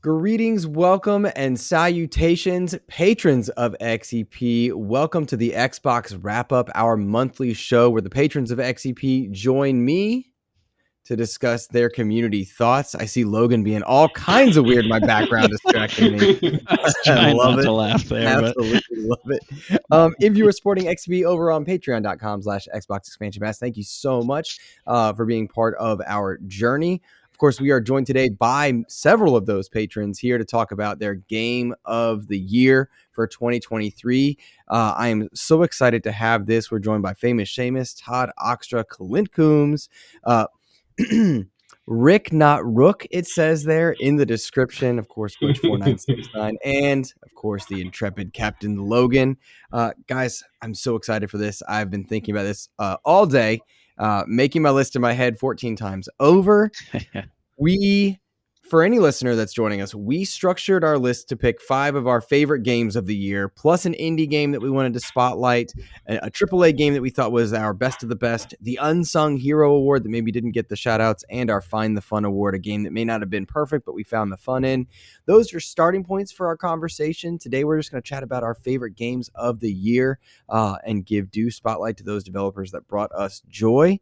Greetings, welcome, and salutations, patrons of XEP. Welcome to the Xbox Wrap-Up, our monthly show where the patrons of XEP join me to discuss their community thoughts. I see Logan being all kinds of weird in my background, distracting me. I love it. To laugh there, absolutely love it. If you are supporting XEP over on patreon.com/Xbox Expansion Pass, thank you so much for being part of our journey. Of course, we are joined today by several of those patrons here to talk about their game of the year for 2023. I am so excited to have this. We're joined by Famous Seamus, Todd Oxtra, Clint Coombs, Rick, not Rook, it says there in the description. Of course, Butch4969, and of course, the intrepid Captain Logan. Guys, I'm so excited for this. I've been thinking about this all day. Making my list in my head 14 times over. For any listener that's joining us, we structured our list to pick 5 of our favorite games of the year, plus an indie game that we wanted to spotlight, a AAA game that we thought was our best of the best, the Unsung Hero Award that maybe didn't get the shout outs, and our Find the Fun Award, a game that may not have been perfect, but we found the fun in. Those are starting points for our conversation. Today, we're just going to chat about our favorite games of the year and give due spotlight to those developers that brought us joy.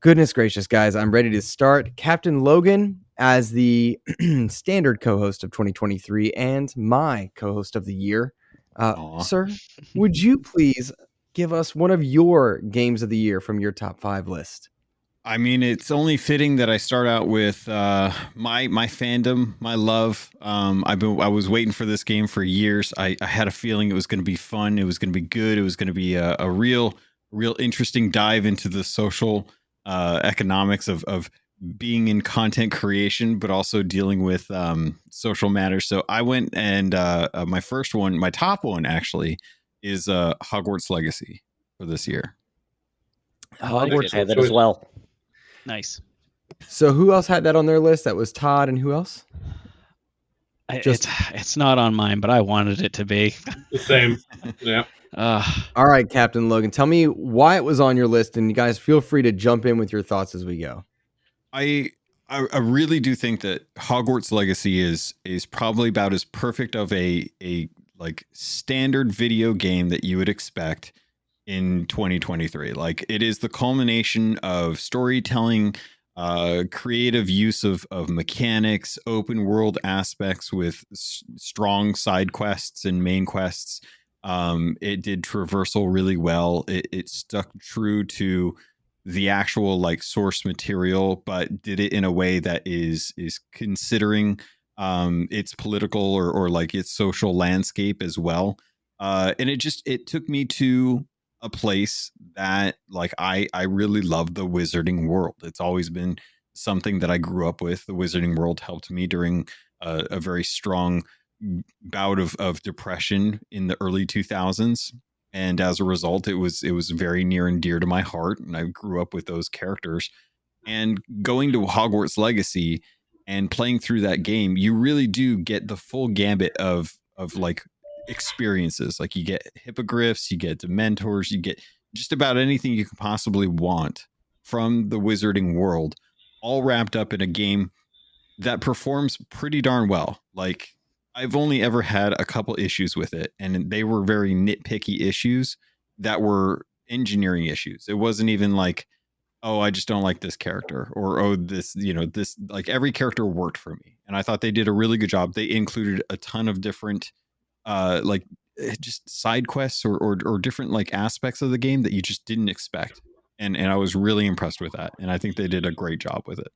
Goodness gracious, guys, I'm ready to start. Captain Logan, as the standard co-host of 2023 and my co-host of the year, sir, would you please give us one of your games of the year from your top 5 list? I mean, it's only fitting that I start out with my fandom, my love. I was waiting for this game for years. I had a feeling it was going to be fun. It was going to be good. It was going to be a real interesting dive into the social economics of being in content creation, but also dealing with social matters. So I went and my top one actually is Hogwarts Legacy for this year. Hogwarts had that as well. Nice. So who else had that on their list? That was Todd, and who else? It's not on mine, but I wanted it to be. The same. Yeah. All right, Captain Logan, tell me why it was on your list, and you guys feel free to jump in with your thoughts as we go. I really do think that Hogwarts Legacy is probably about as perfect of a like standard video game that you would expect in 2023. Like, it is the culmination of storytelling, creative use of mechanics, open world aspects with strong side quests and main quests. It did traversal really well. It stuck true to the actual like source material, but did it in a way that is considering its political or like its social landscape as well. And it took me to a place that like I really love the wizarding world. It's always been something that I grew up with. The wizarding world helped me during a very strong bout of depression in the early 2000s. And as a result, it was very near and dear to my heart. And I grew up with those characters. And going to Hogwarts Legacy and playing through that game, you really do get the full gambit of like experiences. Like, you get hippogriffs, you get dementors, you get just about anything you could possibly want from the wizarding world, all wrapped up in a game that performs pretty darn well. Like, I've only ever had a couple issues with it, and they were very nitpicky issues that were engineering issues. It wasn't even like, oh, I just don't like this character, or oh, this, this, like, every character worked for me. And I thought they did a really good job. They included a ton of different like just side quests or different like aspects of the game that you just didn't expect. And I was really impressed with that. And I think they did a great job with it.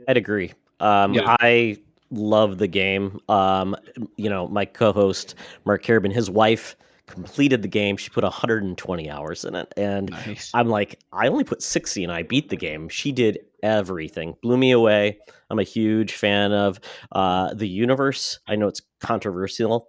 I'd agree. I love the game. My co-host Mark Carabin, his wife completed the game. She put 120 hours in it, and nice. I'm like, I only put 60 and I beat the game. She did everything, blew me away. I'm a huge fan of the universe. I know it's controversial.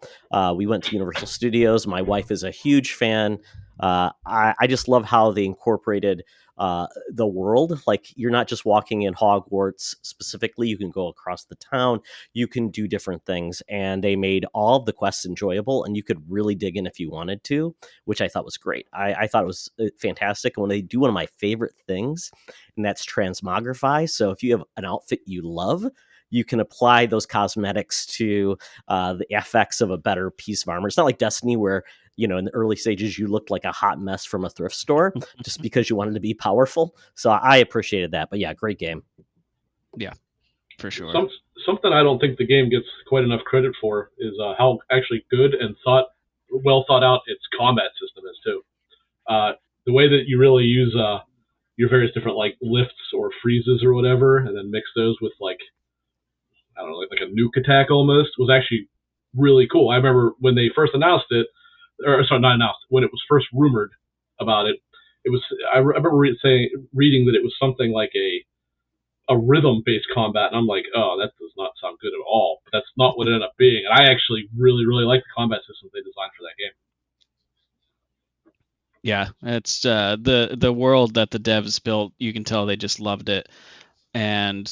We went to Universal Studios. My wife is a huge fan. I just love how they incorporated the world. Like, you're not just walking in Hogwarts specifically. You can go across the town. You can do different things. And they made all of the quests enjoyable, and you could really dig in if you wanted to, which I thought was great. I thought it was fantastic. And when they do one of my favorite things, and that's transmogrify. So if you have an outfit you love, you can apply those cosmetics to the effects of a better piece of armor. It's not like Destiny where, in the early stages, you looked like a hot mess from a thrift store just because you wanted to be powerful. So I appreciated that. But yeah, great game. Yeah, for sure. Something I don't think the game gets quite enough credit for is how actually good and well thought out its combat system is too. The way that you really use your various different like lifts or freezes or whatever, and then mix those with like a nuke attack almost, was actually really cool. I remember when they first announced it, not announced, when it was first rumored about it. I remember reading that it was something like a rhythm-based combat, and I'm like, oh, that does not sound good at all. But that's not what it ended up being, and I actually really, really like the combat system they designed for that game. Yeah, it's the world that the devs built. You can tell they just loved it, and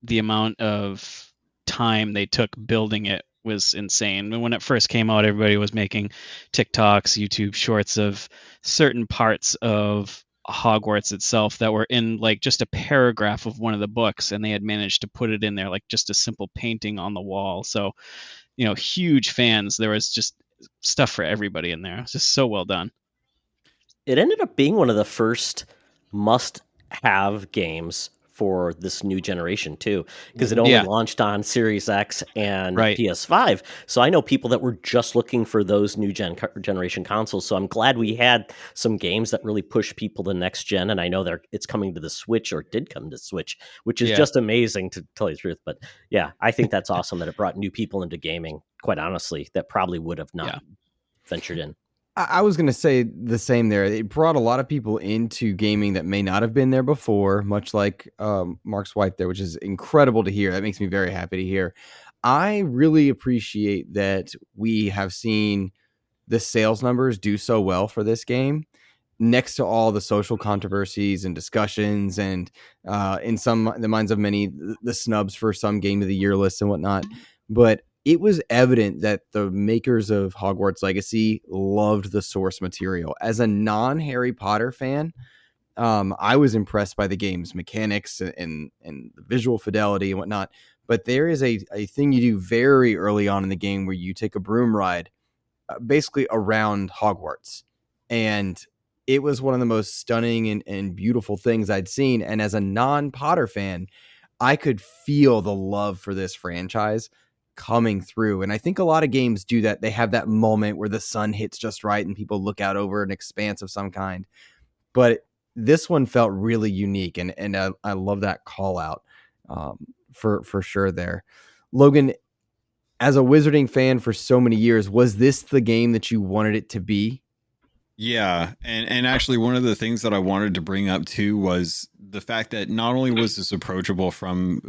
the amount of time they took building it was insane. When it first came out, everybody was making TikToks, YouTube shorts of certain parts of Hogwarts itself that were in like just a paragraph of one of the books, and they had managed to put it in there like just a simple painting on the wall. So, huge fans. There was just stuff for everybody in there. It's just so well done. It ended up being one of the first must-have games for this new generation too, because it only launched on Series X and PS5. So I know people that were just looking for those new generation consoles. So I'm glad we had some games that really push people to next gen. And I know it's coming to the Switch, or did come to Switch, which is just amazing, to tell you the truth. But yeah, I think that's awesome that it brought new people into gaming, quite honestly, that probably would have not ventured in. I was going to say the same there. It brought a lot of people into gaming that may not have been there before, much like Mark's wife there, which is incredible to hear. That makes me very happy to hear. I really appreciate that we have seen the sales numbers do so well for this game, next to all the social controversies and discussions, and in the minds of many, the snubs for some Game of the Year lists and whatnot. But it was evident that the makers of Hogwarts Legacy loved the source material. As a non-Harry Potter fan, I was impressed by the game's mechanics and the visual fidelity and whatnot. But there is a thing you do very early on in the game where you take a broom ride basically around Hogwarts. And it was one of the most stunning and beautiful things I'd seen. And as a non-Potter fan, I could feel the love for this franchise coming through. And I think a lot of games do that. They have that moment where the sun hits just right and people look out over an expanse of some kind. But this one felt really unique, and I love that call out for sure there. Logan, as a Wizarding fan for so many years, was this the game that you wanted it to be? Yeah, and actually one of the things that I wanted to bring up too was the fact that not only was this approachable from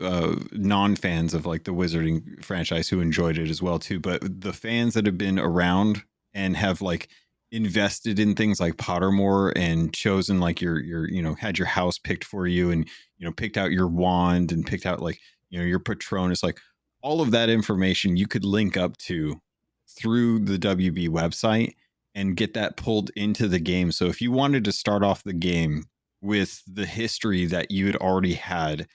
non-fans of like the Wizarding franchise who enjoyed it as well too, but the fans that have been around and have like invested in things like Pottermore and chosen like your had your house picked for you, and picked out your wand and picked out like your Patronus, like all of that information you could link up to through the WB website and get that pulled into the game. So if you wanted to start off the game with the history that you had already had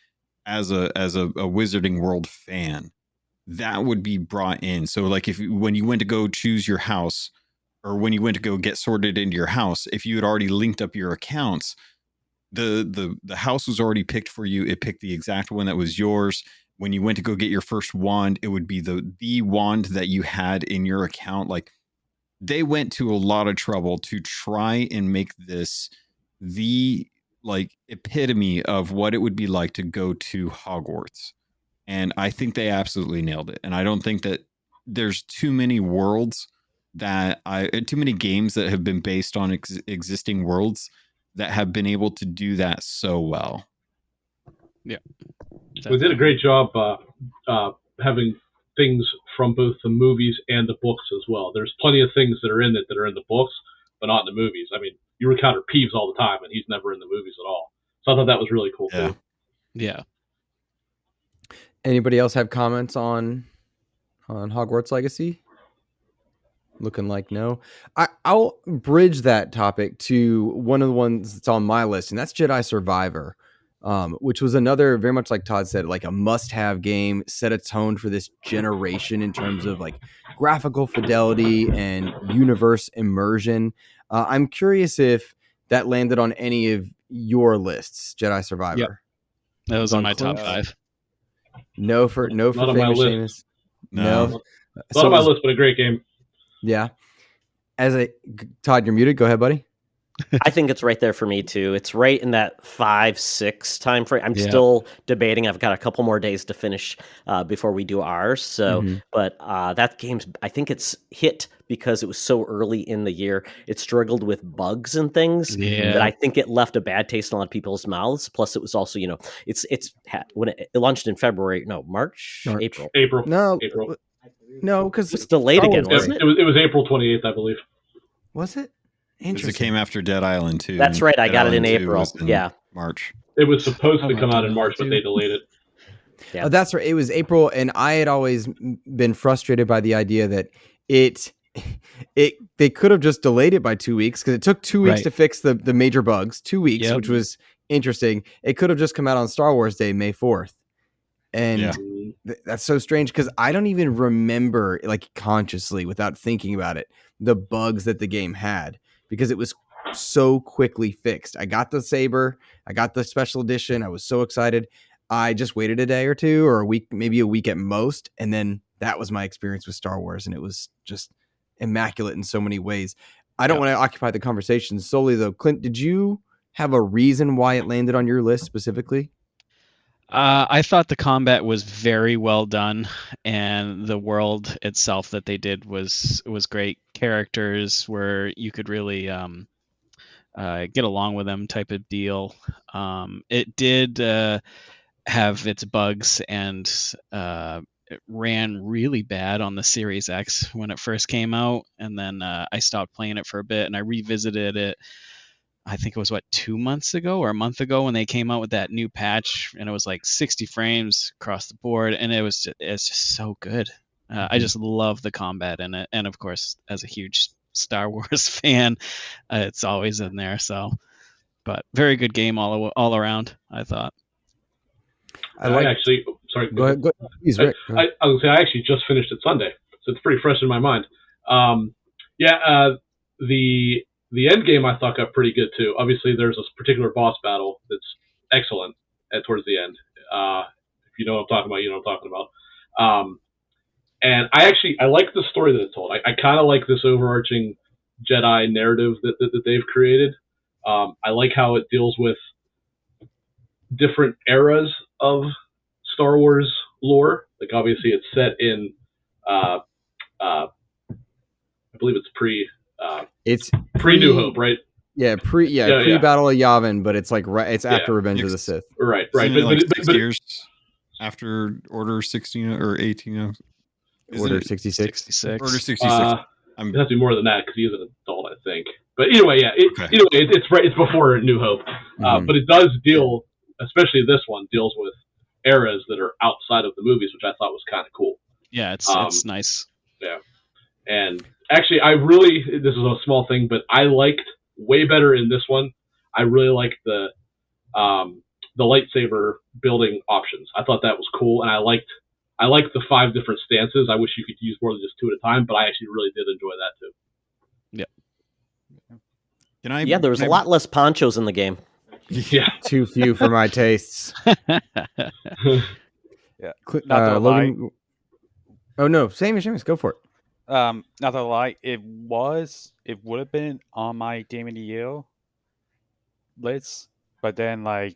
as a Wizarding World fan, that would be brought in. So like when you went to go choose your house, or when you went to go get sorted into your house, if you had already linked up your accounts, the house was already picked for you. It picked the exact one that was yours. When you went to go get your first wand, it would be the wand that you had in your account. Like, they went to a lot of trouble to try and make this the like epitome of what it would be like to go to Hogwarts. And I think they absolutely nailed it. And I don't think that there's too many worlds too many games that have been based on existing worlds that have been able to do that so well. Yeah. We did a great job having things from both the movies and the books as well. There's plenty of things that are in it that are in the books, but not in the movies. I mean, you encounter Peeves all the time, and he's never in the movies at all. So I thought that was really cool too. Yeah. Anybody else have comments on Hogwarts Legacy? Looking like no. I'll bridge that topic to one of the ones that's on my list, and that's Jedi Survivor. which was another, very much like Todd said, like a must-have game, set a tone for this generation in terms of like graphical fidelity and universe immersion. I'm curious if that landed on any of your lists, Jedi Survivor. Yep. That was on my top Clint's? 5. No for Not on my famous list. Seamus. No. Not on my list, but a great game. Yeah. Todd, you're muted. Go ahead, buddy. I think it's right there for me too. It's right in that 5-6 time frame. I'm still debating. I've got a couple more days to finish before we do ours. So, but that game's, I think it's hit because it was so early in the year. It struggled with bugs and things that I think it left a bad taste in a lot of people's mouths. Plus, it was also, when it launched in February, March. April. No, because it's delayed again, wasn't it? It was April 28th, I believe. Was it? Because it came after Dead Island 2. That's right. I got it in April. March. It was supposed to come out in March, but they delayed it. Yeah. Oh, that's right. It was April, and I had always been frustrated by the idea that they could have just delayed it by 2 weeks, because it took 2 weeks to fix the major bugs. 2 weeks, which was interesting. It could have just come out on Star Wars Day, May 4th. And that's so strange, because I don't even remember, like, consciously, without thinking about it, the bugs that the game had, because it was so quickly fixed. I got the saber, I got the special edition, I was so excited. I just waited a day or two, or a week, maybe a week at most, and then that was my experience with Star Wars, and it was just immaculate in so many ways. I don't want to occupy the conversation solely, though. Clint, did you have a reason why it landed on your list specifically? I thought the combat was very well done, and the world itself that they did was great. Characters where you could really get along with them, type of deal. It did have its bugs, and it ran really bad on the Series X when it first came out, and then I stopped playing it for a bit, and I revisited it. I think it was 2 months ago or a month ago when they came out with that new patch, and it was like 60 frames across the board, and it's just so good. I just love the combat in it, and of course, as a huge Star Wars fan, it's always in there. So, but very good game all around, I thought. Go ahead. Please, Rick. I was gonna say I actually just finished it Sunday, so it's pretty fresh in my mind. The end game I thought got pretty good too. Obviously, there's this particular boss battle that's excellent towards the end. If you know what I'm talking about, you know what I'm talking about. And I like the story that it's told. I kind of like this overarching Jedi narrative that they've created. I like how it deals with different eras of Star Wars lore. Like, obviously, it's set in, I believe it's pre New Hope, right? Pre Battle of Yavin, but it's like it's after Revenge of the Sith. Right. But 6 years after Order 16 or 18. Order 66. 66. Order 66. It has to be more than that because he is an adult, I think. But anyway, it's before New Hope. But it does deal, especially this one, deals with eras that are outside of the movies, which I thought was kind of cool. Yeah, it's nice. Yeah. And actually, this is a small thing, but I liked way better in this one. I really liked the lightsaber building options. I thought that was cool, and I liked the 5 different stances. I wish you could use more than just 2 at a time, but I actually really did enjoy that too. There was a lot less ponchos in the game. Yeah, too few for my tastes. Logan. Oh no, Seamus, go for it. Not to lie, it would have been on my Game of the Year list, but then I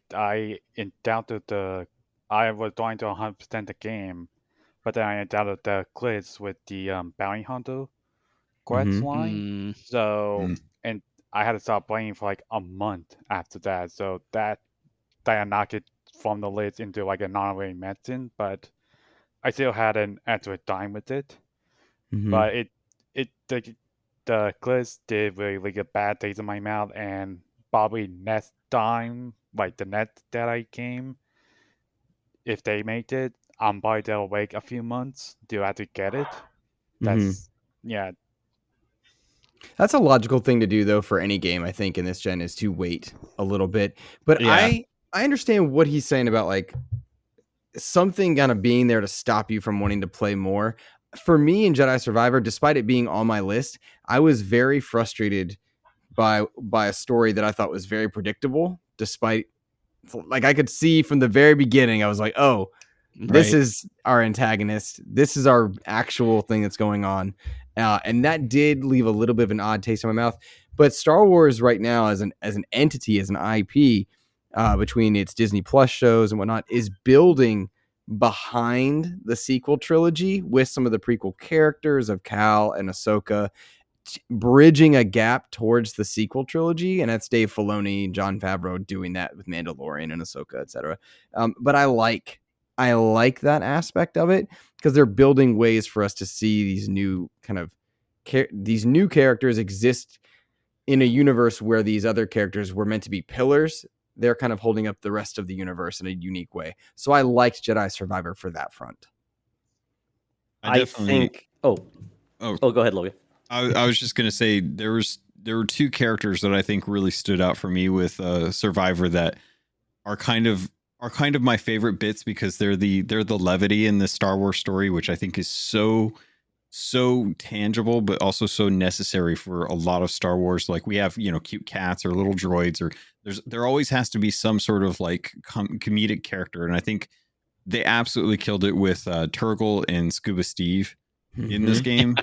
was trying to 100% the game, but then I encountered the glitch with the bounty hunter quest line. And I had to stop playing for a month after that. So that I knocked it from the list into a non-rating medicine, but I still had an extra time with it. But the glitch did really get bad taste in my mouth, and probably next time, the next Jedi game, if they make it, I'm probably they'll wait a few months to actually get it. That's a logical thing to do, though, for any game, I think, in this gen, is to wait a little bit. But I understand what he's saying about like something kind of being there to stop you from wanting to play more. For me in Jedi Survivor, despite it being on my list, I was very frustrated by a story that I thought was very predictable. Despite, like, I could see from the very beginning, I was like, oh, this is our antagonist. This is our actual thing that's going on. And that did leave a little bit of an odd taste in my mouth. But Star Wars right now as an entity, as an IP, between its Disney Plus shows and whatnot, is building behind the sequel trilogy with some of the prequel characters of Cal and Ahsoka, bridging a gap towards the sequel trilogy. And that's Dave Filoni and Jon Favreau doing that with Mandalorian and Ahsoka, etc. But I like that aspect of it because they're building ways for us to see these new kind of these new characters exist in a universe where these other characters were meant to be pillars. They're kind of holding up the rest of the universe in a unique way. So I liked Jedi Survivor for that front. I think. Oh, go ahead, Logan. I was just going to say there were two characters that I think really stood out for me with Survivor that are kind of my favorite bits because they're the levity in the Star Wars story, which I think is so tangible, but also so necessary for a lot of Star Wars. Like we have, cute cats or little droids, or there always has to be some sort of like comedic character. And I think they absolutely killed it with Turgle and Scuba Steve in this game.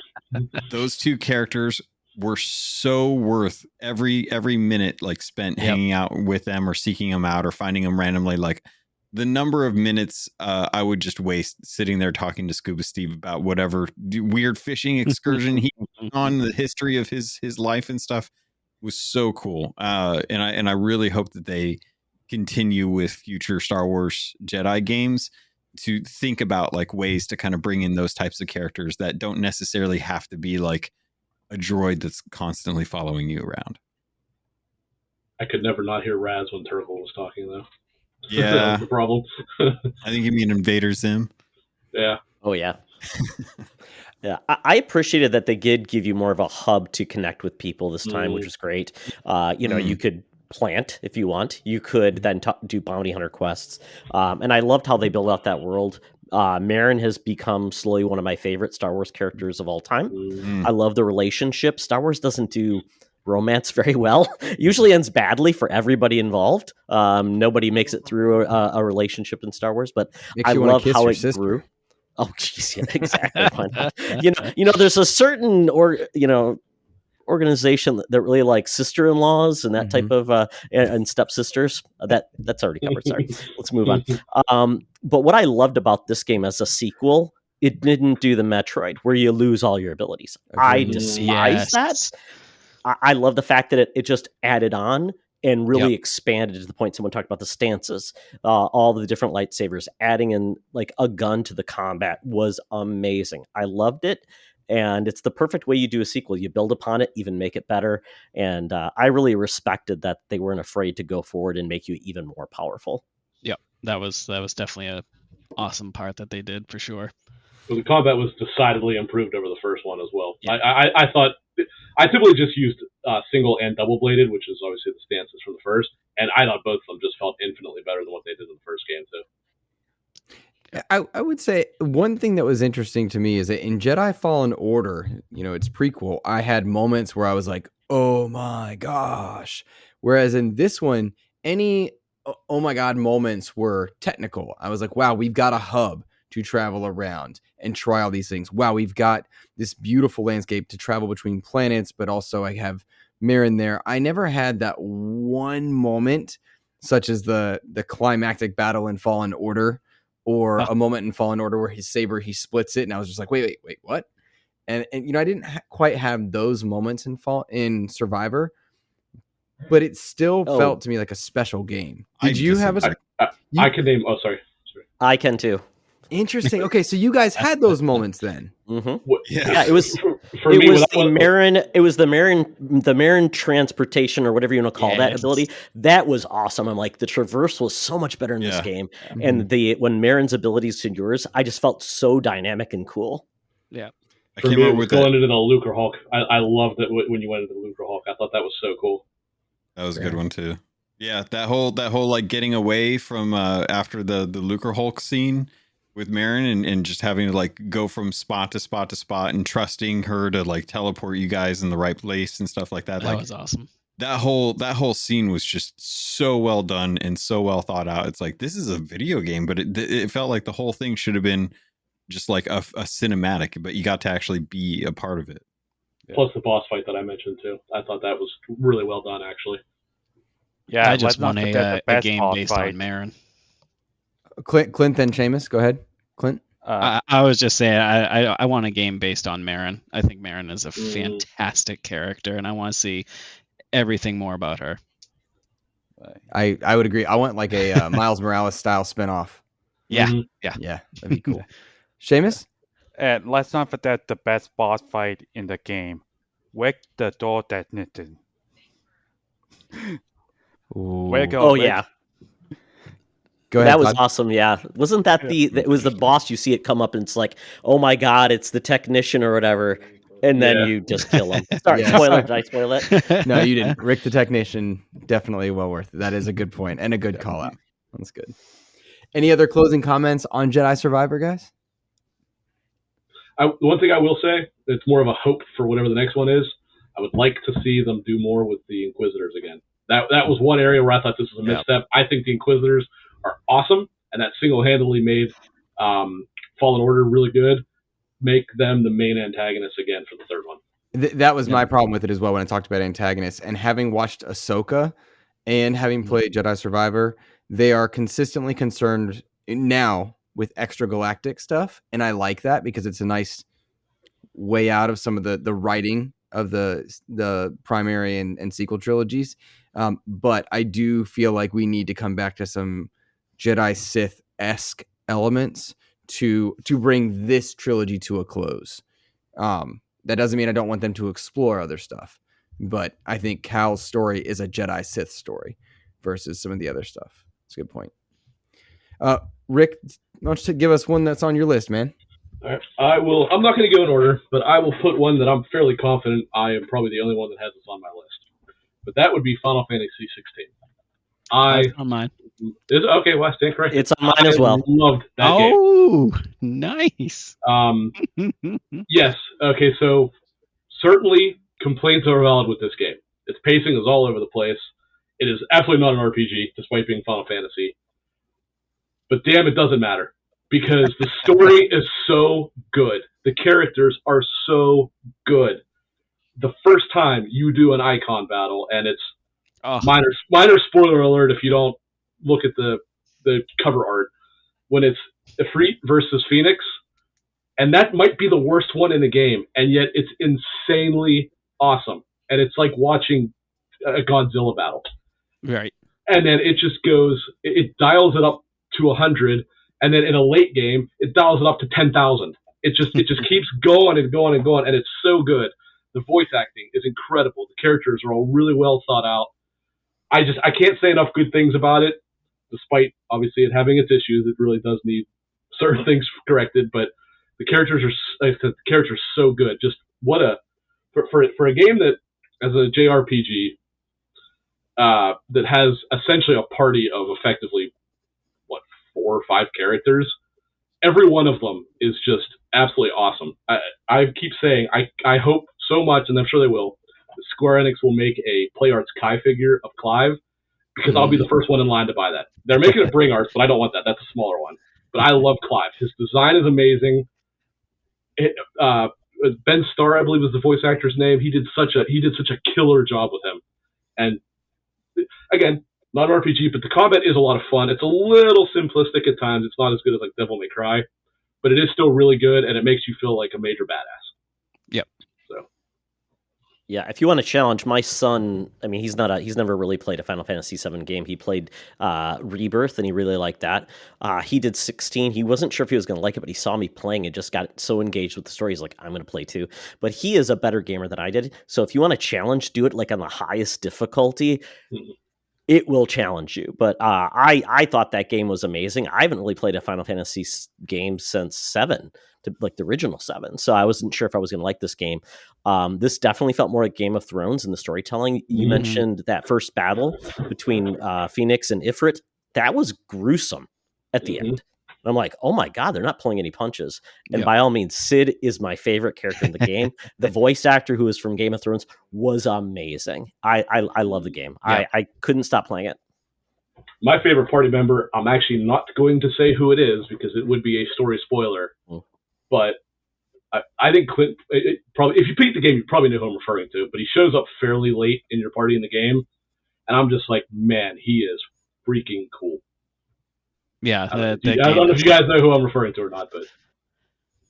Those two characters were so worth every minute like spent hanging out with them or seeking them out or finding them randomly. Like the number of minutes I would just waste sitting there talking to Scuba Steve about whatever weird fishing excursion he on, the history of his life and stuff was so cool. And I really hope that they continue with future Star Wars Jedi games to think about like ways to kind of bring in those types of characters that don't necessarily have to be like a droid that's constantly following you around. I could never not hear Raz when Turgle was talking though. Yeah. That was the problem. I think you mean Invader Zim. Yeah. Oh yeah. Yeah, I appreciated that they did give you more of a hub to connect with people this time, which was great. You could plant if you want. You could then do bounty hunter quests. And I loved how they built out that world. Marin has become slowly one of my favorite Star Wars characters of all time. I love the relationship. Star Wars doesn't do romance very well. Usually ends badly for everybody involved. Nobody makes it through a relationship in Star Wars, but I love how it grew. Oh, geez, yeah, exactly. There's a certain organization that really likes sister-in-laws and that type of and stepsisters. That's already covered. Sorry, let's move on. But what I loved about this game as a sequel, it didn't do the Metroid where you lose all your abilities. I despise that. I love the fact that it just added on and really expanded to the point someone talked about the stances, all the different lightsabers, adding in like a gun to the combat was amazing. I loved it. And it's the perfect way you do a sequel. You build upon it, even make it better. And I really respected that they weren't afraid to go forward and make you even more powerful. Yep, that was definitely an awesome part that they did for sure. Well, the combat was decidedly improved over the first one as well. Yeah. I thought I typically just used single and double bladed, which is obviously the stances from the first, and I thought both of them just felt infinitely better than what they did in the first game too. I would say one thing that was interesting to me is that in Jedi Fallen Order, its prequel, I had moments where I was like, oh my gosh. Whereas in this one, any oh my God moments were technical. I was like, wow, we've got a hub to travel around and try all these things. Wow, we've got this beautiful landscape to travel between planets, but also I have Marin there. I never had that one moment, such as the climactic battle in Fallen Order, or a moment in Fallen Order where his saber, he splits it, and I was just like, wait, what? And I didn't quite have those moments in Survivor, but it still felt to me like a special game. Did you have a? I can name. Oh, sorry. I can too. Interesting. Okay, so you guys had those moments then. Mm-hmm. Yeah, it was. It was the Marin transportation or whatever you want to call that ability. That was awesome. I'm like, the traverse was so much better in this game, and when Marin's abilities to yours, I just felt so dynamic and cool. Yeah. For me, it was going into the Lucre Hulk. I loved it when you went into the Lucre Hulk. I thought that was so cool. That was a good one too. Yeah, that whole like getting away from after the Lucre Hulk scene with Marin and just having to like go from spot to spot to spot and trusting her to like teleport you guys in the right place and stuff like that. That Like was awesome. that whole scene was just so well done and so well thought out. It's like, this is a video game, but it felt like the whole thing should have been just like a cinematic, but you got to actually be a part of it. Plus the boss fight that I mentioned too. I thought that was really well done, actually. Yeah, I just want a game based on Marin. Clint, then Seamus. Go ahead, Clint. I was just saying, I want a game based on Marin. I think Marin is a fantastic character, and I want to see everything more about her. I would agree. I want like a Miles Morales style spinoff. Yeah, yeah, that'd be cool. Seamus? And let's not forget the best boss fight in the game. Wick the door detonated. Way to go, Wick. Yeah. Go ahead. That was awesome. Yeah, wasn't that it was the boss? You see it come up, and it's like, oh my god, it's the technician or whatever, and then you just kill him. Sorry, spoiler. Did I spoil it? No, you didn't. Rick the technician, definitely well worth it. That is a good point and a good call out. That's good. Any other closing comments on Jedi Survivor, guys? The one thing I will say, it's more of a hope for whatever the next one is. I would like to see them do more with the Inquisitors again. That was one area where I thought this was a misstep. I think the Inquisitors are awesome, and that single-handedly made Fallen Order really good. Make them the main antagonists again for the third one. That was my problem with it as well when I talked about antagonists. And having watched Ahsoka and having played Jedi Survivor, they are consistently concerned now with extragalactic stuff, and I like that because it's a nice way out of some of the writing of the primary and sequel trilogies. But I do feel like we need to come back to some Jedi Sith-esque elements to bring this trilogy to a close. That doesn't mean I don't want them to explore other stuff, but I think Cal's story is a Jedi Sith story versus some of the other stuff. That's a good point. Rick, why don't you give us one that's on your list, man? All right. I'm not going to go in order, but I will put one that I'm fairly confident I am probably the only one that has this on my list. But that would be Final Fantasy 16. That's on mine. Okay, well, I stand corrected. It's on mine as well. Loved that game. Oh, nice. Yes. Okay, so certainly complaints are valid with this game. Its pacing is all over the place. It is absolutely not an RPG, despite being Final Fantasy. But damn, it doesn't matter. Because the story is so good. The characters are so good. The first time you do an icon battle, and it's minor spoiler alert if you don't look at the cover art, when it's Ifrit versus Phoenix, and that might be the worst one in the game, and yet it's insanely awesome. And it's like watching a Godzilla battle. Right. And then it just goes, it dials it up to 100, and then in a late game, it dials it up to 10,000. It just keeps going and going and going, and it's so good. The voice acting is incredible. The characters are all really well thought out. I can't say enough good things about it, despite obviously it having its issues. It really does need certain things corrected, but the characters are so good. Just what a for a game that as a JRPG that has essentially a party of effectively 4 or 5 characters. Every one of them is just absolutely awesome. I keep saying I hope so much, and I'm sure they will, that Square Enix will make a PlayArts Kai figure of Clive, because I'll be the first one in line to buy that. They're making a Bring Arts, but I don't want that. That's a smaller one. But I love Clive. His design is amazing. Ben Starr, I believe, was the voice actor's name. He did such a killer job with him. And again, not an RPG, but the combat is a lot of fun. It's a little simplistic at times. It's not as good as like Devil May Cry, but it is still really good, and it makes you feel like a major badass. Yep. So. Yeah, if you want to challenge my son, I mean, he's never really played a Final Fantasy VII game. He played Rebirth, and he really liked that. He did 16. He wasn't sure if he was going to like it, but he saw me playing and just got so engaged with the story. He's like, I'm going to play too. But he is a better gamer than I did. So if you want to challenge, do it like on the highest difficulty. it will challenge you. But I thought that game was amazing. I haven't really played a Final Fantasy game since 7, like the original 7. So I wasn't sure if I was going to like this game. This definitely felt more like Game of Thrones in the storytelling. You mentioned that first battle between Phoenix and Ifrit. That was gruesome at the end. And I'm like, oh my God, they're not pulling any punches. And by all means, Sid is my favorite character in the game. The voice actor who is from Game of Thrones was amazing. I love the game. I couldn't stop playing it. My favorite party member, I'm actually not going to say who it is because it would be a story spoiler. But I think Clint, probably, if you beat the game, you probably know who I'm referring to. But he shows up fairly late in your party in the game. And I'm just like, man, he is freaking cool. Yeah, I don't know if you guys know who I'm referring to or not, but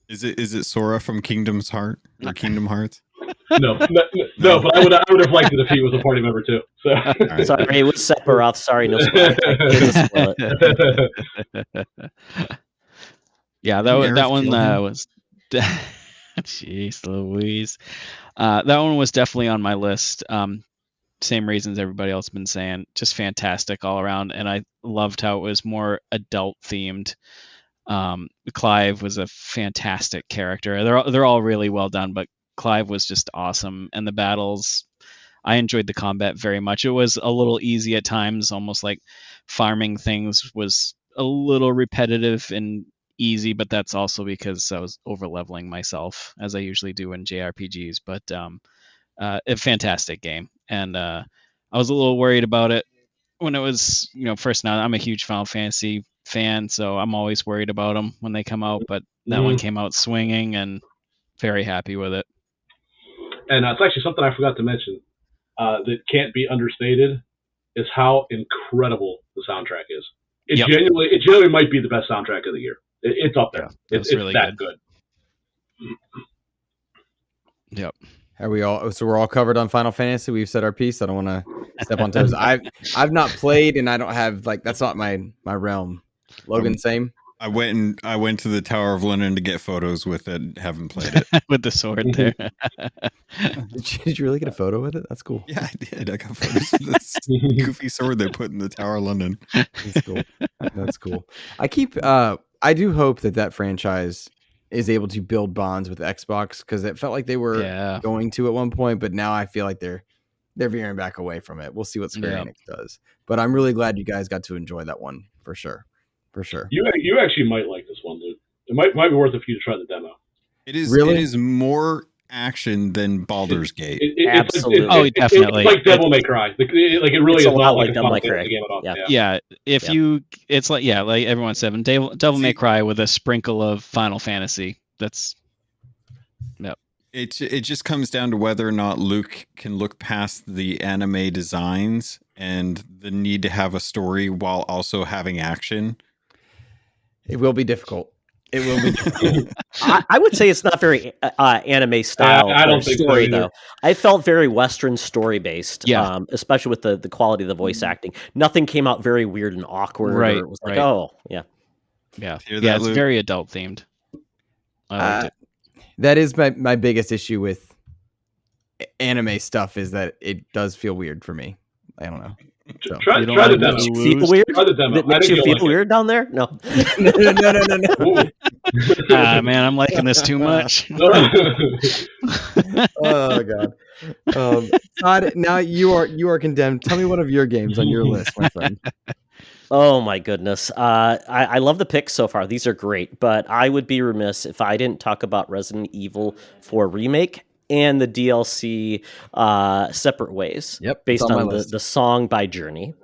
is it Sora from Kingdom's Heart or Kingdom Hearts? No, but I would have liked it if he was a party member too. So right. Sorry, it was Sephiroth. Sorry, no spoiler. Yeah, that one was. Jeez Louise, that one was definitely on my list. Same reasons everybody else has been saying, just fantastic all around, and I loved how it was more adult themed. Clive was a fantastic character. They're all really well done, but Clive was just awesome, and the battles, I enjoyed the combat very much. It was a little easy at times, almost like farming things was a little repetitive and easy, but that's also because I was over leveling myself as I usually do in JRPGs. But a fantastic game, and I was a little worried about it when it was first. Now I'm a huge Final Fantasy fan, so I'm always worried about them when they come out, but that one came out swinging, and very happy with it. And it's actually something I forgot to mention that can't be understated is how incredible the soundtrack is. It genuinely might be the best soundtrack of the year. It's up there. It's really that good. Yep. Are we all? So we're all covered on Final Fantasy. We've said our piece. I don't want to step on toes. I've not played, and I don't have that's not my realm. Logan, same. I went to the Tower of London to get photos with it. Haven't played it with the sword there. Did you really get a photo with it? That's cool. Yeah, I did. I got photos of this goofy sword they put in the Tower of London. That's cool. That's cool. I do hope that franchise is able to build bonds with Xbox, because it felt like they were going to at one point, but now I feel like they're veering back away from it. We'll see what Square Enix does, but I'm really glad you guys got to enjoy that one for sure. For sure. You actually might like this one, dude. It might be worth it for you to try the demo. It is really? It is more action than Baldur's Gate. Absolutely. Definitely. It's like Devil May Cry. It really is not like a Devil May Cry game at all. Yeah. It's like everyone said, Devil May Cry with a sprinkle of Final Fantasy. That's It just comes down to whether or not Luke can look past the anime designs and the need to have a story while also having action. It will be difficult. It will be difficult. I would say it's not very anime style I don't think story, so though. I felt very Western story based, especially with the quality of the voice acting. Nothing came out very weird and awkward. Right. Or it was like, oh, yeah. Yeah. It's very adult themed. I liked it. That is my biggest issue with anime stuff, is that it does feel weird for me. I don't know. So. Try the demo. Feel weird? Try the demo. It makes you feel weird down there? No. No. Man, I'm liking this too much. Oh God. Todd, now you are condemned. Tell me one of your games on your list, my friend. Oh my goodness. I love the picks so far. These are great, but I would be remiss if I didn't talk about Resident Evil 4 Remake and the DLC Separate Ways. Yep, based on the song by Journey.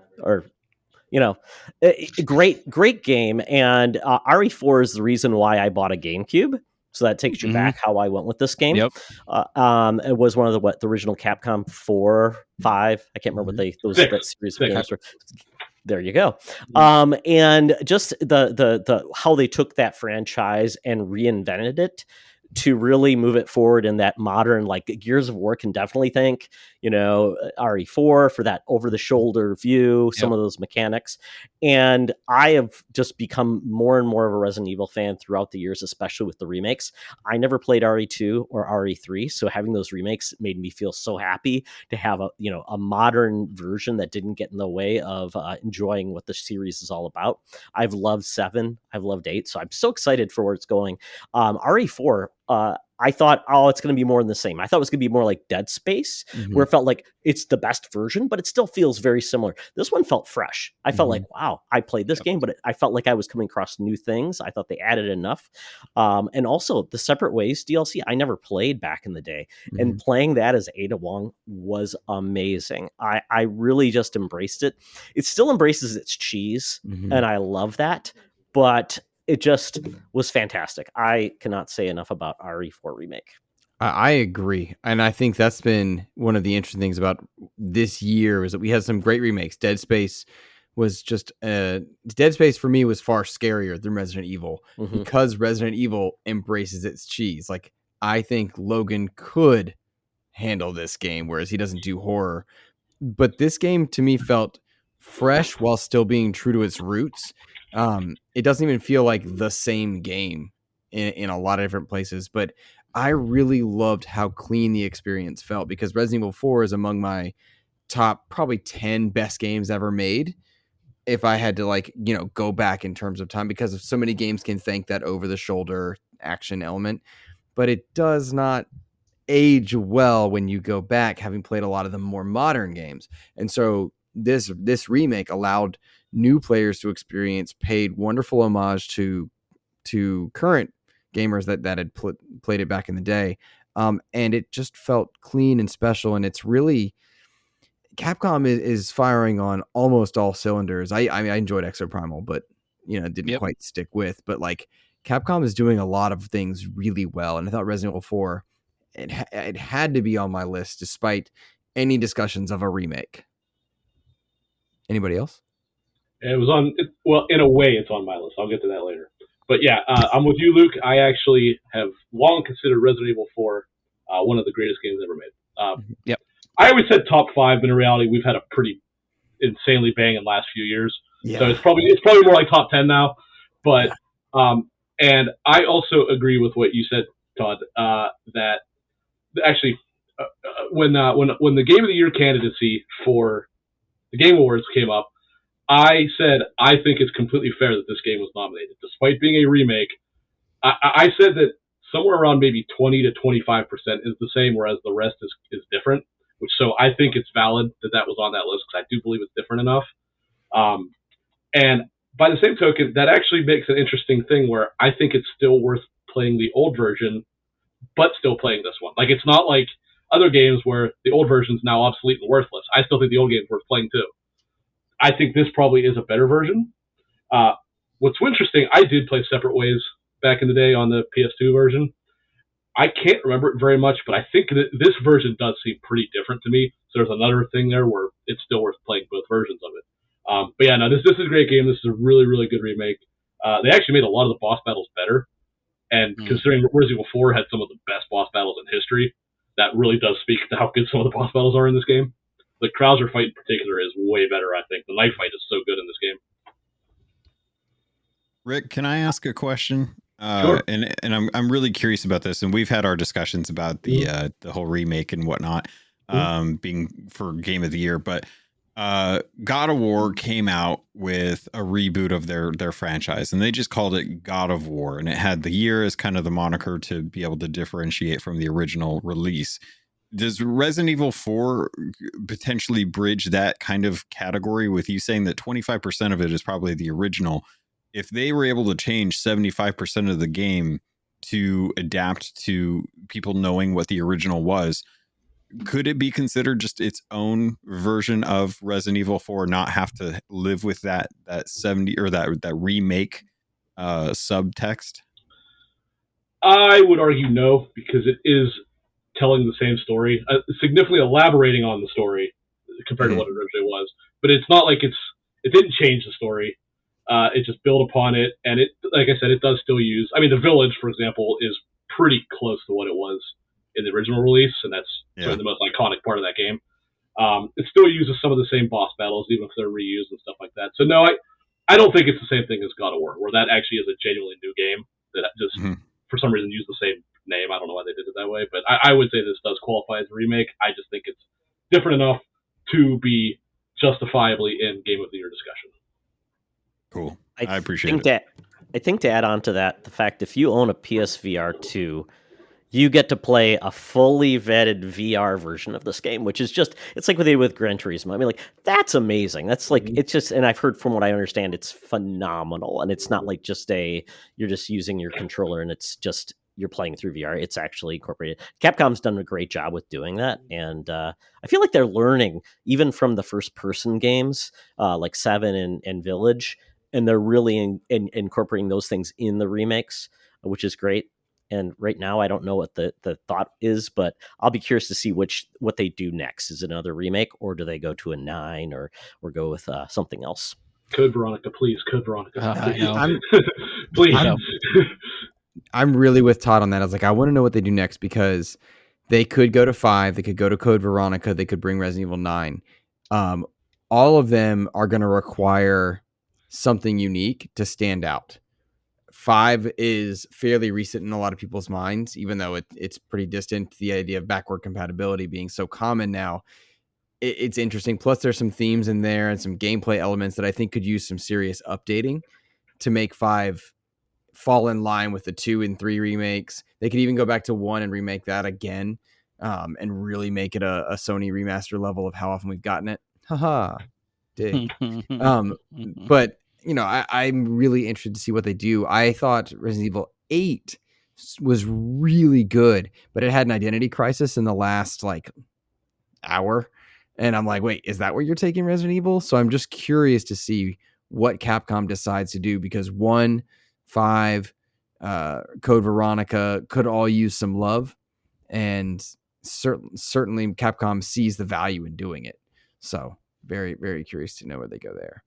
Great game. And RE4 is the reason why I bought a GameCube. So that takes you back how I went with this game. Yep. It was one of the original Capcom 4, 5. I can't remember what that series of games were. There you go. And just the how they took that franchise and reinvented it to really move it forward in that modern, like Gears of War can definitely thank, RE4 for that over the shoulder view, some of those mechanics. And I have just become more and more of a Resident Evil fan throughout the years, especially with the remakes. I never played RE2 or RE3, so having those remakes made me feel so happy to have a modern version that didn't get in the way of enjoying what the series is all about. I've loved 7, I've loved 8, so I'm so excited for where it's going. RE4, I thought, it's going to be more than the same. I thought it was going to be more like Dead Space, where it felt like it's the best version, but it still feels very similar. This one felt fresh. I felt like, wow, I played this game, but I felt like I was coming across new things. I thought they added enough. And also the Separate Ways DLC, I never played back in the day. And playing that as Ada Wong was amazing. I really just embraced it. It still embraces its cheese, and I love that. But it just was fantastic. I cannot say enough about RE4 Remake. I agree. And I think that's been one of the interesting things about this year is that we had some great remakes. Dead Space was just Dead Space for me was far scarier than Resident Evil because Resident Evil embraces its cheese. Like, I think Logan could handle this game, whereas he doesn't do horror. But this game to me felt fresh while still being true to its roots. It doesn't even feel like the same game in a lot of different places, but I really loved how clean the experience felt because Resident Evil 4 is among my top probably 10 best games ever made. If I had to go back in terms of time, because of so many games can thank that over the shoulder action element, but it does not age well when you go back, having played a lot of the more modern games. And so this remake allowed new players to experience, paid wonderful homage to current gamers that had played it back in the day. And it just felt clean and special. And it's really, Capcom is firing on almost all cylinders. I enjoyed Exoprimal, but it didn't quite stick with. But like, Capcom is doing a lot of things really well. And I thought Resident Evil 4, it had to be on my list despite any discussions of a remake. Anybody else? It was on. Well, in a way, it's on my list. I'll get to that later. But yeah, I'm with you, Luke. I actually have long considered Resident Evil 4 one of the greatest games ever made. I always said top 5, but in reality, we've had a pretty insanely banging last few years. Yeah. So it's probably more like top 10 now. But and I also agree with what you said, Todd. That actually, when the Game of the Year candidacy for the Game Awards came up, I said I think it's completely fair that this game was nominated, despite being a remake. I said that somewhere around maybe 20 to 25% is the same, whereas the rest is different. So I think it's valid that was on that list because I do believe it's different enough. And by the same token, that actually makes an interesting thing where I think it's still worth playing the old version, but still playing this one. Like, it's not like other games where the old version is now obsolete and worthless. I still think the old game's worth playing too. I think this probably is a better version. What's interesting, I did play Separate Ways back in the day on the PS2 version. I can't remember it very much, but I think that this version does seem pretty different to me. So there's another thing there where it's still worth playing both versions of it. But yeah, no, this is a great game. This is a really, really good remake. They actually made a lot of the boss battles better. And considering Resident Evil 4 had some of the best boss battles in history, that really does speak to how good some of the boss battles are in this game. The Krauser fight in particular is way better, I think. The knife fight is so good in this game. Rick, can I ask a question? Sure. And I'm really curious about this, and we've had our discussions about the whole remake and whatnot, being for Game of the Year. But God of War came out with a reboot of their franchise, and they just called it God of War, and it had the year as kind of the moniker to be able to differentiate from the original release. Does Resident Evil 4 potentially bridge that kind of category with you saying that 25% of it is probably the original? If they were able to change 75% of the game to adapt to people knowing what the original was, could it be considered just its own version of Resident Evil 4, not have to live with that 70 or that remake subtext? I would argue no, because it is telling the same story, significantly elaborating on the story compared to what it originally was. But it's not like it didn't change the story. It just built upon it, and it, like I said, it does still use. I mean, the village, for example, is pretty close to what it was in the original release, and that's certainly the most iconic part of that game. It still uses some of the same boss battles, even if they're reused and stuff like that. So no, I don't think it's the same thing as God of War, where that actually is a genuinely new game that just for some reason used the same name. I don't know why they did it that way, but I would say this does qualify as a remake. I just think it's different enough to be justifiably in Game of the Year discussion. Cool. I appreciate it. I think to add on to that, the fact if you own a PSVR 2, you get to play a fully vetted VR version of this game, which is just, it's like what they did with Gran Turismo. I mean, like, that's amazing. That's like, it's just, and I've heard from what I understand, it's phenomenal. And it's not like just you're just using your controller and it's just, you're playing through VR. It's actually incorporated. Capcom's done a great job with doing that. And I feel like they're learning even from the first person games, like 7 and Village. And they're really incorporating those things in the remakes, which is great. And right now, I don't know what the thought is, but I'll be curious to see what they do next. Is it another remake, or do they go to a 9, or go with something else? Code Veronica, please. Code Veronica. I know. Please. I'm really with Todd on that. I was like, I want to know what they do next, because they could go to 5, they could go to Code Veronica, they could bring Resident Evil 9. All of them are going to require something unique to stand out. 5 is fairly recent in a lot of people's minds, even though it's pretty distant. The idea of backward compatibility being so common now, it's interesting. Plus, there's some themes in there and some gameplay elements that I think could use some serious updating to make 5 fall in line with the 2 and 3 remakes. They could even go back to 1 and remake that again, and really make it a Sony remaster level of how often we've gotten it. Haha, dig. But I'm really interested to see what they do. I thought Resident Evil 8 was really good, but it had an identity crisis in the last hour. And I'm like, wait, is that where you're taking Resident Evil? So I'm just curious to see what Capcom decides to do, because 1, 5, Code Veronica could all use some love, and certainly Capcom sees the value in doing it. So very, very curious to know where they go there.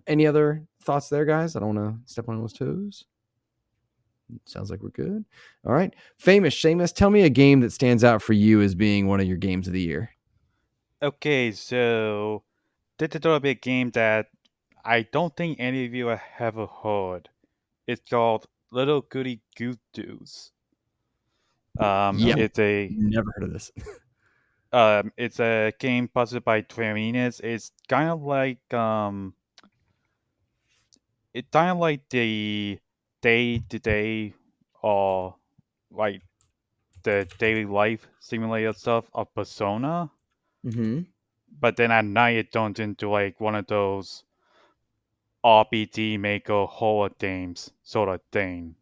Any other thoughts there, guys? I don't want to step on those toes. Sounds like we're good. All right. Seamus, tell me a game that stands out for you as being one of your games of the year. Okay, so this is a big game that I don't think any of you have ever heard. It's called Little Goody Goose. It's never heard of this. It's a game published by Twinines. It's kind of like the day-to-day or like the daily life simulator stuff of Persona. Mm-hmm. But then at night it turns into like one of those RPG maker horror games sort of thing.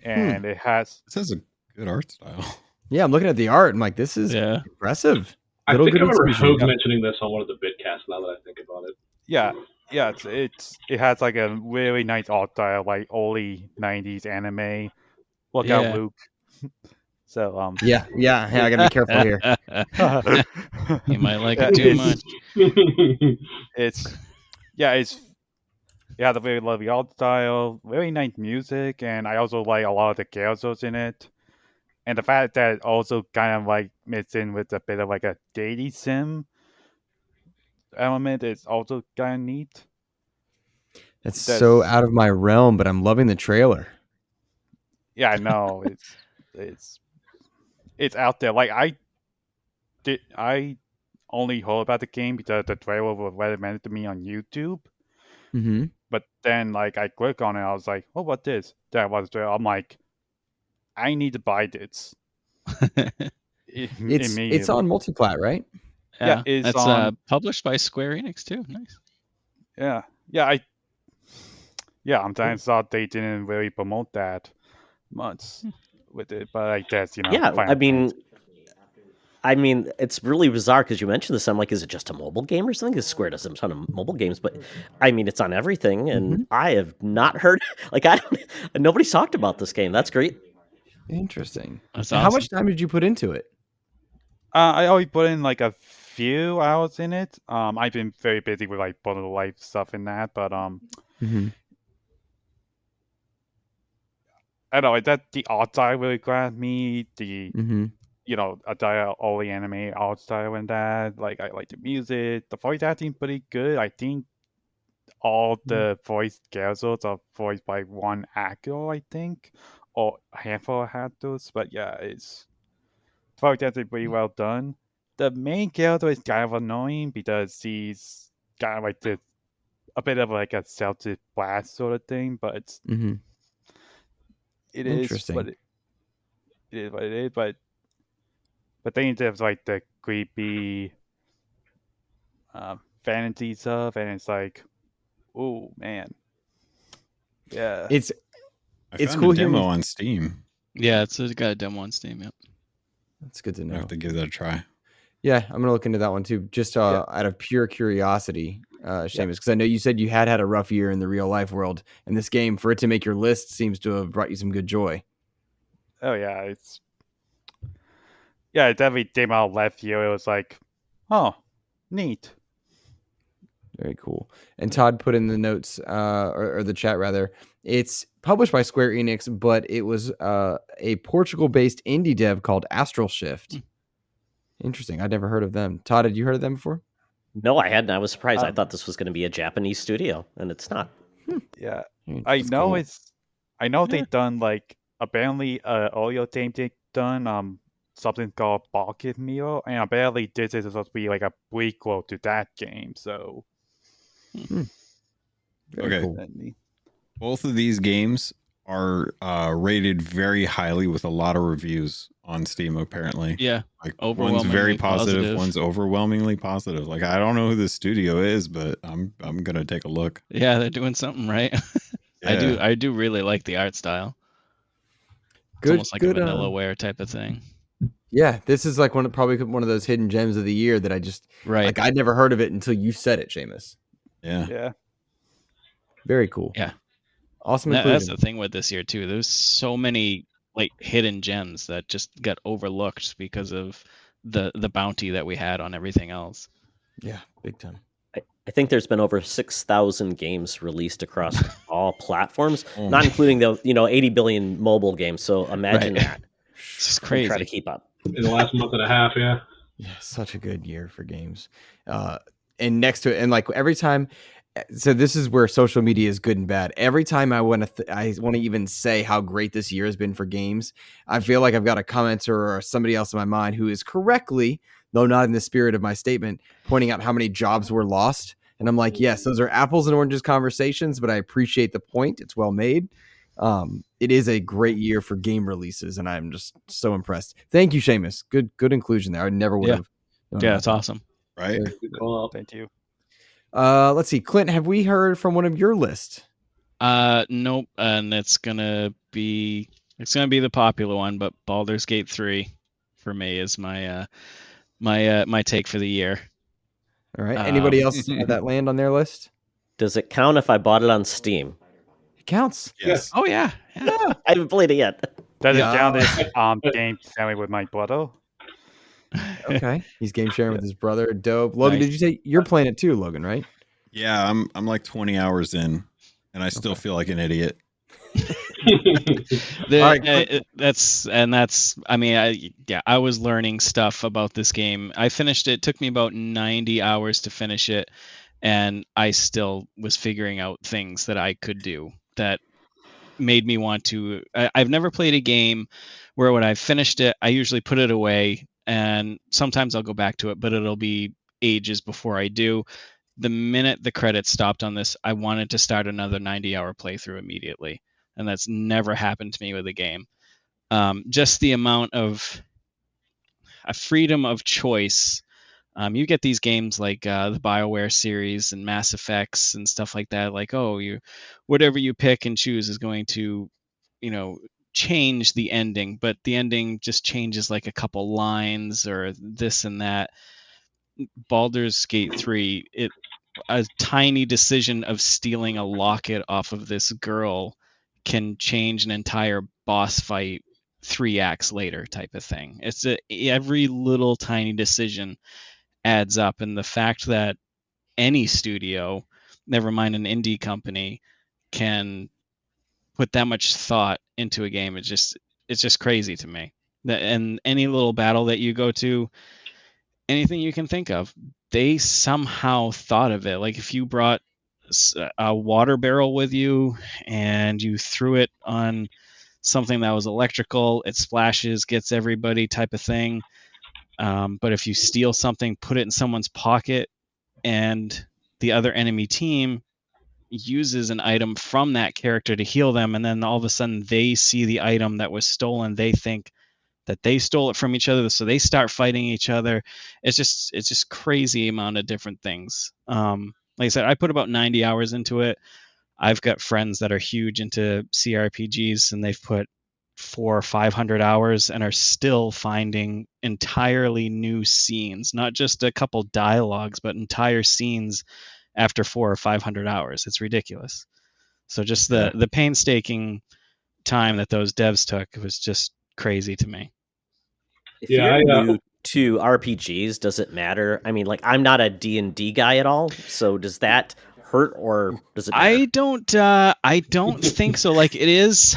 And it has... This has a good art style. Yeah, I'm looking at the art. I'm like, this is impressive. I think I remember Hogue mentioning this on one of the Bitcasts, now that I think about it. Yeah, it has like a really nice art style, like early 90s anime. Look out, Luke. So yeah, I gotta be careful here. You might like it too much. It has a very lovely art style, very nice music, and I also like a lot of the characters in it. And the fact that it also kind of like mixed in with a bit of like a dating sim element is also kind of neat. That's so out of my realm, but I'm loving the trailer. Yeah, I know. It's out there. Like I only heard about the game because the trailer was recommended to me on YouTube. Mm-hmm. But then like I click on it, I was like, oh, what this? That was there. I'm like, I need to buy this. It's on multiplat, right? Yeah, it's published by Square Enix too. Nice. I'm thought they didn't really promote that much with it, but I guess Yeah, I mean, it's really bizarre because you mentioned this. I'm like, is it just a mobile game or something? Because Square does a ton of mobile games, but I mean, it's on everything, and I have not heard nobody's talked about this game. That's great. Interesting. That's awesome. How much time did you put into it? I always put in like a few hours in it. I've been very busy with like personal life stuff in that, but I don't know, that the art style really grabbed me. The Mm-hmm. all the anime art style and that. Like I like the music. The voice acting pretty good. I think all the voice characters are voiced by one actor, I think, or a handful of actors. But yeah, it's voice acting pretty well done. The main character is kind of annoying because he's kind of like a bit of like a Celtic blast sort of thing, but Mm-hmm. it is Interesting. what it is what it is. But then there's like the creepy fantasy stuff, and it's like, oh man, yeah, It's I found cool a demo hearing. on Steam. Yeah, it's got a demo on Steam. Yep. That's good to I know. have to give that a try. Yeah, I'm gonna look into that one too, just out of pure curiosity, Seamus, because I know you said you had a rough year in the real life world, and this game, for it to make your list, seems to have brought you some good joy. Oh yeah, it definitely came out last year. It was like, oh, neat. Very cool. And Todd put in the notes, or the chat rather, it's published by Square Enix, but it was a Portugal-based indie dev called Astral Shift. Interesting. I'd never heard of them. Todd, had you heard of them before? No, I hadn't. I was surprised. I thought this was going to be a Japanese studio, and it's not. Yeah, I know cool. I know they've done like apparently audio game they've done something called Pocket Meal, and apparently this is supposed to be like a prequel to that game. So Very Okay. cool. Both of these games are rated very highly with a lot of reviews on Steam, apparently. Yeah. Like one's very positive, one's overwhelmingly positive. Like I don't know who the studio is, but I'm gonna take a look. Yeah, they're doing something right. Yeah. I do really like the art style. It's almost like a Vanillaware type of thing. Yeah, this is like probably one of those hidden gems of the year that I just like. I'd never heard of it until you said it, Seamus. Yeah. Very cool. Yeah. Awesome. That's the thing with this year too. There's so many like hidden gems that just got overlooked because of the bounty that we had on everything else. Yeah, big time. I think there's been over 6,000 games released across all platforms, not including the 80 billion mobile games. So imagine that. It's just crazy. Try to keep up. In the last month and a half, yeah. Yeah, such a good year for games. And next to it, and like every time, so this is where social media is good and bad. Every time I want to even say how great this year has been for games, I feel like I've got a commenter or somebody else in my mind who is correctly, though not in the spirit of my statement, pointing out how many jobs were lost. And I'm like, yes, those are apples and oranges conversations, but I appreciate the point. It's well made. It is a great year for game releases, and I'm just so impressed. Thank you, Seamus. Good inclusion there. I never would have. Yeah, it's awesome. Right. Good call. Thank you. Let's see, Clint, have we heard from one of your lists? Nope, and it's gonna be the popular one, but Baldur's Gate 3 for me is my my take for the year. All right. Anybody else have that land on their list? Does it count if I bought it on Steam? It counts. Yes. Oh yeah. I haven't played it yet. Does it count as game sharing with my brother? Okay. He's game sharing with his brother. Dope. Logan, did you say you're playing it too, Logan, right? Yeah, I'm like 20 hours in, and I still feel like an idiot. I was learning stuff about this game. I finished it. It took me about 90 hours to finish it, and I still was figuring out things that I could do that made me want to. I've never played a game where when I finished it, I usually put it away, and sometimes I'll go back to it, but it'll be ages before I do. The minute the credits stopped on this, I wanted to start another 90-hour playthrough immediately, and that's never happened to me with a game. Just the amount of a freedom of choice. You get these games like the BioWare series and Mass Effects and stuff like that. Like, whatever you pick and choose is going to, change the ending, but the ending just changes like a couple lines or this and that. Baldur's Gate 3, a tiny decision of stealing a locket off of this girl can change an entire boss fight 3 acts later type of thing. Every little tiny decision adds up, and the fact that any studio, never mind an indie company, can put that much thought into a game. It's just crazy to me. And any little battle that you go to, anything you can think of, they somehow thought of it. Like if you brought a water barrel with you and you threw it on something that was electrical, it splashes, gets everybody type of thing. But if you steal something, put it in someone's pocket, and the other enemy team uses an item from that character to heal them, and then all of a sudden they see the item that was stolen, they think that they stole it from each other, so they start fighting each other. It's just crazy amount of different things. Like I said, I put about 90 hours into it. I've got friends that are huge into CRPGs, and they've put 400 or 500 hours and are still finding entirely new scenes, not just a couple dialogues, but entire scenes after 400 or 500 hours. It's ridiculous. So just the painstaking time that those devs took was just crazy to me. If you're new to RPGs, does it matter? I mean, like, I'm not a D&D guy at all, so does that hurt, or does it matter? I don't think so. Like, it's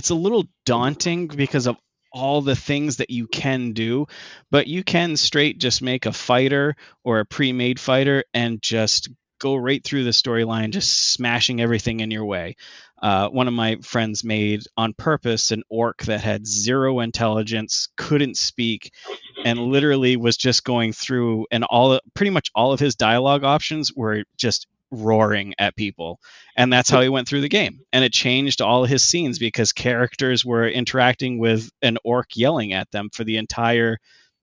a little daunting because of all the things that you can do, but you can straight just make a fighter or a pre-made fighter and just go right through the storyline, just smashing everything in your way. One of my friends made on purpose an orc that had 0 intelligence, couldn't speak, and literally was just going through, and pretty much all of his dialogue options were just roaring at people, and that's how he went through the game. And it changed all his scenes because characters were interacting with an orc yelling at them for the entire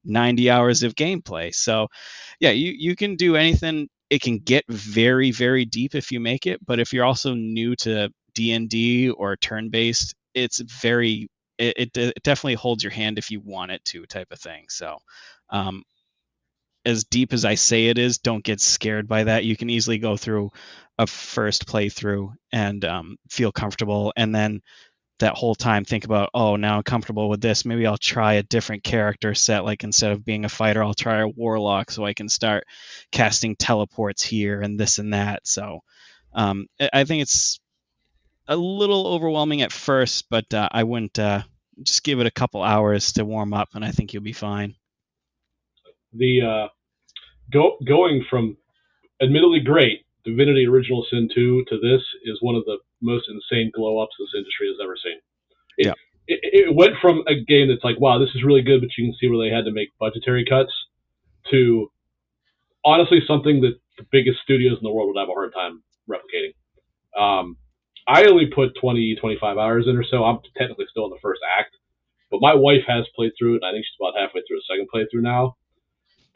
90 hours of gameplay. So yeah, you can do anything. It can get very, very deep if you make it, but if you're also new to D&D or turn-based, it's very it definitely holds your hand if you want it to, type of thing. So as deep as I say it is, don't get scared by that. You can easily go through a first playthrough and feel comfortable, and then that whole time think about, oh, now I'm comfortable with this, maybe I'll try a different character set. Like instead of being a fighter, I'll try a warlock, so I can start casting teleports here and this and that. So I think it's a little overwhelming at first, but I wouldn't just give it a couple hours to warm up, and I think you'll be fine. The going from admittedly great Divinity Original Sin 2 to this is one of the most insane glow ups this industry has ever seen. It went from a game that's like, wow, this is really good, but you can see where they had to make budgetary cuts, to honestly something that the biggest studios in the world would have a hard time replicating. I only put 20, 25 hours in or so. I'm technically still in the first act, but my wife has played through it, and I think she's about halfway through a second playthrough now.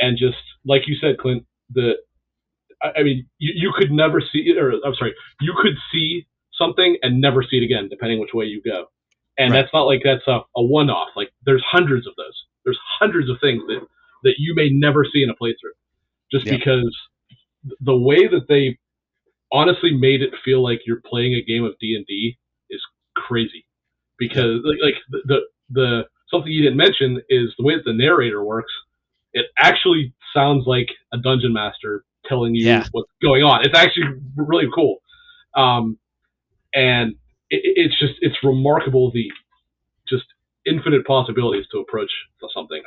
And just like you said, Clint, you could never see it, or I'm sorry, you could see something and never see it again, depending which way you go. And right. That's not like that's a one-off. Like there's hundreds of those. There's hundreds of things that you may never see in a playthrough, just because the way that they honestly made it feel like you're playing a game of D&D is crazy. Because like the something you didn't mention is the way that the narrator works. It actually sounds like a dungeon master telling you what's going on. It's actually really cool. And it's remarkable, the just infinite possibilities to approach something.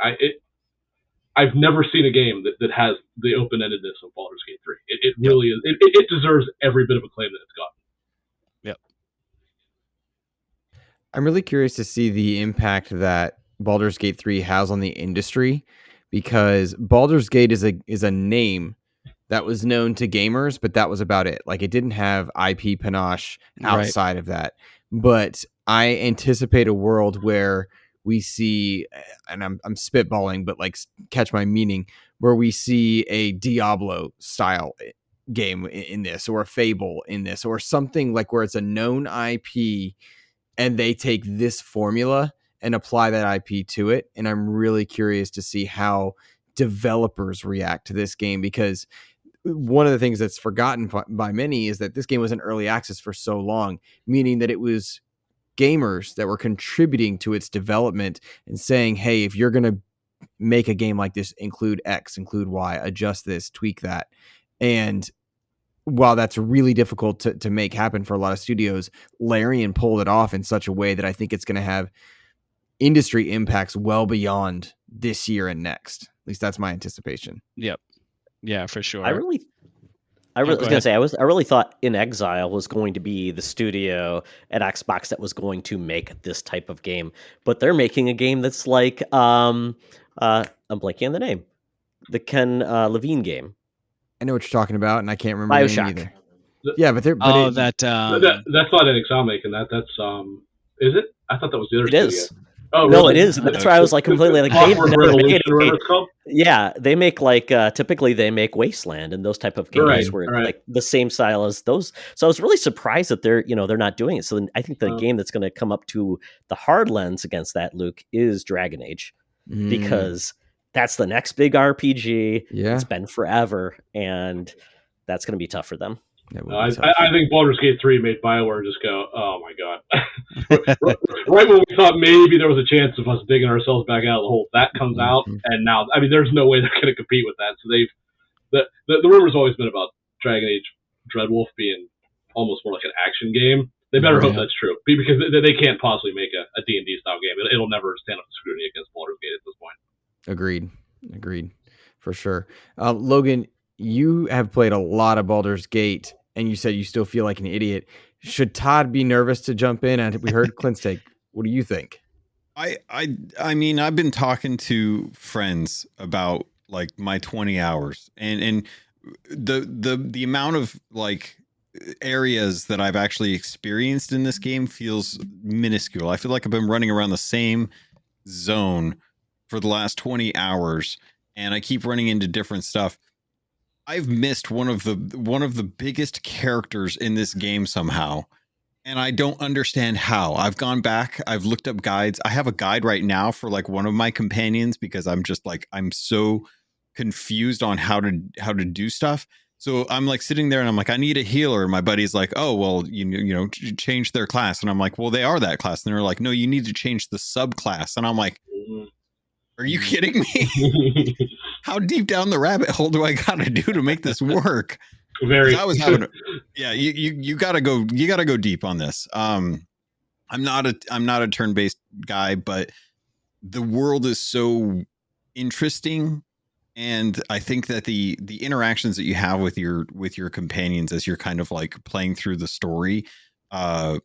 I've never seen a game that has the open-endedness of Baldur's Gate 3. It really is. It deserves every bit of acclaim that it's got. Yep. I'm really curious to see the impact that Baldur's Gate 3 has on the industry, because Baldur's Gate is a name that was known to gamers, but that was about it. Like, it didn't have IP panache outside of that. But I anticipate a world where we see, and I'm spitballing, but like, catch my meaning, where we see a Diablo style game in this, or a Fable in this, or something like where it's a known IP and they take this formula and apply that IP to it. And I'm really curious to see how developers react to this game, because one of the things that's forgotten by many is that this game was in early access for so long, meaning that it was gamers that were contributing to its development and saying, hey, if you're going to make a game like this, include X, include Y, adjust this, tweak that. And while that's really difficult to make happen for a lot of studios, Larian pulled it off in such a way that I think it's going to have industry impacts well beyond this year and next. At least that's my anticipation. Yep. Yeah, for sure. I was going to say, I really thought In Exile was going to be the studio at Xbox that was going to make this type of game, but they're making a game that's like, I'm blanking on the name, the Ken Levine game. I know what you're talking about, and I can't remember BioShock. the name either. Yeah, but they're that's not an Exile making that. That's is it? I thought that was the other studio. It is. Oh, no, really? it is. That's why I was like completely like they've never made a, yeah, they make like typically they make Wasteland and those type of games where it's like the same style as those. So I was really surprised that they're not doing it. So then I think the game that's going to come up to the hard lens against that, Luke, is Dragon Age, because that's the next big RPG. Yeah, Uh, it's been forever, and that's going to be tough for them. I think Baldur's Gate 3 made BioWare just go, oh my god. right when we thought maybe there was a chance of us digging ourselves back out of the hole, that comes out, and now, I mean, there's no way they're going to compete with that. So the rumor's always been about Dragon Age Dreadwolf being almost more like an action game. They better hope that's true, because they can't possibly make a D&D style game. It'll never stand up to scrutiny against Baldur's Gate at this point. Agreed. For sure. Logan, you have played a lot of Baldur's Gate, and you said you still feel like an idiot. Should Todd be nervous to jump in? And we heard Clint's take. What do you think? I mean, I've been talking to friends about like my 20 hours and the amount of like areas that I've actually experienced in this game feels minuscule. I feel like I've been running around the same zone for the last 20 hours, and I keep running into different stuff. I've missed one of the biggest characters in this game somehow, and I don't understand how. I've gone back, I've looked up guides. I have a guide right now for like one of my companions because I'm just like, I'm so confused on how to do stuff. So I'm like sitting there and I'm like, I need a healer. And my buddy's like, oh, well, you know, change their class. And I'm like, well, they are that class. And they're like, no, you need to change the subclass. And I'm like, are you kidding me? How deep down the rabbit hole do I gotta do to make this work? I was having, you gotta go deep on this. I'm not a turn-based guy, but the world is so interesting, and I think that the interactions that you have with your companions as you're kind of like playing through the story are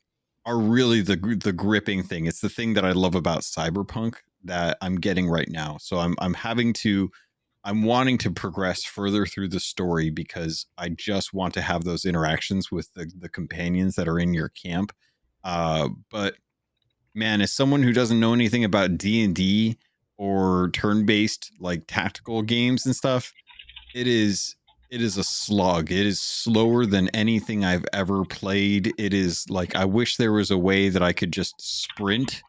really the gripping thing. It's the thing that I love about Cyberpunk that I'm getting right now. So I'm wanting to progress further through the story because I just want to have those interactions with the companions that are in your camp. But man, as someone who doesn't know anything about D&D or turn-based like tactical games and stuff, it is a slog. It is slower than anything I've ever played. It is like, I wish there was a way that I could just sprint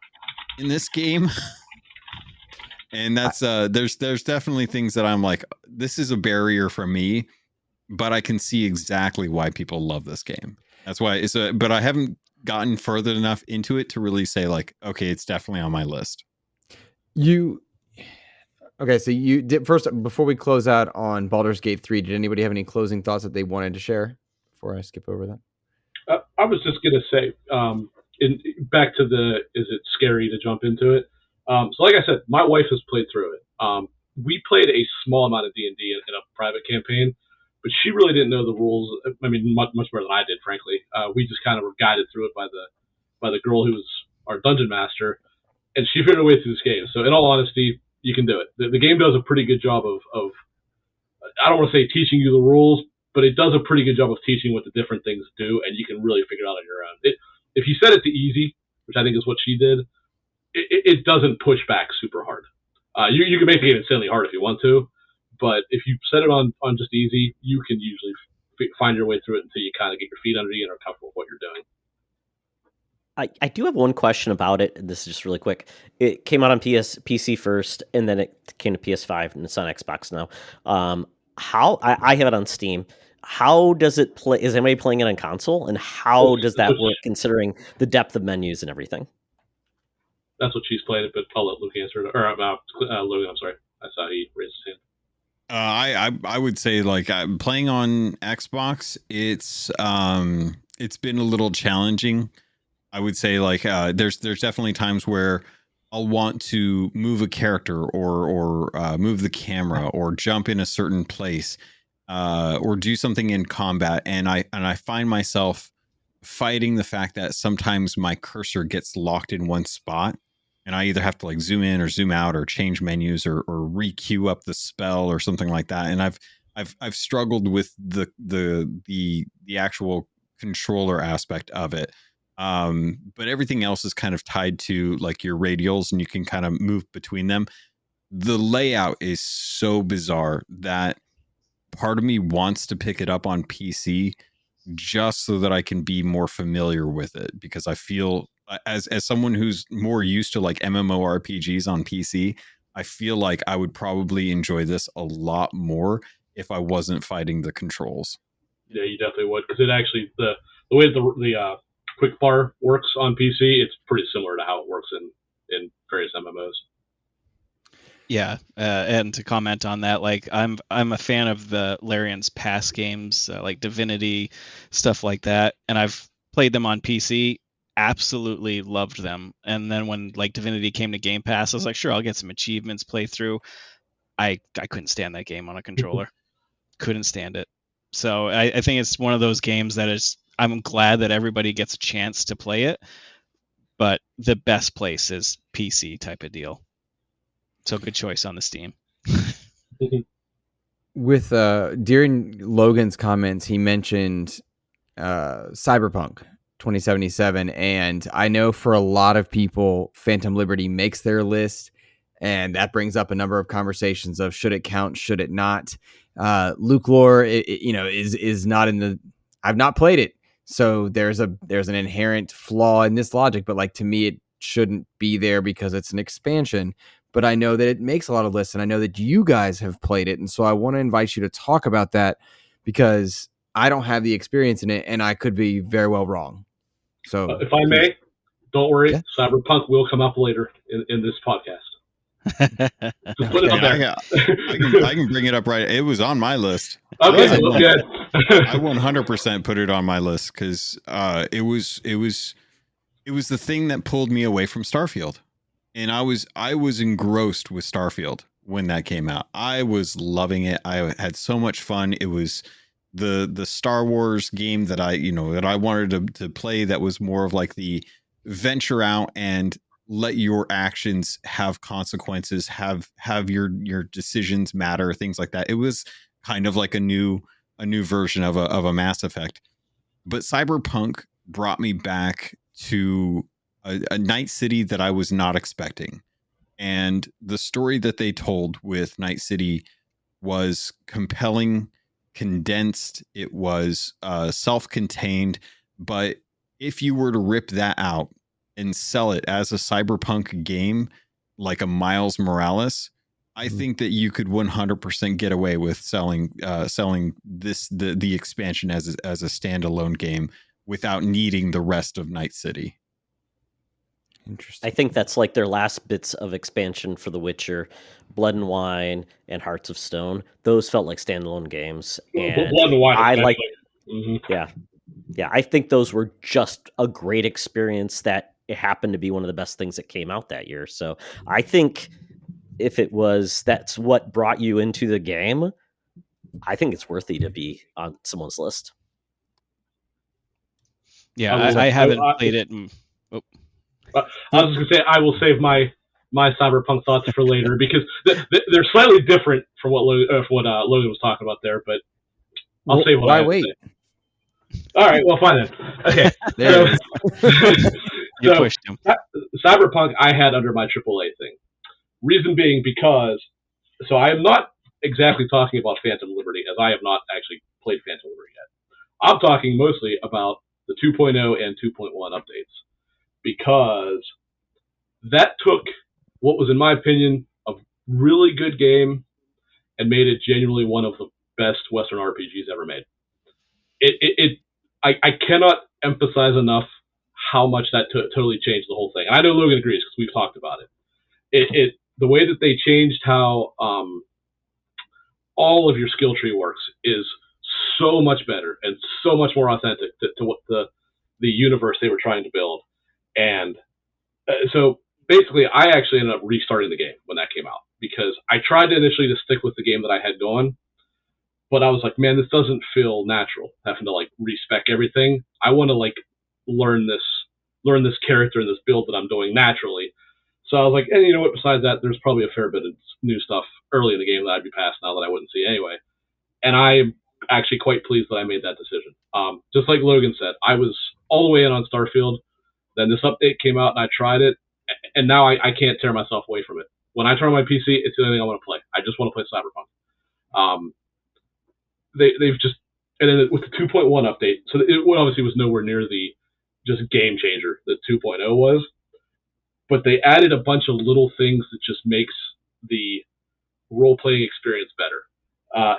in this game. And that's there's definitely things that I'm like, this is a barrier for me, but I can see exactly why people love this game. That's why but I haven't gotten further enough into it to really say like, okay, it's definitely on my list. Okay, so you did first, before we close out on Baldur's Gate 3, did anybody have any closing thoughts that they wanted to share before I skip over that? I was just going to say, back to is it scary to jump into it? So like I said, my wife has played through it. We played a small amount of D&D in a private campaign, but she really didn't know the rules. I mean, much more than I did, frankly. We just kind of were guided through it by the girl who was our dungeon master, and she figured her way through this game. So in all honesty, you can do it. The game does a pretty good job of I don't want to say teaching you the rules, but it does a pretty good job of teaching what the different things do, and you can really figure it out on your own. If you set it to easy, which I think is what she did, it doesn't push back super hard. You can make the game insanely hard if you want to, but if you set it on just easy, you can usually find your way through it until you kind of get your feet under you and are comfortable with what you're doing. I do have one question about it. This is just really quick. It came out on PC first, and then it came to PS5, and it's on Xbox now. I have it on Steam. How does it play? Is anybody playing it on console? And how does that work, considering the depth of menus and everything? That's what she's playing it, but I'll let Luke answer it. Or Logan, I'm sorry. I saw he raised his hand. I would say like I'm playing on Xbox. It's been a little challenging. I would say like there's definitely times where I'll want to move a character or move the camera or jump in a certain place or do something in combat, and I find myself fighting the fact that sometimes my cursor gets locked in one spot, and I either have to like zoom in or zoom out or change menus or re-queue up the spell or something like that. And I've struggled with the actual controller aspect of it. But everything else is kind of tied to like your radials, and you can kind of move between them. The layout is so bizarre that part of me wants to pick it up on PC just so that I can be more familiar with it, because I feel as someone who's more used to like MMORPGs on PC, I feel like I would probably enjoy this a lot more if I wasn't fighting the controls. Yeah, you definitely would, because it actually the way the quick bar works on PC, it's pretty similar to how it works in various MMOs. Yeah, and to comment on that, like I'm a fan of the Larian's past games, like Divinity, stuff like that, and I've played them on PC. Absolutely loved them. And then when like Divinity came to Game Pass, I was like, sure, I'll get some achievements, play through. I couldn't stand that game on a controller. Couldn't stand it. So I think it's one of those games that is. I'm glad that everybody gets a chance to play it, but the best place is PC type of deal. So good choice on the Steam. With during Logan's comments, he mentioned Cyberpunk 2077, and I know for a lot of people, Phantom Liberty makes their list, and that brings up a number of conversations of should it count, should it not. Luke Lohr, is not in the. I've not played it, so there's an inherent flaw in this logic. But like to me, it shouldn't be there because it's an expansion. But I know that it makes a lot of lists, and I know that you guys have played it, and so I want to invite you to talk about that because I don't have the experience in it, and I could be very well wrong. So, if I may, don't worry, Cyberpunk will come up later in this podcast. Just put it up there. I can bring it up right. It was on my list. Okay, well, good. I 100% put it on my list because it was the thing that pulled me away from Starfield, and I was engrossed with Starfield when that came out. I was loving it. I had so much fun. It was the Star Wars game that I wanted to play, that was more of like the venture out and let your actions have consequences, have your decisions matter, things like that. It was kind of like a new version of a Mass Effect. But Cyberpunk brought me back to a Night City that I was not expecting. And the story that they told with Night City was compelling, condensed. It was self-contained. But if you were to rip that out and sell it as a Cyberpunk game, like a Miles Morales, I think that you could 100% get away with selling the expansion as a standalone game without needing the rest of Night City. Interesting. I think that's like their last bits of expansion for The Witcher, Blood and Wine, and Hearts of Stone. Those felt like standalone games, and Blood and Wine, I like. Mm-hmm. Yeah. I think those were just a great experience. That it happened to be one of the best things that came out that year. So I think if that's what brought you into the game, I think it's worthy to be on someone's list. Yeah, I haven't played it. I was just gonna say I will save my Cyberpunk thoughts for later because they're slightly different from what Logan was talking about there. But I'll save what I have to say. All right, well, fine then. Okay, there it is. You pushed him. Cyberpunk I had under my AAA thing. Reason being because, so I am not exactly talking about Phantom Liberty, as I have not actually played Phantom Liberty yet. I'm talking mostly about the 2.0 and 2.1 updates, because that took what was, in my opinion, a really good game and made it genuinely one of the best Western RPGs ever made. I cannot emphasize enough how much that totally changed the whole thing. I know Logan agrees because we've talked about it. The way that they changed how all of your skill tree works is so much better and so much more authentic to what the universe they were trying to build. And so basically, I actually ended up restarting the game when that came out, because I tried initially to stick with the game that I had going, but I was like, man, this doesn't feel natural, having to like respec everything. I want to like learn this character and this build that I'm doing naturally. So I was like, and you know what? Besides that, there's probably a fair bit of new stuff early in the game that I'd be past now that I wouldn't see anyway. And I'm actually quite pleased that I made that decision. Just like Logan said, I was all the way in on Starfield. Then this update came out and I tried it, and now I can't tear myself away from it. When I turn on my PC, it's the only thing I want to play. I just want to play Cyberpunk. They've just, and then with the 2.1 update, so it obviously was nowhere near the just game changer that 2.0 was, but they added a bunch of little things that just makes the role-playing experience better.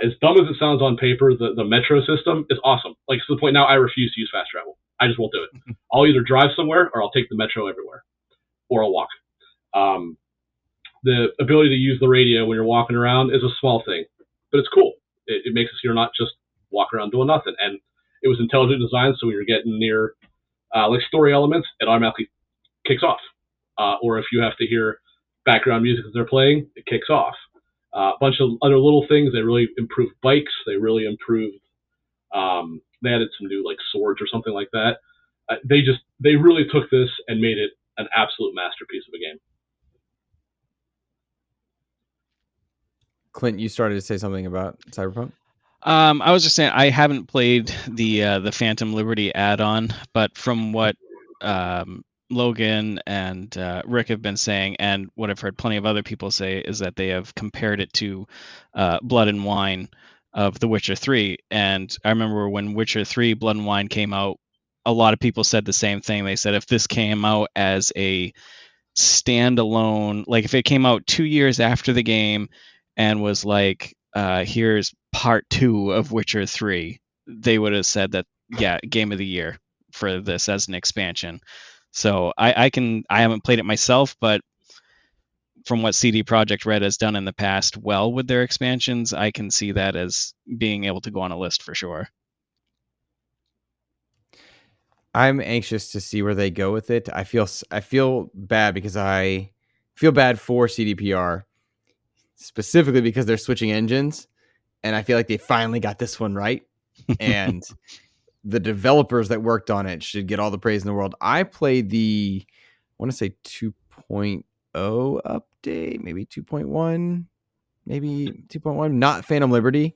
As dumb as it sounds on paper, the metro system is awesome. Like, to the point now I refuse to use fast travel. I just won't do it. I'll either drive somewhere or I'll take the metro everywhere, or I'll walk. The ability to use the radio when you're walking around is a small thing, but it's cool. It makes it so you're not just walking around doing nothing. And it was intelligent design, so when you're getting near like story elements, it automatically kicks off. Or if you have to hear background music that they're playing, it kicks off. A bunch of other little things. They really improved bikes. They really improved. They added some new like swords or something like that. They really took this and made it an absolute masterpiece of a game. Clint, you started to say something about Cyberpunk? I was just saying I haven't played the Phantom Liberty add-on, but from what Logan and Rick have been saying, and what I've heard plenty of other people say, is that they have compared it to Blood and Wine of The Witcher 3. And I remember when Witcher 3 Blood and Wine came out, a lot of people said the same thing. They said if this came out as a standalone, like if it came out 2 years after the game and was like, here's part 2 of Witcher 3, they would have said that, yeah, game of the year for this as an expansion. So I haven't played it myself, but from what CD Projekt Red has done in the past well with their expansions, I can see that as being able to go on a list for sure. I'm anxious to see where they go with it. I feel bad because I feel bad for CDPR, specifically because they're switching engines, and I feel like they finally got this one right. And the developers that worked on it should get all the praise in the world. I played I want to say 2.0 update, maybe 2.1, not Phantom Liberty.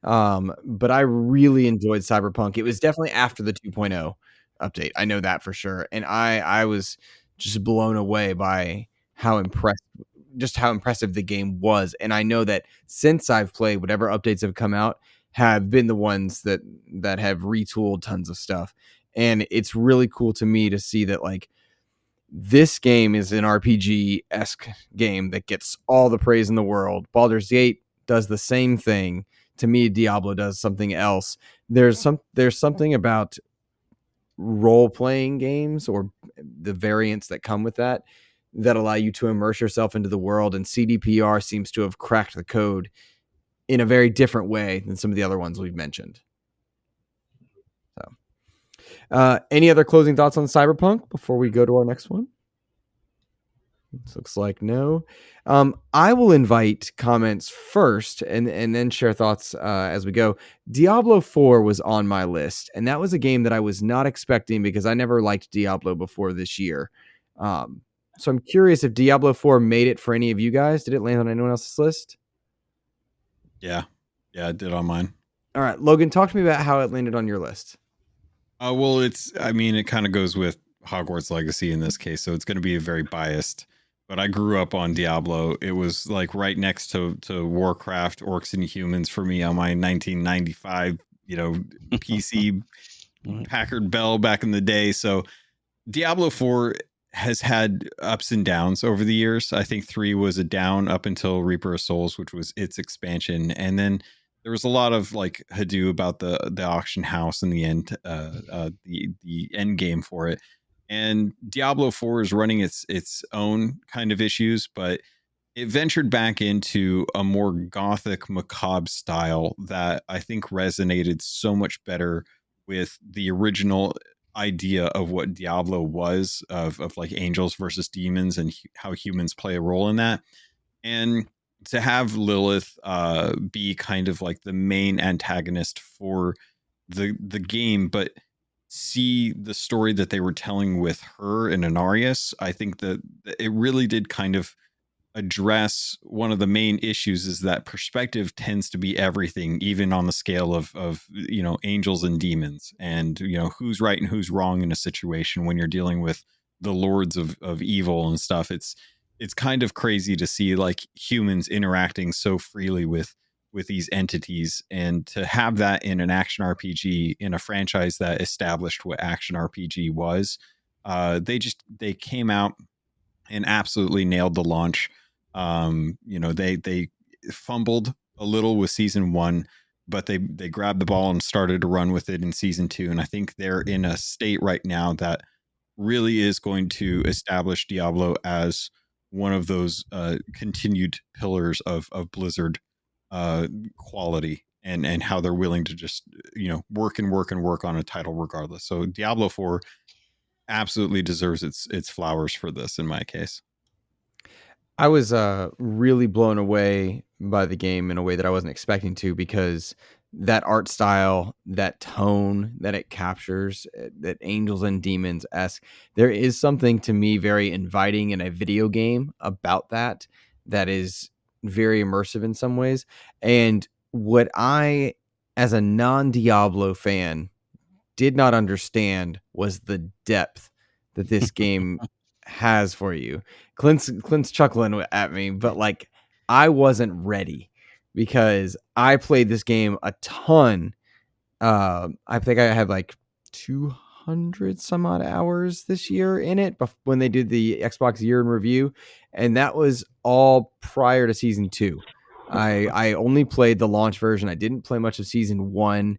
But I really enjoyed Cyberpunk. It was definitely after the 2.0 update. I know that for sure. And I was just blown away by how impressive the game was. And I know that since I've played, whatever updates have come out have been the ones that have retooled tons of stuff. And it's really cool to me to see that like this game is an RPG-esque game that gets all the praise in the world. Baldur's Gate does the same thing. To me, Diablo does something else. There's something about role-playing games, or the variants that come with that allow you to immerse yourself into the world, and CDPR seems to have cracked the code in a very different way than some of the other ones we've mentioned. So, any other closing thoughts on Cyberpunk before we go to our next one? This looks like no. I will invite comments first and then share thoughts as we go. Diablo IV was on my list, and that was a game that I was not expecting because I never liked Diablo before this year. So I'm curious if Diablo IV made it for any of you guys. Did it land on anyone else's list? Yeah, it did on mine. All right, Logan, talk to me about how it landed on your list. Well, it kind of goes with Hogwarts Legacy in this case, so it's going to be very biased. But I grew up on Diablo. It was like right next to Warcraft, Orcs and Humans for me on my 1995, PC Packard Bell back in the day. So Diablo 4 has had ups and downs over the years. I think 3 was a down up until Reaper of Souls, which was its expansion. And then there was a lot of like Hadoo about the auction house in the end, the end game for it. And Diablo 4 is running its own kind of issues, but it ventured back into a more gothic, macabre style that I think resonated so much better with the original idea of what Diablo was, of like angels versus demons and how humans play a role in that. And to have Lilith be kind of like the main antagonist for the game, but see the story that they were telling with her and Anarius, I think that it really did kind of address one of the main issues, is that perspective tends to be everything, even on the scale of angels and demons, and who's right and who's wrong in a situation when you're dealing with the lords of evil and stuff. It's kind of crazy to see like humans interacting so freely with these entities, and to have that in an action RPG in a franchise that established what action RPG was. They came out and absolutely nailed the launch. They fumbled a little with season 1, but they grabbed the ball and started to run with it in season 2. And I think they're in a state right now that really is going to establish Diablo as one of those continued pillars of Blizzard quality, and how they're willing to just work and work and work on a title regardless. So Diablo 4 absolutely deserves its flowers for this, in my case. I was really blown away by the game in a way that I wasn't expecting to, because that art style, that tone that it captures, that angels and demons esque, there is something to me very inviting in a video game about that is very immersive in some ways. And what I, as a non-Diablo fan, did not understand was the depth that this game has for you. Clint's chuckling at me, but like, I wasn't ready, because I played this game a ton. I think I had like 200 some odd hours this year in it when they did the Xbox year in review, and that was all prior to season 2. I only played the launch version. I didn't play much of season 1,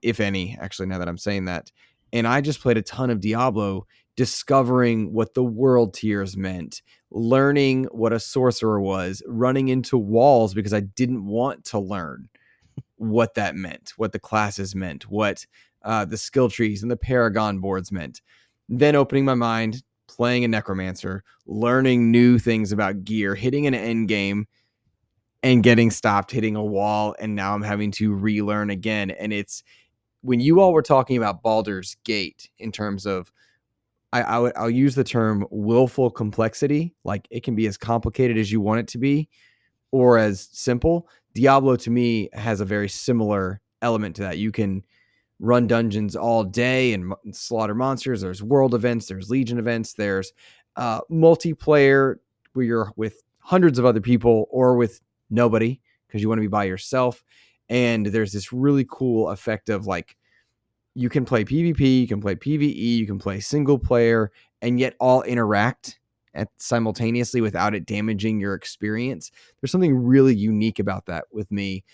if any, actually, now that I'm saying that. And I just played a ton of Diablo, discovering what the world tiers meant, learning what a sorcerer was, running into walls because I didn't want to learn what that meant, what the classes meant, what the skill trees and the Paragon boards meant. Then opening my mind, playing a Necromancer, learning new things about gear, hitting an end game, and getting stopped, hitting a wall, and now I'm having to relearn again. And it's, when you all were talking about Baldur's Gate in terms of, I'll use the term willful complexity, like it can be as complicated as you want it to be or as simple. Diablo to me has a very similar element to that. You can run dungeons all day and slaughter monsters. There's world events, there's Legion events, there's multiplayer where you're with hundreds of other people or with nobody because you want to be by yourself. And there's this really cool effect of like, you can play PvP, you can play PvE, you can play single player, and yet all interact simultaneously without it damaging your experience. There's something really unique about that with me.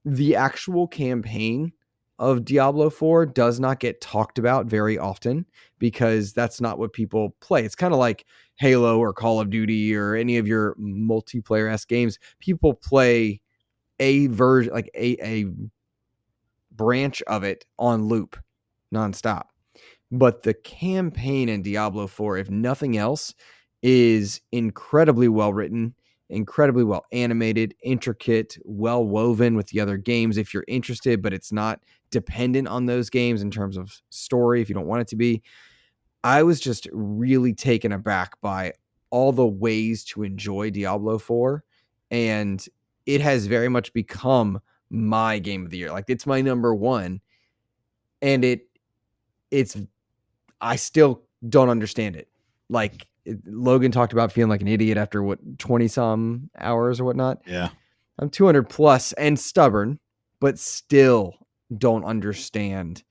The actual campaign of Diablo 4 does not get talked about very often because that's not what people play. It's kind of like Halo or Call of Duty or any of your multiplayer-esque games. People play a version, like a branch of it on loop nonstop. But the campaign in Diablo 4, if nothing else, is incredibly well written, incredibly well animated, intricate, well woven with the other games if you're interested, but it's not dependent on those games in terms of story if you don't want it to be. I was just really taken aback by all the ways to enjoy Diablo 4, and it has very much become my game of the year. Like, it's my number one, and it's I still don't understand it. Like, Logan talked about feeling like an idiot after 20 some hours or whatnot. Yeah. I'm 200 plus and stubborn, but still don't understand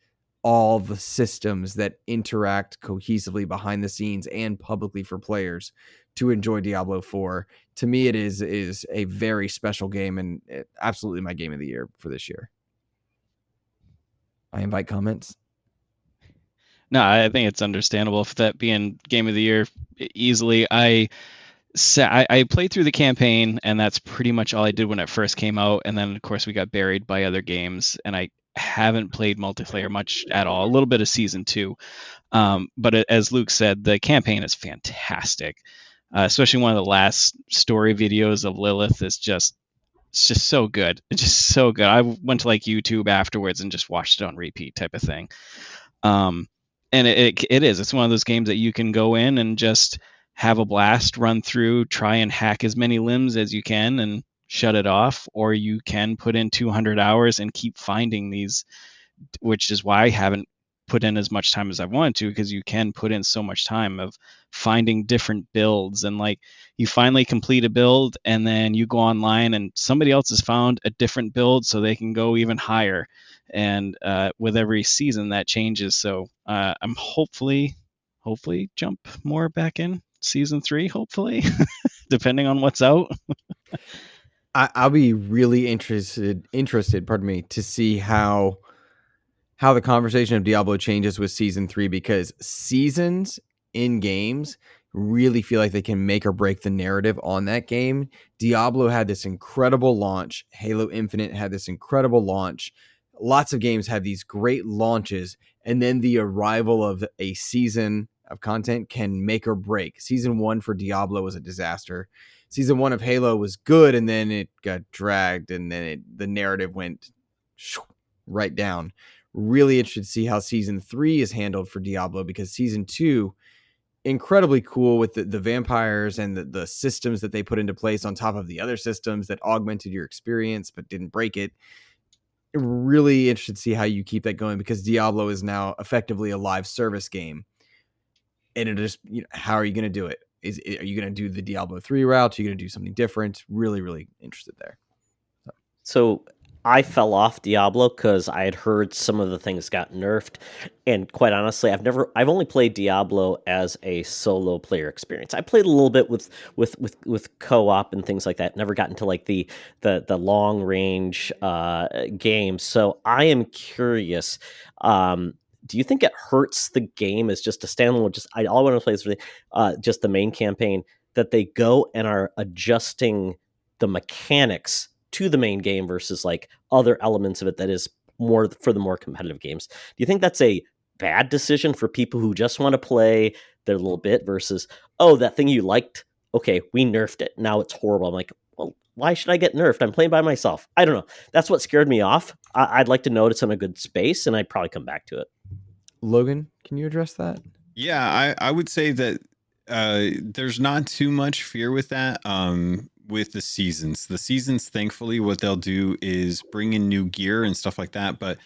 all the systems that interact cohesively behind the scenes and publicly for players to enjoy Diablo 4. To me, it is a very special game and absolutely my game of the year for this year. I invite comments. No, I think it's understandable for that being game of the year easily. I So I played through the campaign, and that's pretty much all I did when it first came out. And then, of course, we got buried by other games, and I haven't played multiplayer much at all. A little bit of season 2, but as Luke said, the campaign is fantastic. Especially one of the last story videos of Lilith is just it's just so good. It's just so good. I went to like YouTube afterwards and just watched it on repeat type of thing. And it is. It's one of those games that you can go in and just have a blast, run through, try and hack as many limbs as you can, and shut it off. Or you can put in 200 hours and keep finding these, which is why I haven't put in as much time as I wanted to, because you can put in so much time of finding different builds, and like you finally complete a build and then you go online and somebody else has found a different build so they can go even higher, and with every season that changes. So I'm hopefully jump more back in season 3, hopefully depending on what's out. I'll be really interested, pardon me, to see how the conversation of Diablo changes with season 3, because seasons in games really feel like they can make or break the narrative on that game. Diablo had this incredible launch. Halo Infinite had this incredible launch. Lots of games have these great launches, and then the arrival of a season of content can make or break. Season 1 for Diablo was a disaster. Season 1 of Halo was good, and then it got dragged, and then the narrative went right down. Really interested to see how season 3 is handled for Diablo, because season 2, incredibly cool with the vampires and the systems that they put into place on top of the other systems that augmented your experience but didn't break it. Really interested to see how you keep that going, because Diablo is now effectively a live service game. And it just, how are you going to do it? Are you going to do the Diablo 3 route? Are you going to do something different? Really, really interested there. So I fell off Diablo because I had heard some of the things got nerfed, and quite honestly, I've only played Diablo as a solo player experience. I played a little bit with co-op and things like that. Never got into like the long range games. So I am curious. Do you think it hurts the game as just a standalone? All I want to play is really, just the main campaign, that they go and are adjusting the mechanics to the main game versus like other elements of it that is more for the more competitive games. Do you think that's a bad decision for people who just want to play their little bit versus, oh, that thing you liked, okay, we nerfed it, now it's horrible? I'm like, well, why should I get nerfed? I'm playing by myself. I don't know. That's what scared me off. I'd like to know it's in a good space, and I'd probably come back to it. Logan, can you address that? Yeah, I would say that there's not too much fear with that. With the seasons, thankfully, what they'll do is bring in new gear and stuff like that. But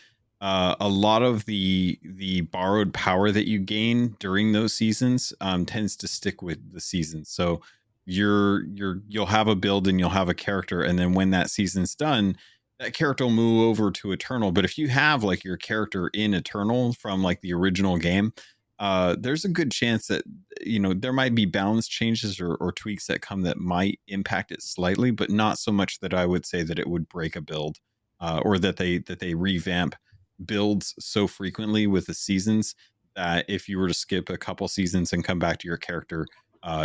a lot of the borrowed power that you gain during those seasons tends to stick with the seasons. So you'll have a build and you'll have a character, and then when that season's done, that character will move over to Eternal. But if you have like your character in Eternal from like the original game, there's a good chance that there might be balance changes or tweaks that come that might impact it slightly, but not so much that I would say that it would break a build, or that they revamp builds so frequently with the seasons that if you were to skip a couple seasons and come back to your character,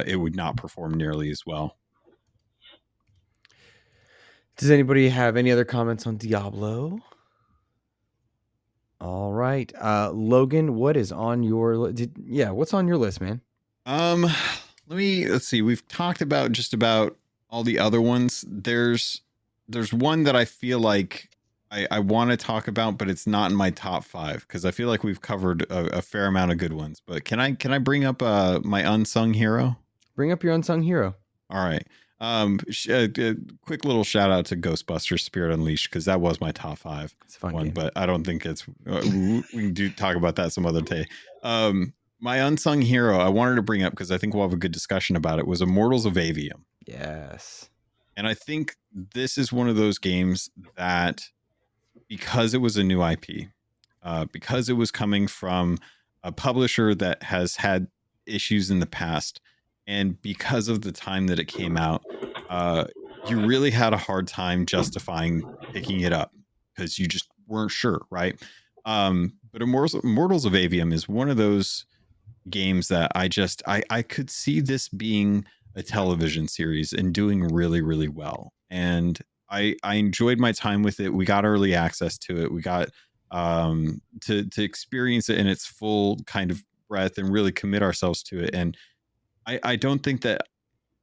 it would not perform nearly as well. Does anybody have any other comments on Diablo? All right, Logan, what is on your what's on your list, man? Let's see. We've talked about just about all the other ones. There's one that I feel like I want to talk about, but it's not in my top 5 because I feel like we've covered a fair amount of good ones. But can I bring up my unsung hero? Bring up your unsung hero. All right. Quick little shout out to Ghostbusters Spirit Unleashed, because that was my top 5. It's a fun one, game. but I don't think it's we can talk about that some other day. My unsung hero I wanted to bring up, because I think we'll have a good discussion about it, was Immortals of Aveum. Yes. And I think this is one of those games that, because it was a new IP, because it was coming from a publisher that has had issues in the past, and because of the time that it came out, you really had a hard time justifying picking it up because you just weren't sure, right? But Immortals of Aveum is one of those games that I could see this being a television series and doing really, really well. And I enjoyed my time with it. We got early access to it. We got to experience it in its full kind of breadth and really commit ourselves to it. And I don't think that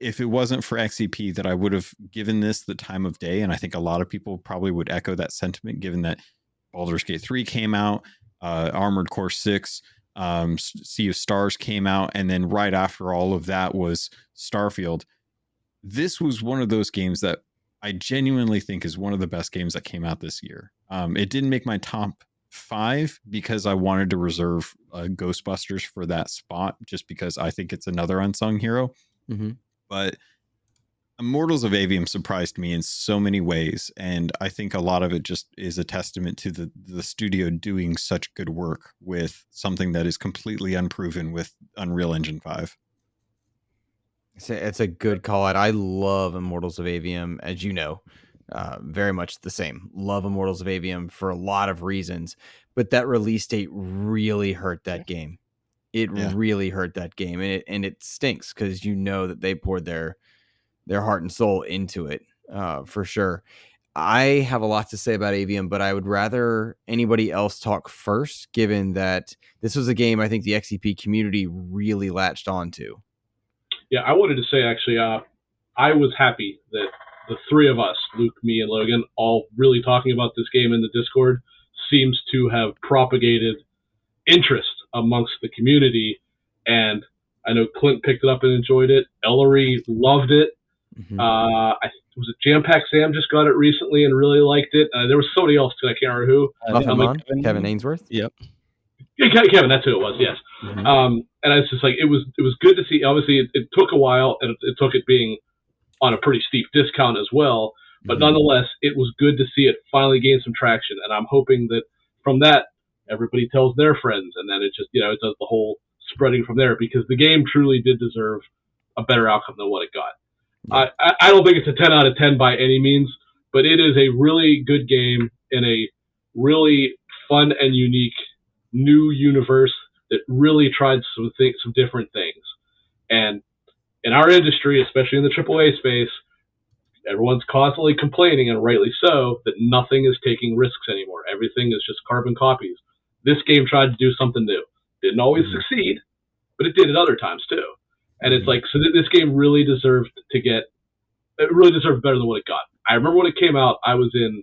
if it wasn't for XEP that I would have given this the time of day. And I think a lot of people probably would echo that sentiment, given that Baldur's Gate 3 came out, Armored Core 6, Sea of Stars came out, and then right after all of that was Starfield. This was one of those games that I genuinely think is one of the best games that came out this year. It didn't make my top 5 because I wanted to reserve Ghostbusters for that spot, just because I think it's another unsung hero. Mm-hmm. But Immortals of Aveum surprised me in so many ways, and I think a lot of it just is a testament to the studio doing such good work with something that is completely unproven with Unreal Engine 5. It's a good call out. I love Immortals of Aveum, as you know, very much the same. Love Immortals of Aveum for a lot of reasons, but that release date really hurt that game. It really hurt that game, and it stinks because you know that they poured their heart and soul into it, for sure. I have a lot to say about Avium, but I would rather anybody else talk first, given that this was a game I think the XEP community really latched onto. Yeah, I wanted to say, actually, I was happy that the three of us, Luke, me, and Logan, all really talking about this game in the Discord seems to have propagated interest amongst the community. And I know Clint picked it up and enjoyed it. Ellery loved it. Mm-hmm. Was it Jam Pack Sam just got it recently and really liked it. There was somebody else too, I can't remember who. Kevin Ainsworth. Yep. Yeah, Kevin, that's who it was. Yes. Mm-hmm. And I was just like, it was good to see. Obviously, it took a while, and it took it being on a pretty steep discount as well. But nonetheless, it was good to see it finally gain some traction. And I'm hoping that from that, everybody tells their friends, and then it just, it does the whole spreading from there, because the game truly did deserve a better outcome than what it got. Yeah. I don't think it's a 10 out of 10 by any means, but it is a really good game in a really fun and unique new universe that really tried some different things. And in our industry, especially in the AAA space, everyone's constantly complaining, and rightly so, that nothing is taking risks anymore. Everything is just carbon copies. This game tried to do something new. Didn't always succeed, but it did at other times too. And it's like, so this game really deserved better than what it got. I remember when it came out, I was in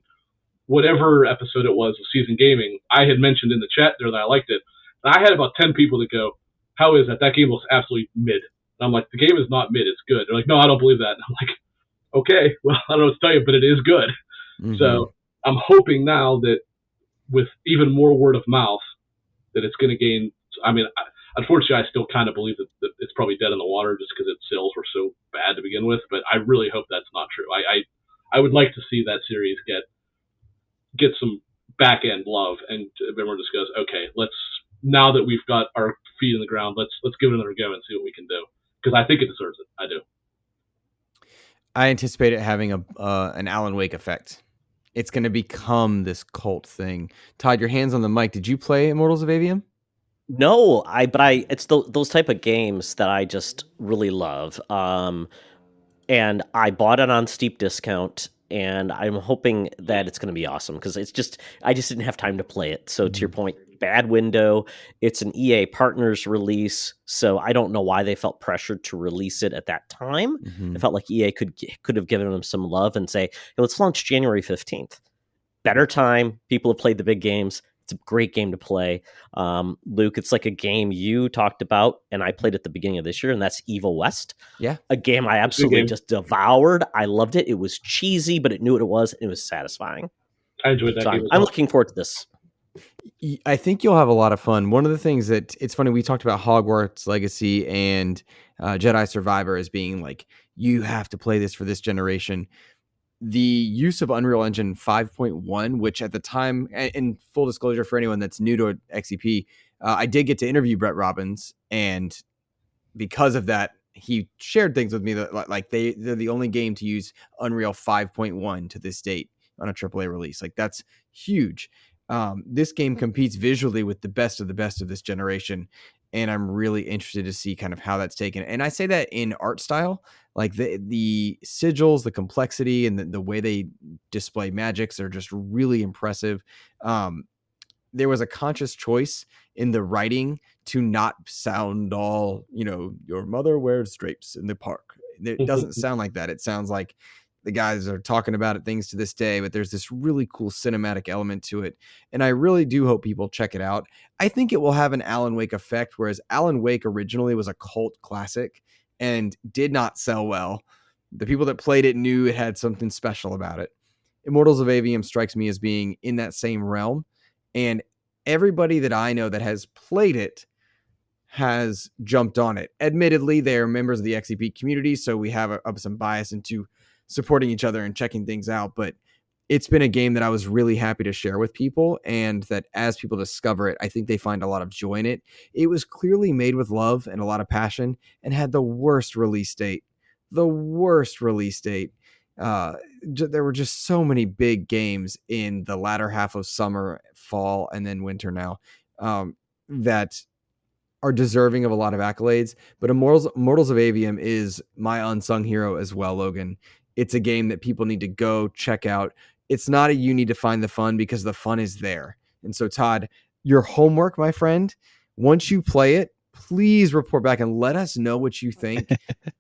whatever episode it was of Season Gaming. I had mentioned in the chat there that I liked it. And I had about 10 people that go, how is that? That game looks absolutely mid. And I'm like, the game is not mid, it's good. They're like, no, I don't believe that. And I'm like, okay, well, I don't know what to tell you, but it is good. Mm-hmm. So I'm hoping now that with even more word of mouth, that it's going to gain. I mean, unfortunately, I still kind of believe that it's probably dead in the water just because its sales were so bad to begin with. But I really hope that's not true. I would like to see that series get some back end love, and everyone just goes, okay, now that we've got our feet in the ground, let's give it another go and see what we can do, because I think it deserves it. I do. I anticipate it having an Alan Wake effect. It's going to become this cult thing. Todd, your hands on the mic. Did you play Immortals of Aveum? No, it's those type of games that I just really love. And I bought it on steep discount, and I'm hoping that it's going to be awesome, because I just didn't have time to play it. So to your point, bad window. It's an EA Partners release, so I don't know why they felt pressured to release it at that time. I felt like EA could have given them some love and say, hey, let's launch January 15th. Better time. People have played the big games. It's a great game to play. Luke, it's like a game you talked about, and I played at the beginning of this year, and that's Evil West. Yeah. A game I absolutely just devoured. I loved it. It was cheesy, but it knew what it was, and it was satisfying. I enjoyed that game. I'm looking forward to this. I think you'll have a lot of fun. One of the things that it's funny, we talked about Hogwarts Legacy and Jedi Survivor as being like, you have to play this for this generation. The use of Unreal Engine 5.1, which at the time, in full disclosure for anyone that's new to XEP, I did get to interview Brett Robbins, and because of that, he shared things with me that like they're the only game to use Unreal 5.1 to this date on a AAA release. Like, that's huge. This game competes visually with the best of this generation. and I'm really interested to see kind of how that's taken. And I say that in art style, like the sigils, the complexity, and the way they display magics are just really impressive. There was a conscious choice in the writing to not sound all, your mother wears drapes in the park. It doesn't sound like that. It sounds like the guys are talking about it, things to this day, but there's this really cool cinematic element to it. And I really do hope people check it out. I think it will have an Alan Wake effect, whereas Alan Wake originally was a cult classic and did not sell well. The people that played it knew it had something special about it. Immortals of Aveum strikes me as being in that same realm. And everybody that I know that has played it has jumped on it. Admittedly, they are members of the XEP community, so we have some bias into supporting each other and checking things out. But it's been a game that I was really happy to share with people, and that as people discover it, I think they find a lot of joy in it. It was clearly made with love and a lot of passion, and had the worst release date. The worst release date. There were just so many big games in the latter half of summer, fall, and then winter now that are deserving of a lot of accolades. But Immortals of Aveum is my unsung hero as well, Logan. It's a game that people need to go check out. It's not a you need to find the fun, because the fun is there. And so, Todd, your homework, my friend, once you play it, please report back and let us know what you think,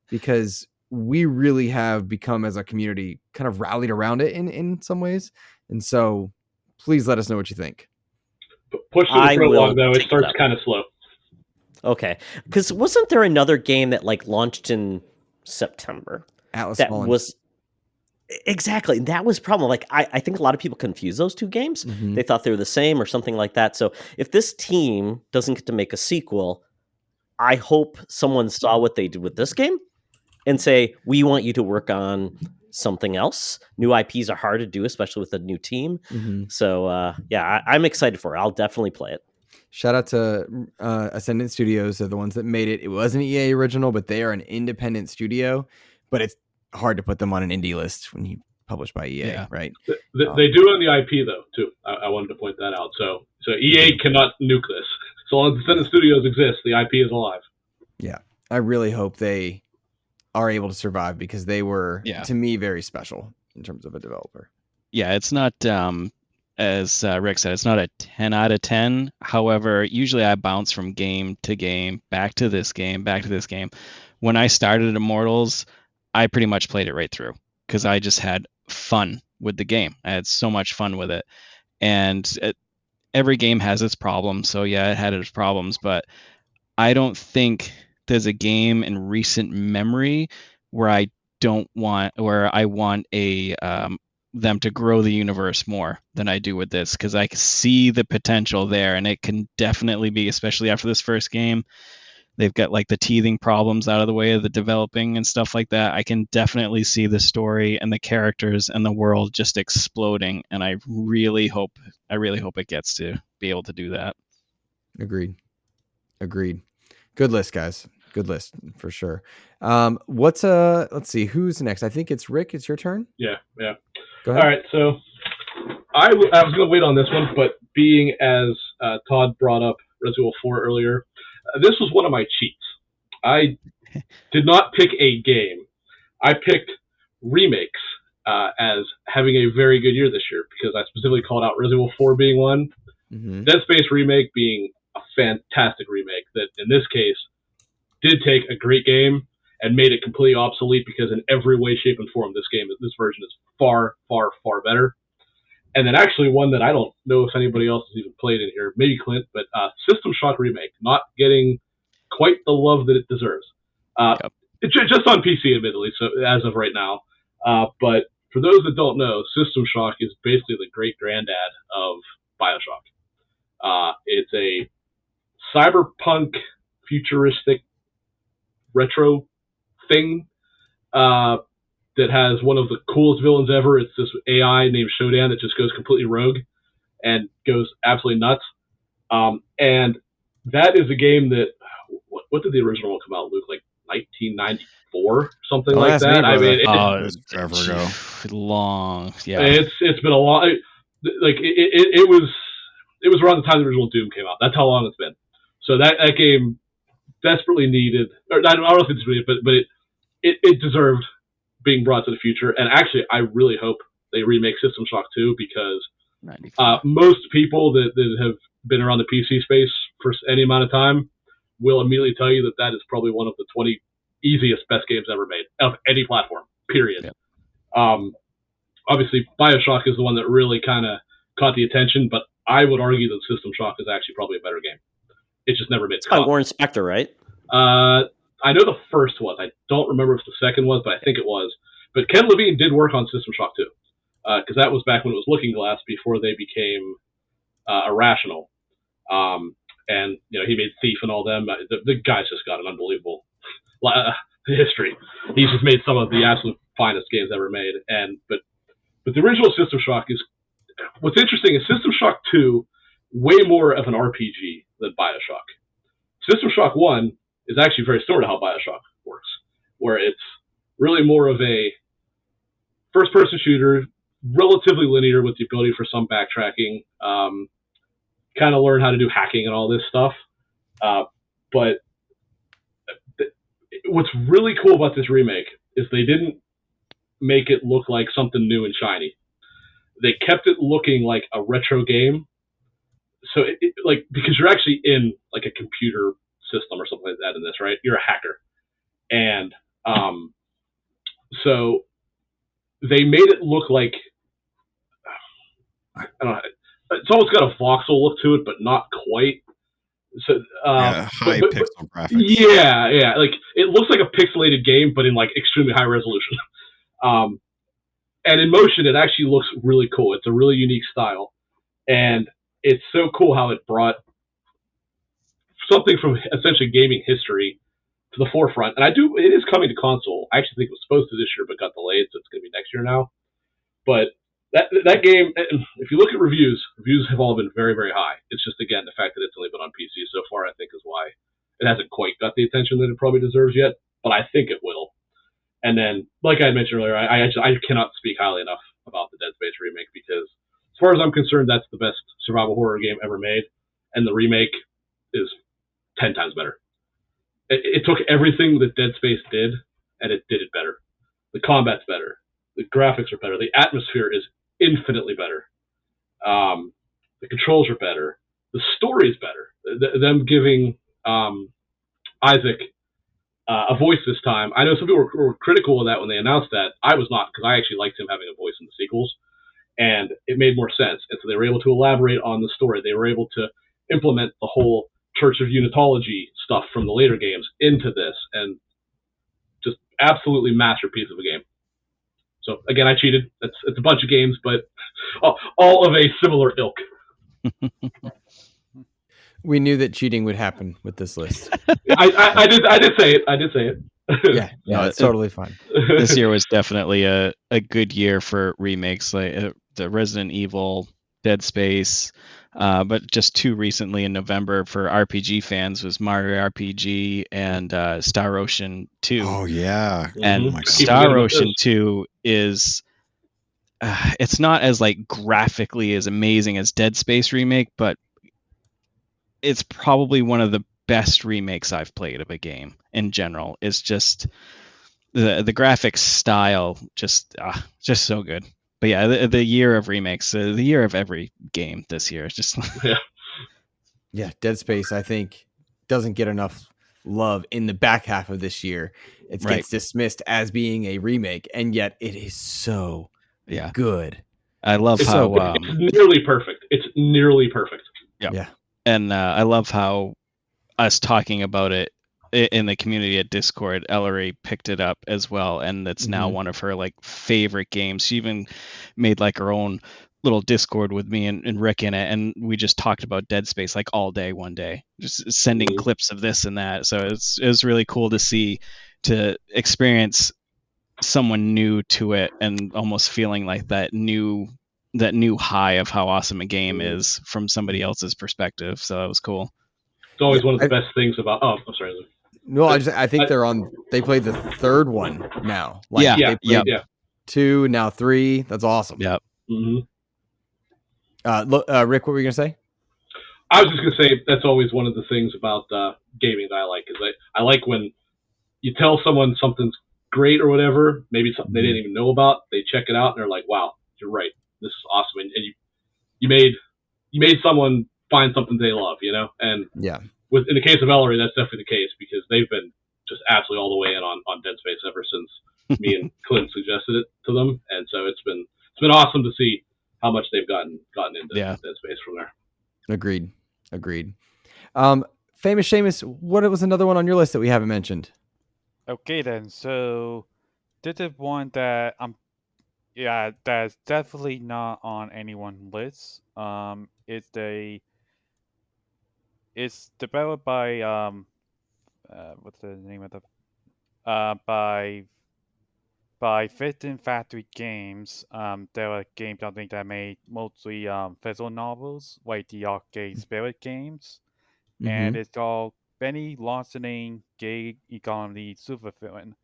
because we really have become, as a community, kind of rallied around it in some ways. And so please let us know what you think. Push to the prologue, though. It starts kind of slow. Okay. Because wasn't there another game that launched in September? Atlas that Fallen. Was exactly. That was problem. I think a lot of people confuse those two games. Mm-hmm. They thought they were the same or something like that. So if this team doesn't get to make a sequel, I hope someone saw what they did with this game and say, we want you to work on something else. New IPs are hard to do, especially with a new team. Mm-hmm. So, I'm excited for it. I'll definitely play it. Shout out to Ascendant Studios. They're the ones that made it. It wasn't an EA original, but they are an independent studio. But it's hard to put them on an indie list when you publish by EA, right? They do own the IP, though, too. I wanted to point that out. So EA cannot nuke this. So long as Ascendant Studios exists, the IP is alive. Yeah. I really hope they are able to survive, because they were, to me, very special in terms of a developer. Yeah, it's not, as Rick said, it's not a 10 out of 10. However, usually I bounce from game to game, back to this game, back to this game. When I started Immortals, I pretty much played it right through, because I just had fun with the game. I had so much fun with it. And every game has its problems. So yeah, it had its problems, but I don't think there's a game in recent memory where I want them to grow the universe more than I do with this, because I see the potential there, and it can definitely be, especially after this first game, they've got the teething problems out of the way of the developing and stuff like that. I can definitely see the story and the characters and the world just exploding, and I really hope it gets to be able to do that. Agreed. Good list, guys. Good list for sure. Let's see, who's next? I think it's Rick. It's your turn. Yeah. Go ahead. All right. So I was going to wait on this one, but being as Todd brought up Resident Evil 4 earlier, this was one of my cheats. I did not pick a game. I picked Remakes as having a very good year this year, because I specifically called out Resident Evil 4 being one, Dead Space Remake being a fantastic remake that, in this case, did take a great game and made it completely obsolete, because in every way, shape, and form, this version is far, far, far better. And then actually one that I don't know if anybody else has even played in here, maybe Clint, but System Shock Remake, not getting quite the love that it deserves. It's just on PC, admittedly, so as of right now. But for those that don't know, System Shock is basically the great granddad of BioShock. It's a cyberpunk, futuristic, retro thing that has one of the coolest villains ever. It's this AI named Shodan that just goes completely rogue and goes absolutely nuts. And that is a game that, what did the original one come out, Luke? 1994, something like that. I mean, it was forever ago. Long, yeah. It's been a long. It was around the time the original Doom came out. That's how long it's been. So that game desperately needed, or I don't know if it's needed, but it deserved being brought to the future. And actually, I really hope they remake System Shock 2 because most people that have been around the PC space for any amount of time will immediately tell you that is probably one of the 20 easiest, best games ever made of any platform, period. Yeah. Obviously, Bioshock is the one that really kind of caught the attention, but I would argue that System Shock is actually probably a better game. It just never made it's by Warren Spector, right? I know the first was. I don't remember if the second was, but I think it was. But Ken Levine did work on System Shock 2, because that was back when it was Looking Glass before they became Irrational. And he made Thief and all them. The guy's just got an unbelievable history. He's just made some of the absolute finest games ever made. But the original System Shock is what's interesting is System Shock 2 way more of an RPG than Bioshock. System Shock 1 is actually very similar to how Bioshock works, where it's really more of a first-person shooter, relatively linear with the ability for some backtracking, kind of learn how to do hacking and all this stuff. But what's really cool about this remake is they didn't make it look like something new and shiny. They kept it looking like a retro game. So, because you're actually in like a computer system or something like that in this, right? You're a hacker. And so they made it look like, I don't know, it's almost got a voxel look to it, but not quite. So high pixel graphics. Yeah. Like it looks like a pixelated game, but in like extremely high resolution. And in motion, it actually looks really cool. It's a really unique style, and it's so cool how it brought something from essentially gaming history to the forefront. And it is coming to console. I actually think it was supposed to this year, but got delayed, so it's going to be next year now. But that game, if you look at reviews have all been very, very high. It's just, again, the fact that it's only been on PC so far, I think, is why it hasn't quite got the attention that it probably deserves yet. But I think it will. And then, like I had mentioned earlier, I cannot speak highly enough about the Dead Space remake because, as far as I'm concerned, that's the best survival horror game ever made, and the remake is 10 times better. It took everything that Dead Space did, and it did it better. The combat's better. The graphics are better. The atmosphere is infinitely better. The controls are better. The story is better. Them giving Isaac a voice this time. I know some people were critical of that when they announced that. I was not, because I actually liked him having a voice in the sequels, and it made more sense. And so they were able to elaborate on the story. They were able to implement the whole Church of Unitology stuff from the later games into this, and just absolutely masterpiece of a game. So again, I cheated. It's a bunch of games, but all of a similar ilk. We knew that cheating would happen with this list. I did say it. Yeah, it's totally fine. This year was definitely a good year for remakes, like the Resident Evil, Dead Space, but just two recently in November for RPG fans was Mario RPG and Star Ocean 2. Oh yeah, and Star Ocean 2 is it's not as like graphically as amazing as Dead Space remake, but it's probably one of the best remakes I've played of a game in general. It's just the graphics style, just so good. But yeah, the year of remakes, the year of every game this year is just yeah. Dead Space, I think, doesn't get enough love in the back half of this year. It gets dismissed as being a remake, and yet it is so good. I love how it's nearly perfect. It's nearly perfect. Yeah. And I love how us talking about it in the community at Discord, Ellery picked it up as well, and it's now one of her like favorite games. She even made like her own little Discord with me and Rick in it, and we just talked about Dead Space like all day one day, just sending clips of this and that. So it was really cool to experience someone new to it and almost feeling like that new high of how awesome a game is from somebody else's perspective. So that was cool. It's always one of the best things about. Oh, I'm sorry. No, I think they played the third one now. Like, they played 2, now 3. That's awesome. Yep. Mm-hmm. Rick, what were you gonna say? I was just gonna say that's always one of the things about gaming that I like. Because I like when you tell someone something's great or whatever, maybe something they didn't even know about, they check it out and they're like, wow, you're right, this is awesome, and you made someone find something they love, and in the case of Ellery, that's definitely the case, because they've been just absolutely all the way in on Dead Space ever since me and Clint suggested it to them, and so it's been awesome to see how much they've gotten into Dead Space from there. Agreed. Famous Seamus, what was another one on your list that we haven't mentioned? Okay, then. So this is one that that's definitely not on anyone's list. It's developed by what's the name of the by Fizzin' Factory Games. They're a game company that made mostly visual novels, like the arcade spirit games, and it's called Benny Larceny Gig Economy Supervillain.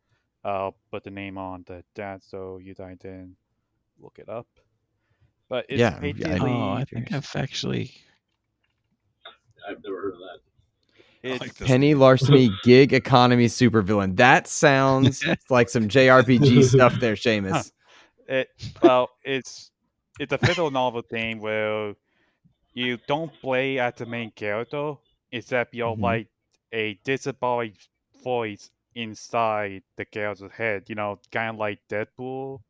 I'll put the name on the chat so you guys can look it up. But it's basically... I think I've never heard of that. It's Penny Larceny Gig Economy Supervillain. That sounds like some JRPG stuff there, Seamus. It's a visual novel game where you don't play as the main character, except you're like a disembodied voice inside the character's head. Kind of like Deadpool,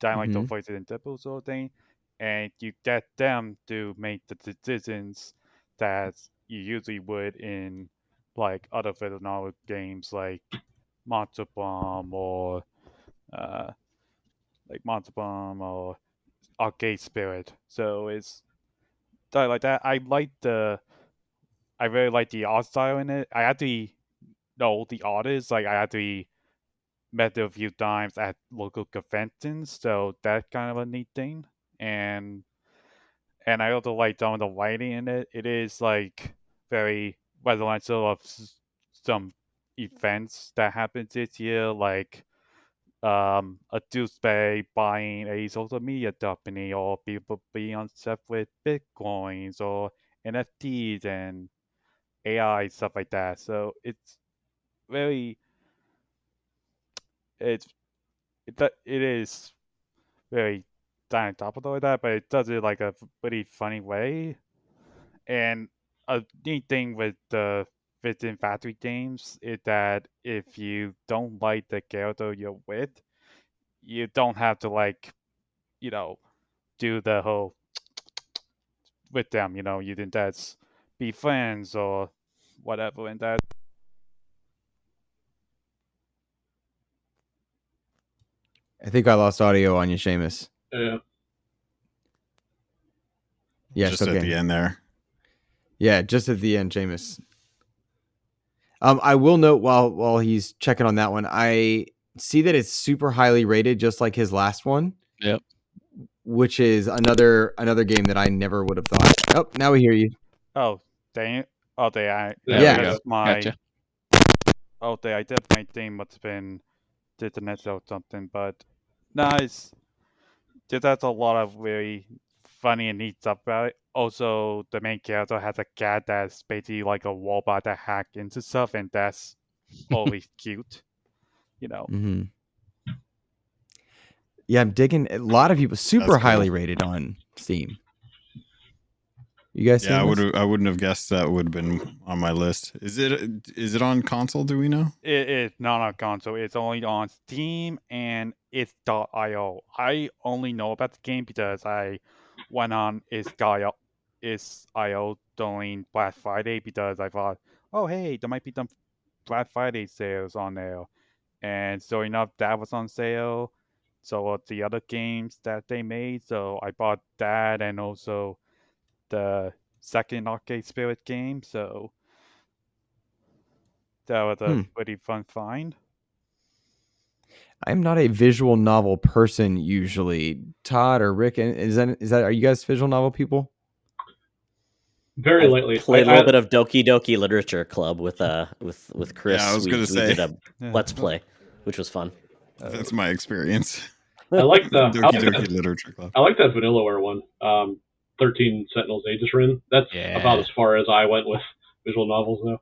kind of like the voices in Deadpool sort of thing. And you get them to make the decisions that you usually would in like other visual novel games like Monster Bomb or Arcade Spirit. So it's like that. I really like the art style in it. I actually know the artist. Like I actually met them a few times at local conventions, so that's kind of a neat thing. And I also like some of the lighting in it. It is like very residential of some events that happened this year, like a Tuesday buying a social media company, or people being on set with Bitcoins or NFTs and AI stuff like that. So it's very it is very on top of like that, but it does it like a pretty funny way. And a neat thing with the Fizzin' Factory games is that if you don't like the character you're with, you don't have to do the whole with them, you can just be friends or whatever, and that. I think I lost audio on you, Seamus. Yeah, just at the end there. Yeah, just at the end, Seamus. I will note while he's checking on that one, I see that it's super highly rated, just like his last one. Yep. Which is another game that I never would have thought. Oh, now we hear you. Oh, dang it. Oh, I Gotcha. Oh, I did my thing must have been internet or something, but nice. That's a lot of really funny and neat stuff about it. Also, the main character has a cat that's basically like a robot that hacked into stuff, and that's always cute. Mm-hmm. Yeah, I'm digging. A lot of people super highly rated on Steam. You guys? Yeah, I wouldn't have guessed that would have been on my list. Is it on console? Do we know? It is not on console. It's only on Steam and itch.io. I only know about the game because I went on itch.io during Black Friday because I thought, oh hey, there might be some Black Friday sales on there. And so enough, that was on sale. So the other games that they made, so I bought that and also the second Arcade Spirit game. So that was a pretty fun find. I'm not a visual novel person usually. Todd or Rick, is that are you guys visual novel people? Very lightly. Played a little bit of Doki Doki Literature Club with Chris. Yeah, I was going to say. We did a Let's Play, which was fun. That's my experience. I like the Doki Literature Club. I like that Vanillaware one. 13 Sentinels Aegis Rin. That's about as far as I went with visual novels, though.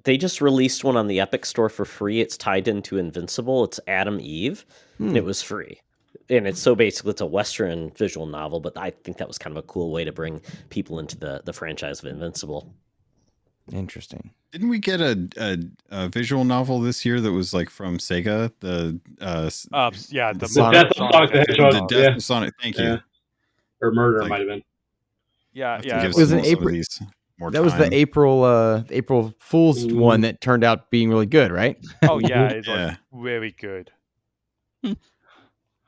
They just released one on the Epic Store for free. It's tied into Invincible. It's Adam Eve, and it was free. And it's so basically it's a Western visual novel, but I think that was kind of a cool way to bring people into the franchise of Invincible. Interesting. Didn't we get a visual novel this year that was like from Sega? The Death of Sonic the Hedgehog. The Death of Sonic. Thank you. Or Murder might have been. Yeah. It was an April. That was the April Fool's one that turned out being really good, right? Oh yeah, it's like really good.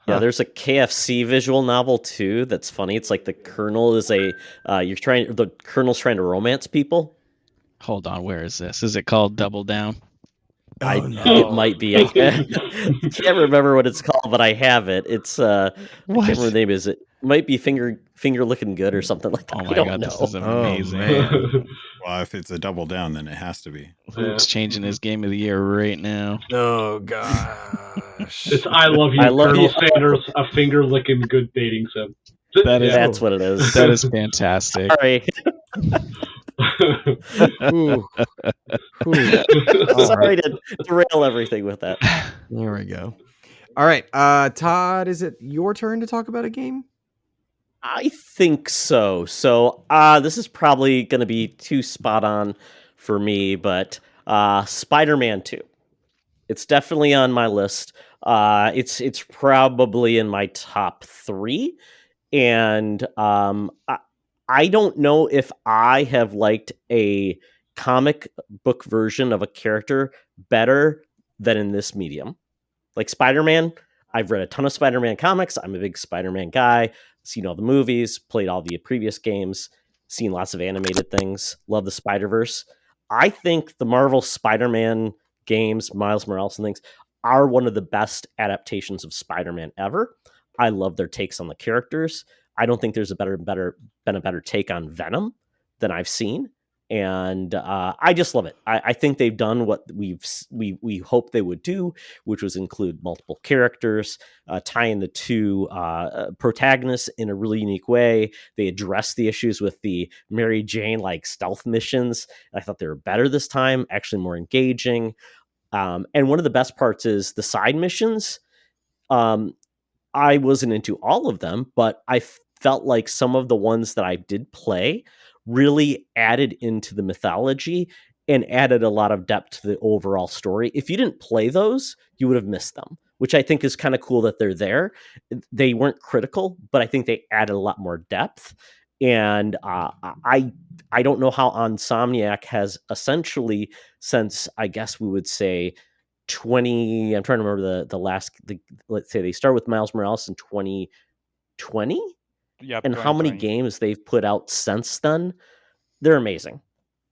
Yeah, there's a KFC visual novel too that's funny. It's like the Colonel is the Colonel's trying to romance people. Hold on, where is this? Is it called Double Down? It might be. I can't remember what it's called, but I have it. It's I can't remember the name. Is it might be finger looking good or something like that. Oh my god, this is amazing. Well, if it's a Double Down, then it has to be. Luke's changing his game of the year right now. Oh gosh. It's I love you, Colonel Sanders, a finger licking good dating sim. That's what it is. That is fantastic. Sorry. Sorry to derail everything with that. There we go. All right, Todd, is it your turn to talk about a game? I think so. So this is probably going to be too spot on for me, but Spider-Man 2. It's definitely on my list. It's probably in my top 3, and I don't know if I have liked a comic book version of a character better than in this medium. Like Spider-Man, I've read a ton of Spider-Man comics. I'm a big Spider-Man guy. Seen all the movies, played all the previous games, seen lots of animated things. Love the Spider-Verse. I think the Marvel Spider-Man games, Miles Morales and things, are one of the best adaptations of Spider-Man ever. I love their takes on the characters. I don't think there's been a better take on Venom than I've seen, and I just love it. I think they've done what we hoped they would do, which was include multiple characters, tying the two protagonists in a really unique way. They address the issues with the Mary Jane like stealth missions. I thought they were better this time, actually more engaging. And one of the best parts is the side missions. I wasn't into all of them, but I felt like some of the ones that I did play really added into the mythology and added a lot of depth to the overall story. If you didn't play those, you would have missed them, which I think is kind of cool that they're there. They weren't critical, but I think they added a lot more depth. And I don't know how Insomniac has essentially, since I guess we would say 20, I'm trying to remember let's say they start with Miles Morales in 2020. Yeah, and how many games they've put out since then. They're amazing.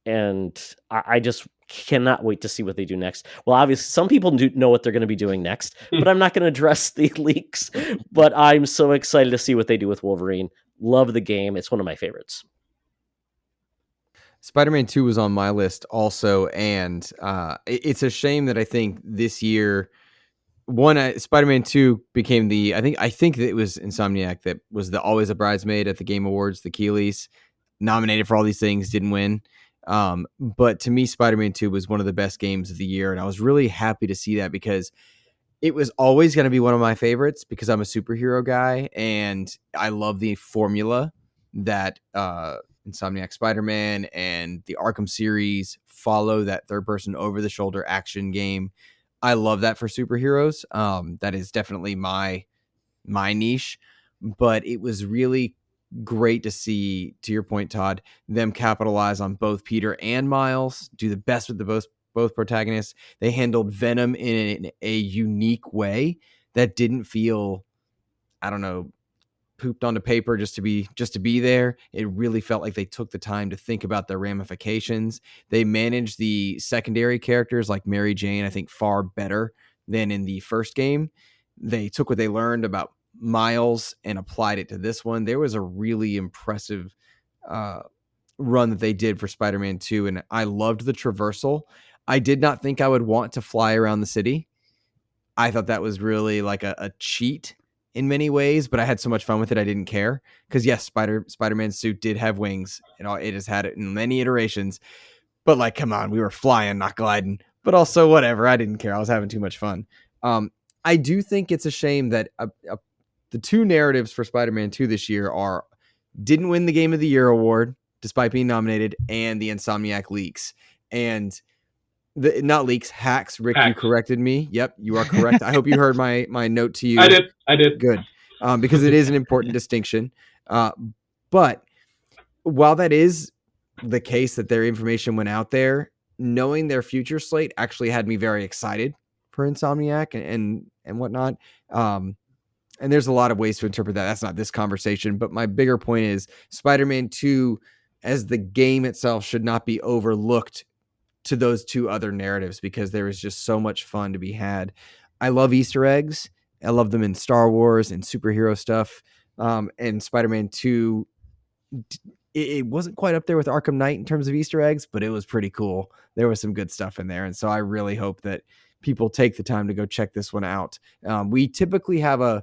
And I just cannot wait to see what they do next. Well, obviously, some people do know what they're going to be doing next, but I'm not going to address the leaks. But I'm so excited to see what they do with Wolverine. Love the game. It's one of my favorites. Spider-Man 2 was on my list also, and it's a shame that I think this year, Spider-Man 2 became I think that it was Insomniac that was always a bridesmaid at the Game Awards, the Keeleys, nominated for all these things, didn't win. But to me, Spider-Man 2 was one of the best games of the year, and I was really happy to see that because it was always going to be one of my favorites because I'm a superhero guy, and I love the formula that Insomniac Spider-Man and the Arkham series follow, that third-person over-the-shoulder action game. I love that for superheroes. That is definitely my niche, but it was really great to see, to your point, Todd, them capitalize on both Peter and Miles, do the best with both protagonists. They handled Venom in a unique way that didn't feel, I don't know, pooped onto paper just to be there. It really felt like they took the time to think about their ramifications. They managed the secondary characters like Mary Jane, I think, far better than in the first game. They took what they learned about Miles and applied it to this one. There was a really impressive run that they did for Spider-Man 2, and I loved the traversal. I did not think I would want to fly around the city. I thought that was really like a cheat in many ways, but I had so much fun with it I didn't care. Because yes, Spider-Man's suit did have wings, and it has had it in many iterations. But like, come on, we were flying, not gliding. But also, whatever. I didn't care. I was having too much fun. I do think it's a shame that the two narratives for Spider-Man 2 this year are didn't win the Game of the Year award despite being nominated, and the Insomniac leaks. And not leaks, hacks. Rick, you corrected me. Yep, you are correct. I hope you heard my note to you. I did. Good. Because it is an important distinction. But while that is the case that their information went out there, knowing their future slate actually had me very excited for Insomniac and whatnot. And there's a lot of ways to interpret that. That's not this conversation, but my bigger point is Spider-Man 2 as the game itself should not be overlooked to those two other narratives, because there is just so much fun to be had. I love Easter eggs. I love them in Star Wars and superhero stuff. And Spider-Man 2, it wasn't quite up there with Arkham Knight in terms of Easter eggs, but it was pretty cool. There was some good stuff in there. And so I really hope that people take the time to go check this one out. We typically have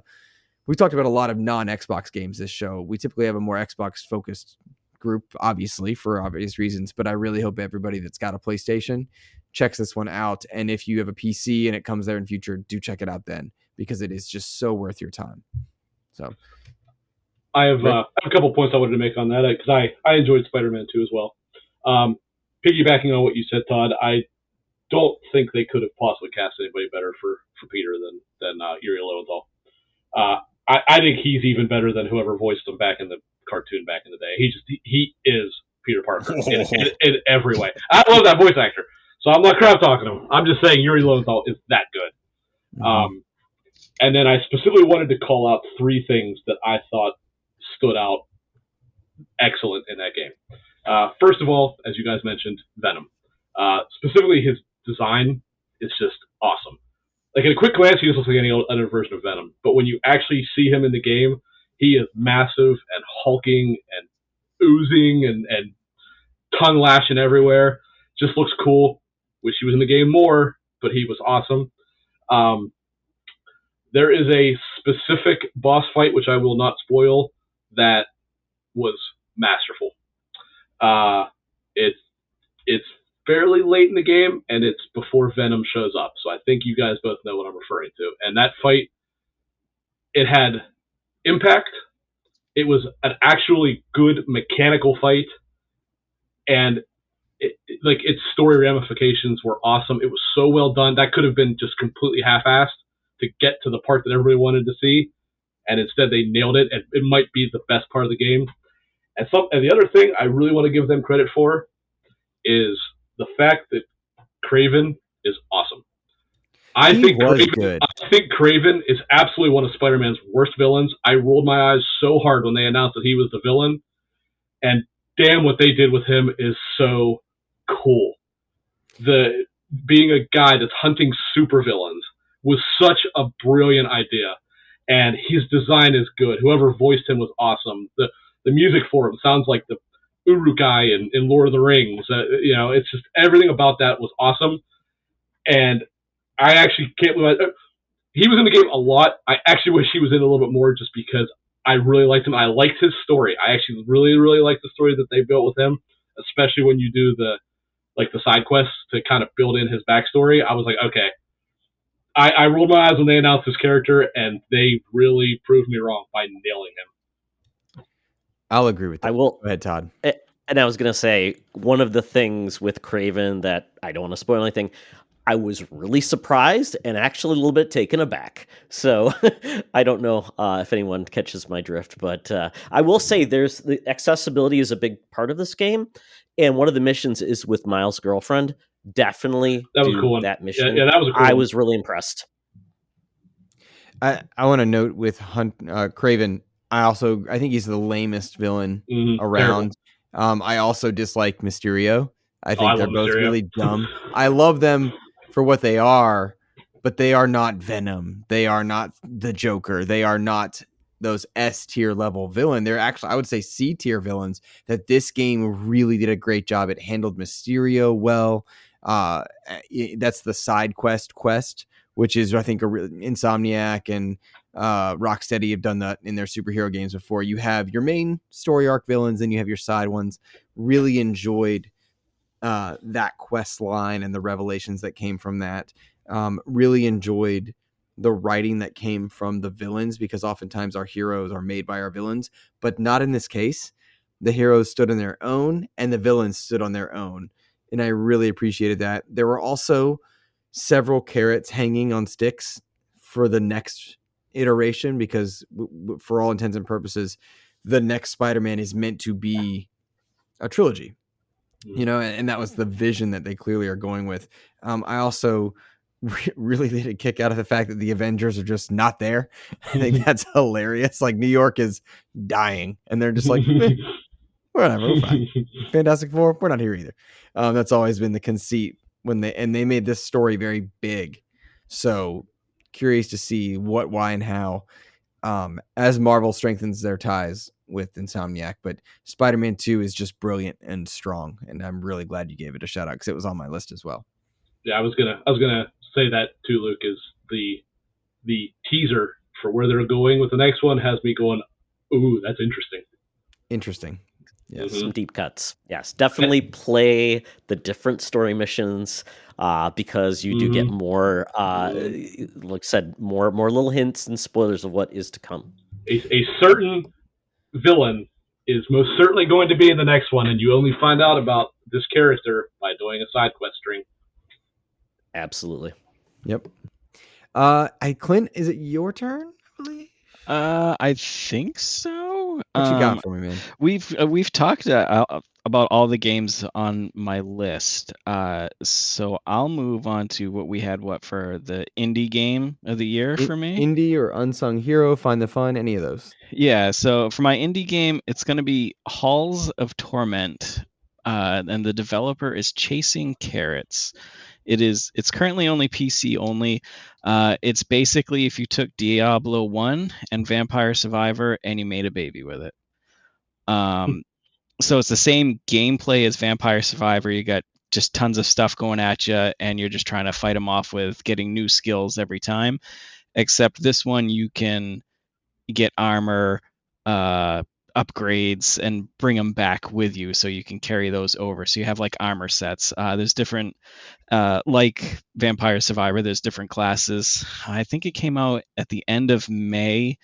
we talked about a lot of non-Xbox games this show. We typically have a more Xbox focused group, obviously, for obvious reasons, but I really hope everybody that's got a PlayStation checks this one out. And if you have a PC and it comes there in future, do check it out then, because it is just so worth your time. So I have a couple points I wanted to make on that, because I enjoyed Spider-Man 2 as well. Piggybacking on what you said, Todd, I don't think they could have possibly cast anybody better for Peter than Yuri Lowenthal. I think he's even better than whoever voiced him back in the cartoon back in the day. He is Peter Parker in every way. I love that voice actor, so I'm not crap talking to him. I'm just saying Yuri Lowenthal is that good. Mm-hmm. And then I specifically wanted to call out three things that I thought stood out excellent in that game. First of all, as you guys mentioned, Venom. Specifically, his design is just awesome. Like, at a quick glance, he just looks like any other version of Venom. But when you actually see him in the game, he is massive and hulking and oozing and tongue lashing everywhere. Just looks cool. Wish he was in the game more, but he was awesome. There is a specific boss fight, which I will not spoil, that was masterful. It's fairly late in the game, and it's before Venom shows up. So I think you guys both know what I'm referring to. And that fight, it had impact. It was an actually good mechanical fight, and its story ramifications were awesome. It was so well done. That could have been just completely half-assed to get to the part that everybody wanted to see, and instead they nailed it. And it might be the best part of the game. And the other thing I really want to give them credit for is the fact that Kraven is awesome. I think Kraven is absolutely one of Spider-Man's worst villains. I rolled my eyes so hard when they announced that he was the villain, and damn, what they did with him is so cool. Being a guy that's hunting supervillains was such a brilliant idea, and his design is good. Whoever voiced him was awesome. The music for him sounds like the Uruk-hai in Lord of the Rings. It's just everything about that was awesome. And I actually can't believe he was in the game a lot. I actually wish he was in a little bit more, just because I really liked him. I liked his story. I actually really, really liked the story that they built with him, especially when you do the side quests to kind of build in his backstory. I was like, okay. I rolled my eyes when they announced his character, and they really proved me wrong by nailing him. I'll agree with that. I will. Go ahead, Todd. And I was going to say, one of the things with Kraven that I don't want to spoil anything, I was really surprised and actually a little bit taken aback. So I don't know if anyone catches my drift, but I will say the accessibility is a big part of this game. And one of the missions is with Miles' girlfriend. Definitely that was cool. That mission. Yeah, that was a cool I was really impressed. I want to note with Kraven, I think he's the lamest villain around. I also dislike Mysterio. I think they're both really dumb. I love them for what they are, but they are not Venom. They are not the Joker. They are not those S tier level villain. They're actually, I would say, C tier villains that this game really did a great job. It handled Mysterio well. That's the side quest, which is, I think, Insomniac and Rocksteady have done that in their superhero games before. You have your main story arc villains, and you have your side ones. Really enjoyed that quest line and the revelations that came from that. Really enjoyed the writing that came from the villains, because oftentimes our heroes are made by our villains, but not in this case. The heroes stood on their own and the villains stood on their own. And I really appreciated that. There were also several carrots hanging on sticks for the next iteration, because for all intents and purposes, the next Spider-Man is meant to be a trilogy, and that was the vision that they clearly are going with. I also really did a kick out of the fact that the Avengers are just not there. I think that's hilarious. Like, New York is dying and they're just like, whatever, we're fine. Fantastic Four, we're not here either. That's always been the conceit when they made this story very big. So curious to see what, why, and how, as Marvel strengthens their ties with Insomniac. But Spider-Man 2 is just brilliant and strong, and I'm really glad you gave it a shout out, because it was on my list as well. Yeah, I was gonna say that too, Luke. Is the teaser for where they're going with the next one has me going, ooh, that's interesting. Yes. Some deep cuts. Yes, definitely play the different story missions, because you do get more, like I said, more little hints and spoilers of what is to come. A certain villain is most certainly going to be in the next one, and you only find out about this character by doing a side quest string. Absolutely. Yep. Clint, is it your turn, I believe? I think so. What you got for me, man? We've talked about all the games on my list. So I'll move on to what we had. What for the indie game of the year for me? Indie or unsung hero, find the fun, any of those? Yeah. So for my indie game, it's going to be Halls of Torment, and the developer is Chasing Carrots. It's currently only PC only. It's basically if you took Diablo 1 and Vampire Survivor and you made a baby with it. So it's the same gameplay as Vampire Survivor. You got just tons of stuff going at you, and you're just trying to fight them off with getting new skills every time. Except this one, you can get armor, upgrades, and bring them back with you, so you can carry those over. So you have like armor sets. There's different, like Vampire Survivor, there's different classes. I think it came out at the end of May,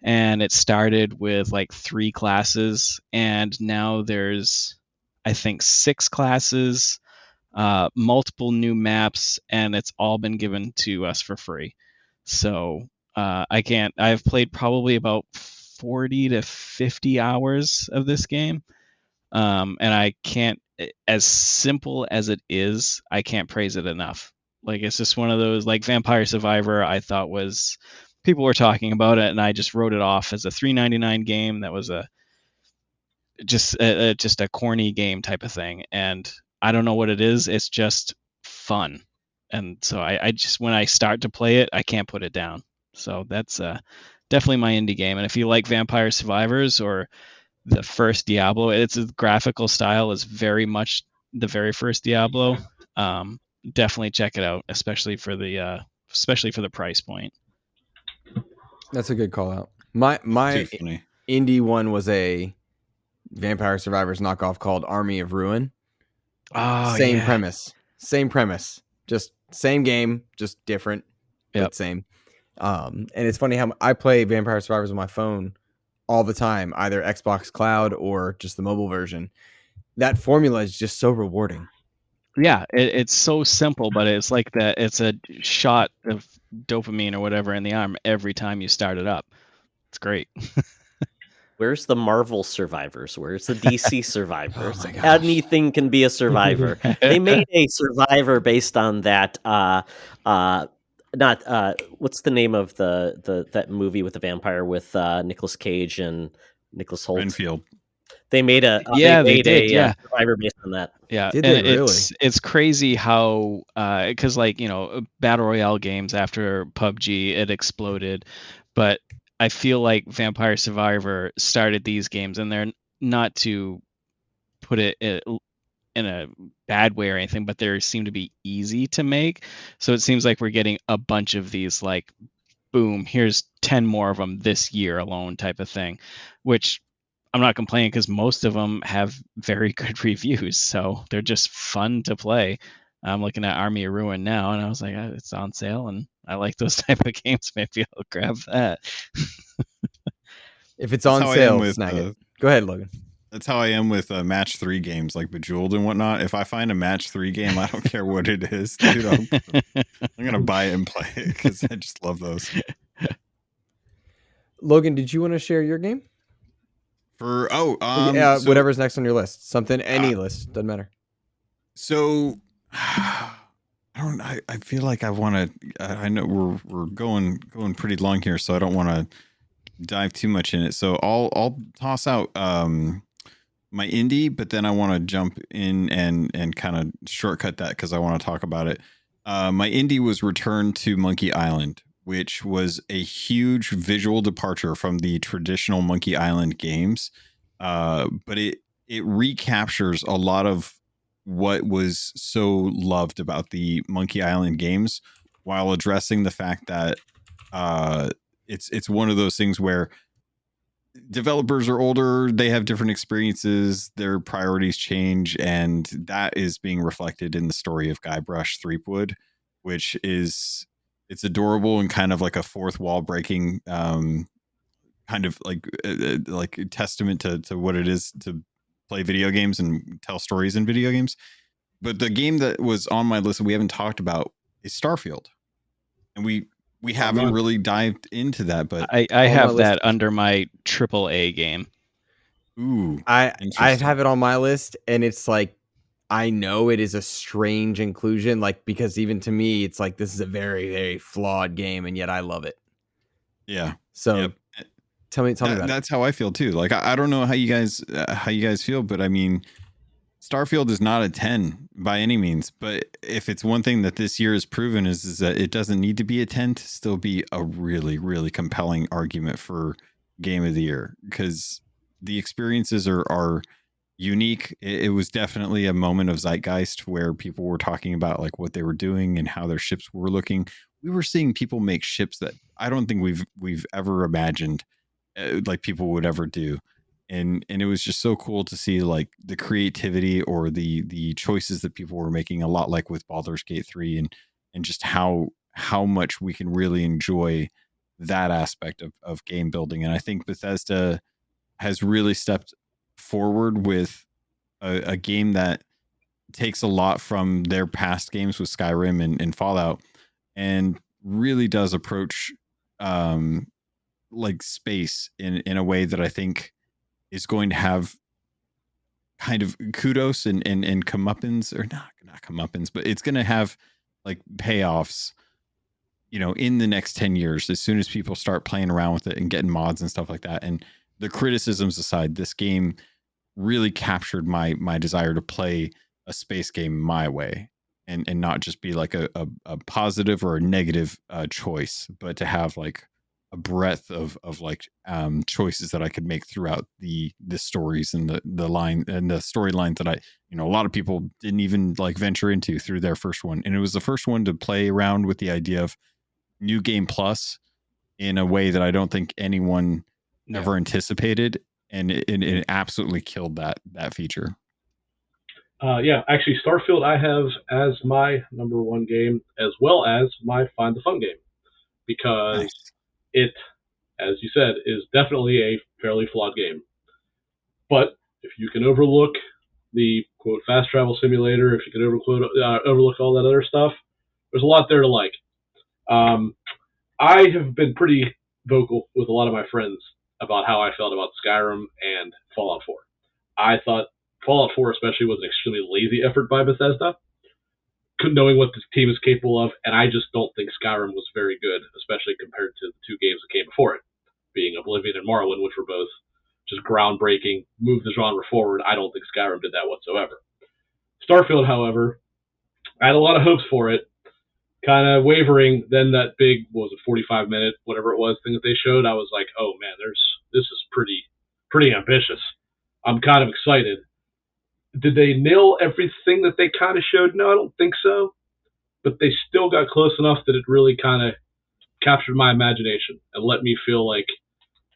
and it started with like 3 classes, and now there's, I think, 6 classes, multiple new maps, and it's all been given to us for free. So I've played probably about 40 to 50 hours of this game. And I can't, as simple as it is, I can't praise it enough. Like, it's just one of those, like Vampire Survivor, I thought was, people were talking about it, and I just wrote it off as a $3.99 game that was just a corny game type of thing. And I don't know what it is. It's just fun. And so I just, when I start to play it, I can't put it down. So that's definitely my indie game. And if you like Vampire Survivors or the first Diablo, its graphical style is very much the very first Diablo. Definitely check it out, especially for the price point. That's a good call out. My indie one was a Vampire Survivors knockoff called Army of Ruin. Same premise, just same game, just different, but same. And it's funny how I play Vampire Survivors on my phone all the time, either Xbox Cloud or just the mobile version. That formula is just so rewarding. Yeah, it's so simple, but it's like that. It's a shot of dopamine or whatever in the arm every time you start it up. It's great. Where's the Marvel survivors? Where's the DC survivors? Oh my gosh. Anything can be a survivor. They made a survivor based on that. What's the name of that movie with the vampire with Nicolas Cage and Nicholas Hoult? Renfield. They made a survivor based on that. Yeah, did they really? It's crazy how because like battle royale games after PUBG it exploded, but I feel like Vampire Survivor started these games, and they're not to put it in a bad way or anything, but they seem to be easy to make. So it seems like we're getting a bunch of these, like, boom, here's 10 more of them this year alone type of thing, which I'm not complaining because most of them have very good reviews, so they're just fun to play. I'm looking at Army of Ruin now, and I was like, it's on sale, and I like those type of games. Maybe I'll grab that. If it's on sale, snag it. Go ahead, Logan. That's how I am with match 3 games like Bejeweled and whatnot. If I find a match 3 game, I don't care what it is, dude. I'm gonna buy it and play it because I just love those. Logan, did you want to share your game? For whatever's next on your list. Something, any list, doesn't matter. So I feel like I want to. I know we're going pretty long here, so I don't want to dive too much in it. So I'll toss out my indie, but then I want to jump in and kind of shortcut that because I want to talk about it. My indie was Return to Monkey Island, which was a huge visual departure from the traditional Monkey Island games. But it recaptures a lot of what was so loved about the Monkey Island games while addressing the fact that it's one of those things where developers are older, they have different experiences, their priorities change, and that is being reflected in the story of Guybrush Threepwood, which is it's adorable and kind of like a fourth wall breaking kind of like testament to what it is to play video games and tell stories in video games. But the game that was on my list that we haven't talked about is Starfield, and we haven't really dived into that, but I have that under my AAA game. Ooh, I have it on my list, and it's like I know it is a strange inclusion, like because even to me, it's like this is a very, very flawed game, and yet I love it. Yeah. So yep. tell me about it. That's how I feel too. Like I don't know how you guys feel, but I mean, Starfield is not a 10 by any means, but if it's one thing that this year has proven is that it doesn't need to be a 10 to still be a really, really compelling argument for game of the year, because the experiences are unique. It was definitely a moment of zeitgeist where people were talking about like what they were doing and how their ships were looking. We were seeing people make ships that I don't think we've ever imagined like people would ever do. And it was just so cool to see like the creativity or the choices that people were making, a lot like with Baldur's Gate 3, and just how much we can really enjoy that aspect of game building. And I think Bethesda has really stepped forward with a game that takes a lot from their past games with Skyrim and Fallout, and really does approach like space in a way that I think is going to have kind of kudos and comeuppance, or not comeuppance, but it's going to have like payoffs, you know, in the next 10 years, as soon as people start playing around with it and getting mods and stuff like that. And the criticisms aside, this game really captured my desire to play a space game my way, and not just be like a positive or a negative choice, but to have like a breadth of like choices that I could make throughout the stories and the line and the storylines that a lot of people didn't even like venture into through their first one. And it was the first one to play around with the idea of New Game Plus in a way that I don't think anyone ever anticipated. And it absolutely killed that feature. Actually Starfield I have as my number one game, as well as my Find the Fun game, because it, as you said, is definitely a fairly flawed game. But if you can overlook the quote fast travel simulator, if you can overlook all that other stuff, there's a lot there to like. I have been pretty vocal with a lot of my friends about how I felt about Skyrim and Fallout 4. I thought Fallout 4 especially was an extremely lazy effort by Bethesda, knowing what this team is capable of, and I just don't think Skyrim was very good, especially compared to the two games that came before it, being Oblivion and Morrowind, which were both just groundbreaking, moved the genre forward. I don't think Skyrim did that whatsoever. Starfield, however, I had a lot of hopes for it, kind of wavering. Then that big, 45-minute, whatever it was, thing that they showed, I was like, oh man, this is pretty ambitious. I'm kind of excited. Did they nail everything that they kind of showed? No, I don't think so. But they still got close enough that it really kind of captured my imagination and let me feel like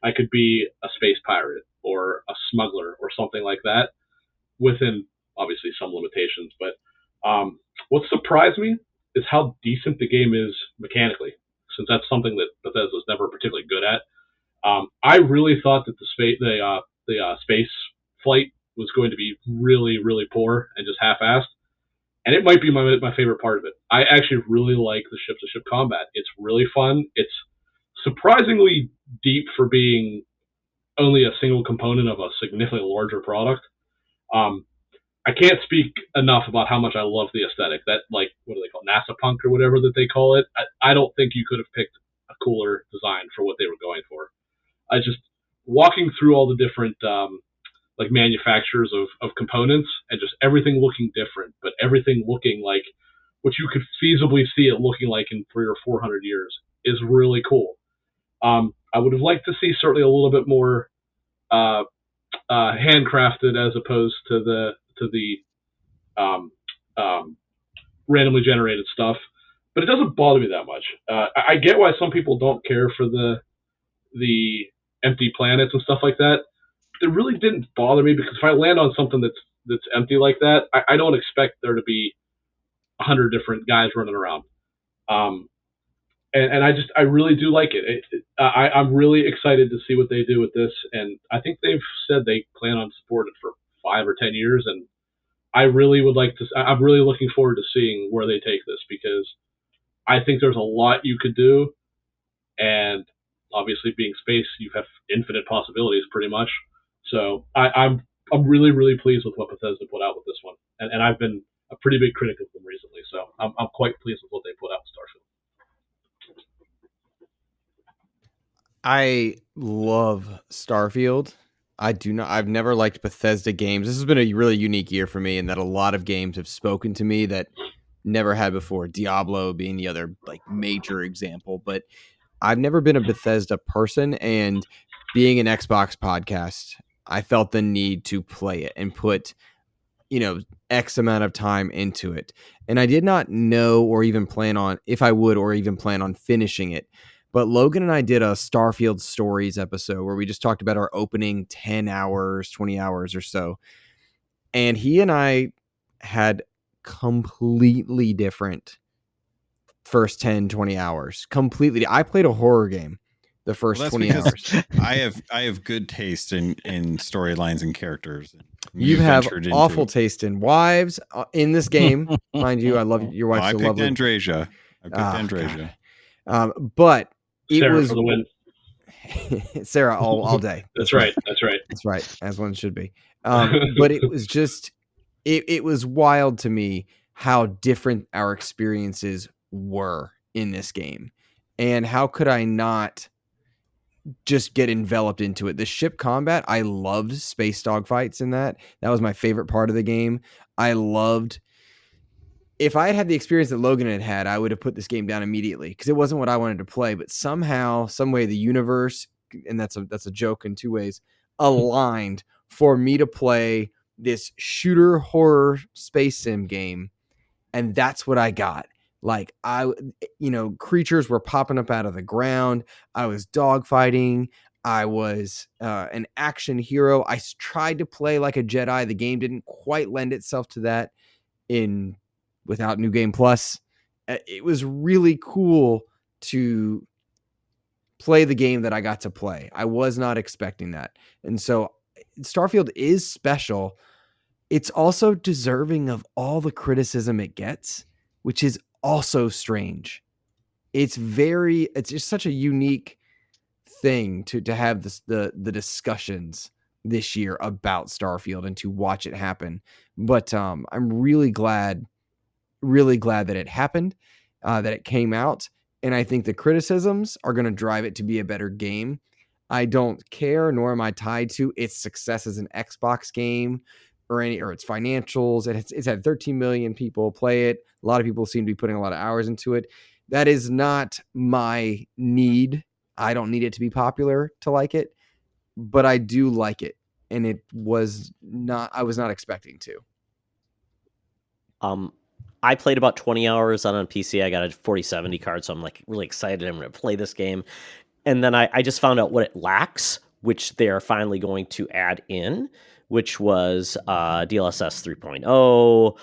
I could be a space pirate. or a smuggler or something like that, within obviously some limitations. But what surprised me is how decent the game is mechanically, since that's something that Bethesda's never particularly good at. I really thought that the space flight was going to be really, really poor and just half-assed, and it might be my favorite part of it. I actually really like the ship-to-ship combat. It's really fun. It's surprisingly deep for being only a single component of a significantly larger product. I can't speak enough about how much I love the aesthetic. That, like, what do they call it? NASA punk or whatever that they call it. I don't think you could have picked a cooler design for what they were going for. I just walking through all the different like manufacturers of components and just everything looking different, but everything looking like what you could feasibly see it looking like in 300 or 400 years is really cool. I would have liked to see certainly a little bit more handcrafted as opposed to the randomly generated stuff, but it doesn't bother me that much. I get why some people don't care for the empty planets and stuff like that. It really didn't bother me, because if I land on something that's empty like that, I don't expect there to be 100 different guys running around. And I really do like it. I'm really excited to see what they do with this, and I think they've said they plan on supporting it for 5 or 10 years, and I really would like to. I'm really looking forward to seeing where they take this, because I think there's a lot you could do, and obviously being space, you have infinite possibilities pretty much. So I'm really, really pleased with what Bethesda put out with this one, and I've been a pretty big critic of them recently, so I'm quite pleased with what they put out with Starfield. I love Starfield. I've never liked Bethesda games. This has been a really unique year for me, in that a lot of games have spoken to me that never had before. Diablo being the other like major example, but I've never been a Bethesda person, and being an Xbox podcast, I felt the need to play it and put, X amount of time into it. And I did not know or even plan on if I would or even plan on finishing it. But Logan and I did a Starfield Stories episode where we just talked about our opening 10 hours, 20 hours or so. And he and I had completely different first 10, 20 hours. Completely. I played a horror game the first 20 hours. I have good taste in storylines and characters. You have awful taste in wives in this game. Mind you, I love your wife's so lovely. I picked Andrasia. But it Sarah was for the win. Sarah all day. That's right. That's right, as one should be. But it was just, it was wild to me how different our experiences were in this game, and how could I not just get enveloped into it. The ship combat, I loved space dogfights in that. That was my favorite part of the game. I loved, if I had had the experience that Logan had, I would have put this game down immediately, because it wasn't what I wanted to play. But somehow, some way, the universe, and that's a joke in two ways, aligned for me to play this shooter horror space sim game, and that's what I got. Like, creatures were popping up out of the ground. I was dogfighting. I was an action hero. I tried to play like a Jedi. The game didn't quite lend itself to that without New Game Plus. It was really cool to play the game that I got to play. I was not expecting that. And so Starfield is special. It's also deserving of all the criticism it gets, which is also strange. It's just such a unique thing to have the discussions this year about Starfield and to watch it happen. But I'm really glad that it happened, that it came out. And I think the criticisms are going to drive it to be a better game. I don't care, nor am I tied to its success as an Xbox game or its financials. It's had 13 million people play it. A lot of people seem to be putting a lot of hours into it. That is not my need. I don't need it to be popular to like it, but I do like it. And I was not expecting to. I played about 20 hours on PC. I got a 4070 card, so I'm like really excited. I'm going to play this game. And then I just found out what it lacks, which they are finally going to add in, which was DLSS 3.0.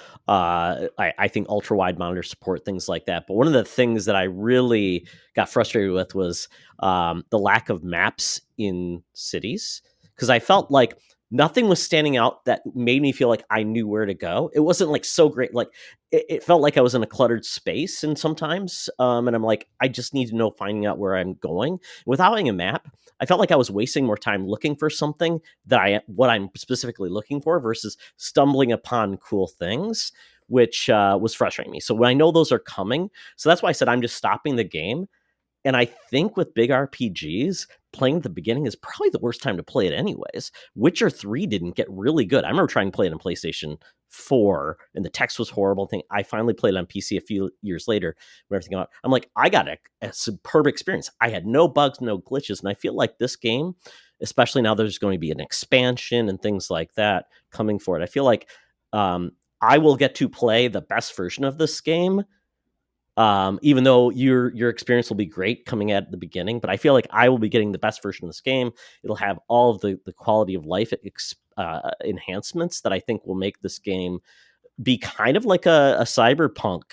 I think ultra wide monitor support, things like that. But one of the things that I really got frustrated with was the lack of maps in cities, because I felt like nothing was standing out that made me feel like I knew where to go. It wasn't like so great. Like it felt like I was in a cluttered space, and sometimes, and I'm like, I just need to know finding out where I'm going without having a map. I felt like I was wasting more time looking for something that what I'm specifically looking for versus stumbling upon cool things, which was frustrating me. So when I know those are coming, so that's why I said I'm just stopping the game. And I think with big RPGs, playing at the beginning is probably the worst time to play it anyways. Witcher 3 didn't get really good. I remember trying to play it on PlayStation 4, and the text was horrible. I finally played it on PC a few years later when everything out. I'm like, I got a superb experience. I had no bugs, no glitches. And I feel like this game, especially now there's going to be an expansion and things like that coming for it, I feel like I will get to play the best version of this game. Even though your experience will be great coming at the beginning, but I feel like I will be getting the best version of this game. It'll have all of the quality of life enhancements that I think will make this game be kind of like a Cyberpunk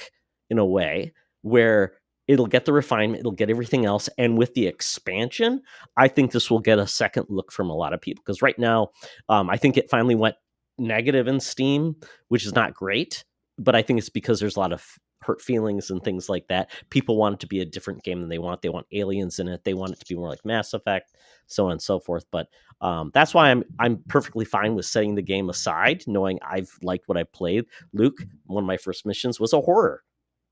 in a way, where it'll get the refinement, it'll get everything else. And with the expansion, I think this will get a second look from a lot of people. Because right now, I think it finally went negative in Steam, which is not great. But I think it's because there's a lot of hurt feelings and things like that. People want it to be a different game than they want. They want aliens in it. They want it to be more like Mass Effect, so on and so forth. But that's why I'm perfectly fine with setting the game aside, knowing I've liked what I played. Luke, one of my first missions was a horror,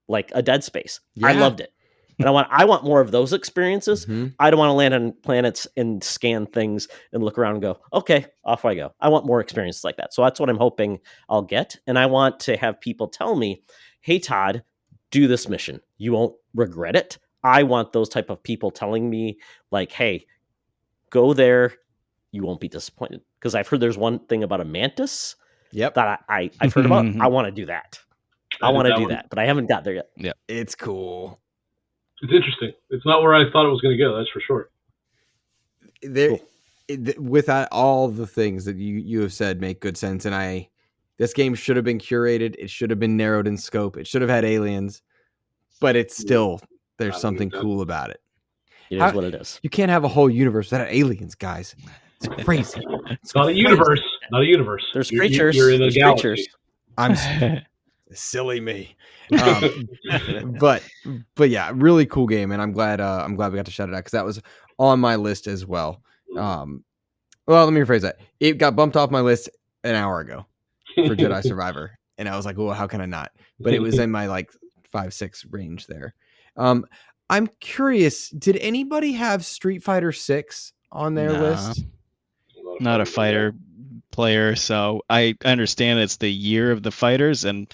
like a Dead Space. Yeah. I loved it. And I want more of those experiences. Mm-hmm. I don't want to land on planets and scan things and look around and go, okay, off I go. I want more experiences like that. So that's what I'm hoping I'll get. And I want to have people tell me, hey, Todd, do this mission. You won't regret it. I want those type of people telling me, like, hey, go there. You won't be disappointed. Because I've heard there's one thing about a mantis that I've heard about. I want to do that. I want to do that, but I haven't got there yet. Yeah, it's cool. It's interesting. It's not where I thought it was going to go. That's for sure. Without all the things that you have said make good sense. And this game should have been curated. It should have been narrowed in scope. It should have had aliens, but it's still, there's something cool about it. It is what it is. You can't have a whole universe without aliens, guys. It's crazy. It's not a universe. Not a universe. There's creatures. You're in a galaxy. Creatures. I'm silly me. But yeah, really cool game, and I'm glad we got to shout it out because that was on my list as well. Well, let me rephrase that. It got bumped off my list an hour ago for Jedi Survivor, and I was like, well, how can I not? But it was in my like 5-6 range there. I'm curious, did anybody have Street Fighter 6 on their list? Not a fighter player, so I understand it's the year of the fighters, and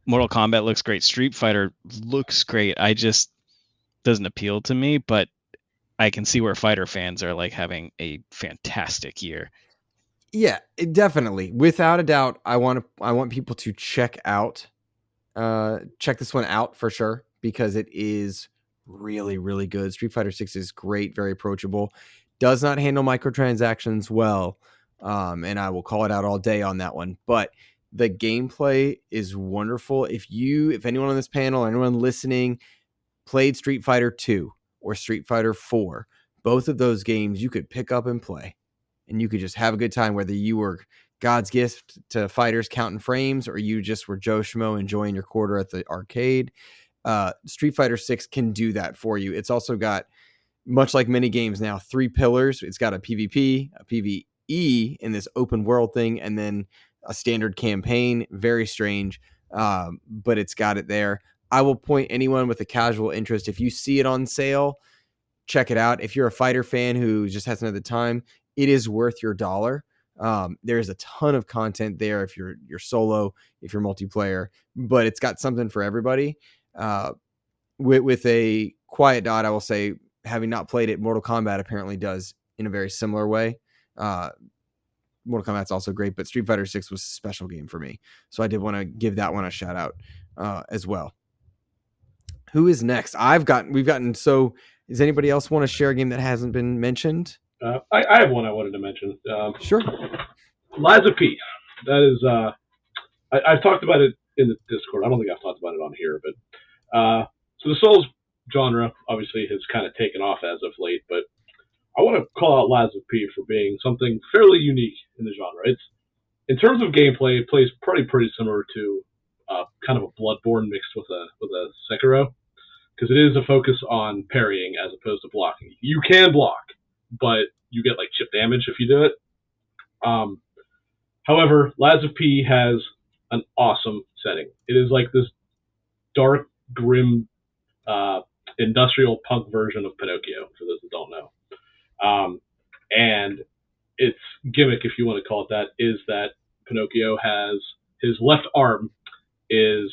Mortal Kombat looks great. Street Fighter looks great. I just doesn't appeal to me, but I can see where fighter fans are like having a fantastic year. Yeah, definitely. Without a doubt, I want people to check this one out for sure, because it is really, really good. Street Fighter 6 is great, very approachable. Does not handle microtransactions well. And I will call it out all day on that one, but the gameplay is wonderful. If anyone on this panel or anyone listening played Street Fighter 2 or Street Fighter 4, both of those games you could pick up and play, and you could just have a good time, whether you were God's gift to fighters counting frames or you just were Joe Schmo enjoying your quarter at the arcade. Street Fighter 6 can do that for you. It's also got, much like many games now, 3 pillars. It's got a PvP, a PvE in this open world thing, and then a standard campaign. Very strange, but it's got it there. I will point anyone with a casual interest, if you see it on sale, check it out. If you're a fighter fan who just hasn't had the time, it is worth your $1. There's a ton of content there if you're solo, if you're multiplayer, but it's got something for everybody. With a quiet dot, I will say, having not played it, Mortal Kombat apparently does in a very similar way. Mortal Kombat's also great, but Street Fighter 6 was a special game for me. So I did want to give that one a shout out as well. Who is next? Does anybody else want to share a game that hasn't been mentioned? I have one I wanted to mention. Sure. Lies of P. That is, I've talked about it in the Discord. I don't think I've talked about it on here, but so the Souls genre obviously has kind of taken off as of late, but I want to call out Lies of P for being something fairly unique in the genre. It's in terms of gameplay, it plays pretty similar to kind of a Bloodborne mixed with a Sekiro, because it is a focus on parrying as opposed to blocking. You can block, but you get like chip damage if you do it. However, Lies of P has an awesome setting. It is like this dark, grim, industrial punk version of Pinocchio, for those that don't know. And its gimmick, if you want to call it that, is that Pinocchio has his left arm is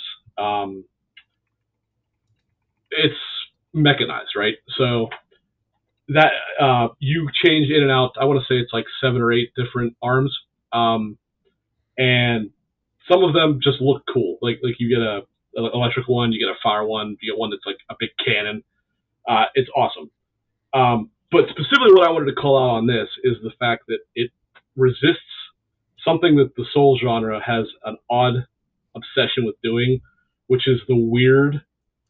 it's mechanized, right? So that you change in and out. I want to say it's like 7 or 8 different arms, and some of them just look cool. Like you get a electric one, you get a fire one, you get one that's like a big cannon. It's awesome. But specifically, what I wanted to call out on this is the fact that it resists something that the Souls genre has an odd obsession with doing, which is the weird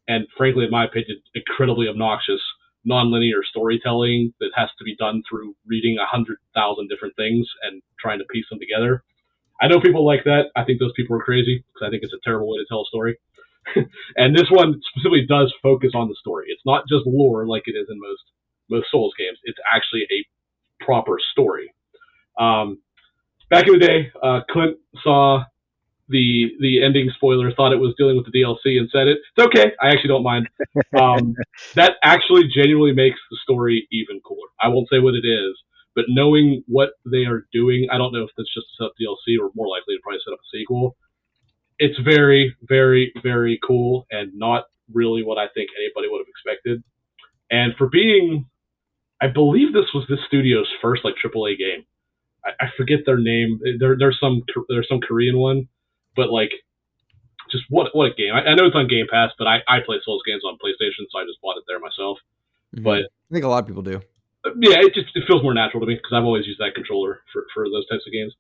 and, frankly, in my opinion, incredibly obnoxious nonlinear storytelling that has to be done through reading 100,000 different things and trying to piece them together. I know people like that. I think those people are crazy because I think it's a terrible way to tell a story. And this one specifically does focus on the story. It's not just lore like it is in most Souls games. It's actually a proper story. Back in the day, Clint saw the ending spoiler, thought it was dealing with the DLC, and said it. It's okay. I actually don't mind. That actually genuinely makes the story even cooler. I won't say what it is, but knowing what they are doing, I don't know if that's just a set up DLC or more likely to probably set up a sequel. It's very, very, very cool and not really what I think anybody would have expected. And for being, I believe this was this studio's first like AAA game. I forget their name. There's some Korean one, but like, just what a game. I know it's on Game Pass, but I play Souls games on PlayStation, so I just bought it there myself. Mm-hmm. But I think a lot of people do. Yeah, it feels more natural to me because I've always used that controller for those types of games.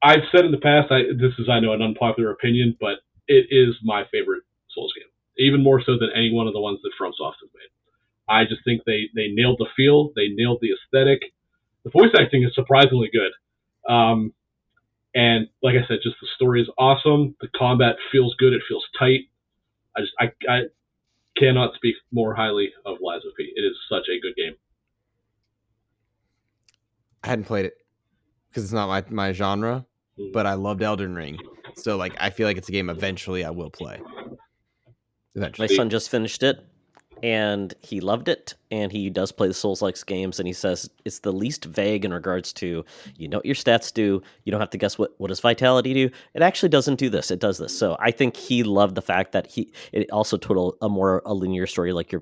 I've said in the past, this is, I know, an unpopular opinion, but it is my favorite Souls game, even more so than any one of the ones that FromSoft has made. I just think they nailed the feel, they nailed the aesthetic. The voice acting is surprisingly good. And like I said, just the story is awesome. The combat feels good. It feels tight. I cannot speak more highly of Lies of P. It is such a good game. I hadn't played it because it's not my genre, but I loved Elden Ring. So like, I feel like it's a game eventually I will play. Eventually. My son just finished it, and he loved it, and he does play the Souls-like games, and he says it's the least vague in regards to, you know what your stats do, you don't have to guess what does vitality do. It actually doesn't do this, it does this. So I think he loved the fact that it also told a linear story, like to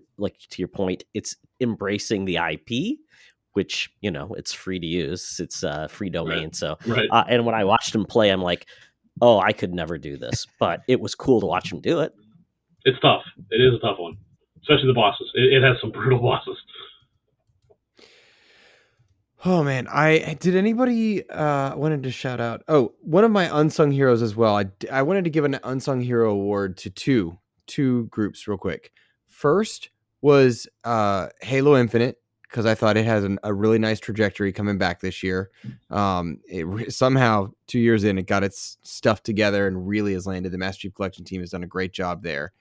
your point, it's embracing the IP, which, you know, it's free to use, it's free domain. Right. So right. And when I watched him play, I'm like, oh, I could never do this, but it was cool to watch him do it. It's tough. It is a tough one. Especially the bosses. It has some brutal bosses. Oh man, did anybody wanted to shout out? Oh, one of my unsung heroes as well. I wanted to give an unsung hero award to two groups real quick. First was Halo Infinite, because I thought it has a really nice trajectory coming back this year. Somehow 2 years in, it got its stuff together and really has landed. The Master Chief Collection team has done a great job there.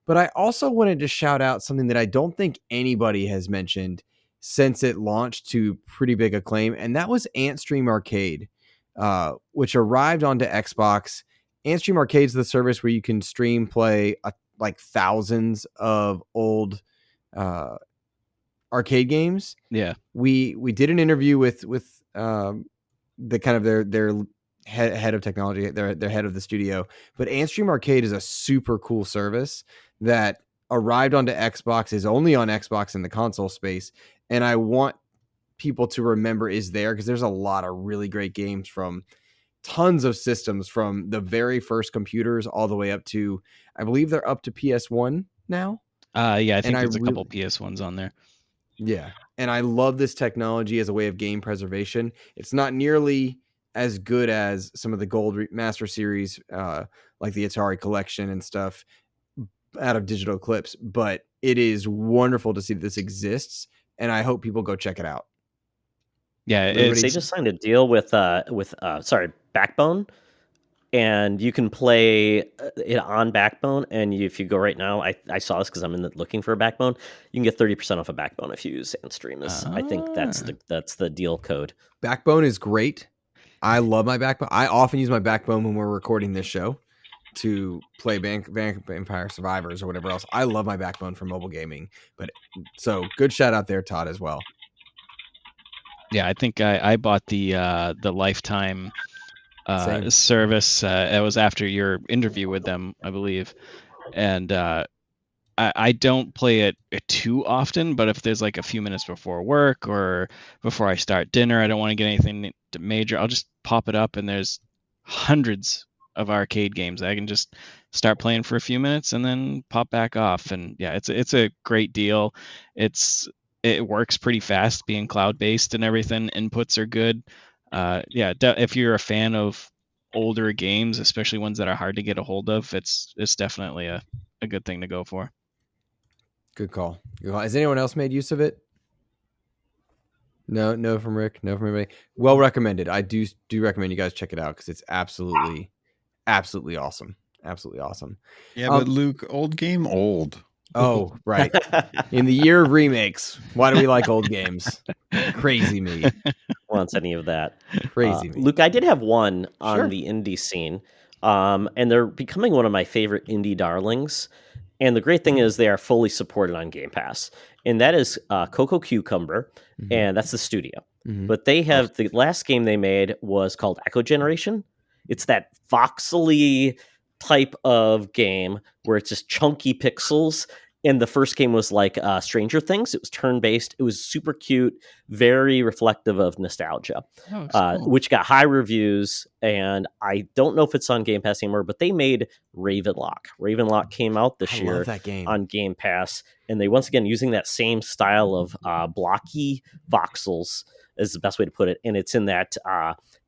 But I also wanted to shout out something that I don't think anybody has mentioned since it launched to pretty big acclaim, and that was Antstream Arcade, which arrived onto Xbox. Antstream Arcade is the service where you can stream play like thousands of old arcade games. Yeah, we did an interview with the kind of their head of technology, their head of the studio. But Antstream Arcade is a super cool service that arrived onto Xbox, is only on Xbox in the console space, and I want people to remember is there, because there's a lot of really great games from tons of systems, from the very first computers all the way up to, I believe they're up to PS1 now. Yeah, I think there's a couple PS1s on there. Yeah, and I love this technology as a way of game preservation. It's not nearly as good as some of the Gold Master Series, like the Atari Collection and stuff out of Digital Eclipse, but it is wonderful to see that this exists, and I hope people go check it out. Yeah, they just signed a deal with Backbone, and you can play it on Backbone. And if you go right now, I saw this because I'm looking for a Backbone. You can get 30% off a Backbone if you use Antstream. I think that's the deal code. Backbone is great. I love my Backbone. I often use my Backbone when we're recording this show to play Vampire Survivors or whatever else. I love my Backbone for mobile gaming. But so good shout out there, Todd, as well. Yeah, I think I bought the lifetime service. It was after your interview with them, I believe, and I don't play it too often. But if there's like a few minutes before work or before I start dinner, I don't want to get anything major, I'll just pop it up, and there's hundreds of arcade games. I can just start playing for a few minutes and then pop back off. And yeah, it's a great deal. It works pretty fast, being cloud-based and everything. Inputs are good. If you're a fan of older games, especially ones that are hard to get a hold of, it's definitely a good thing to go for. Good call. Has anyone else made use of it? No from Rick, no from anybody. Well recommended. I do recommend you guys check it out because it's absolutely awesome. Absolutely awesome. Yeah, but Luke, old game, old. Oh, right. In the year of remakes, why do we like old games? Crazy me. Wants any of that. Crazy me. Luke, I did have one on the indie scene, and they're becoming one of my favorite indie darlings. And the great thing is they are fully supported on Game Pass, and that is Coco Cucumber, and that's the studio. But they have the last game they made was called Echo Generation. It's that voxely type of game where it's just chunky pixels. And the first game was like Stranger Things. It was turn-based. It was super cute, very reflective of nostalgia, cool. Which got high reviews. And I don't know if it's on Game Pass anymore, but they made Ravenlok. Ravenlok came out this year on Game Pass. And they, once again, using that same style of blocky voxels is the best way to put it. And it's in that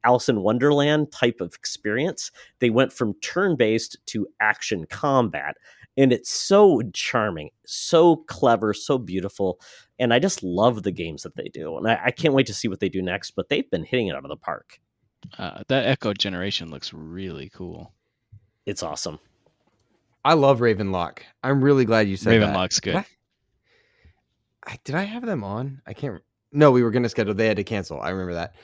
Alice in Wonderland type of experience. They went from turn-based to action combat. And it's so charming, so clever, so beautiful. And I just love the games that they do. And I can't wait to see what they do next, but they've been hitting it out of the park. That Echo Generation looks really cool. It's awesome. I love Ravenlok. I'm really glad you said Ravenlock's that. good. Did I have them on? I can't. No, we were going to schedule. They had to cancel. I remember that.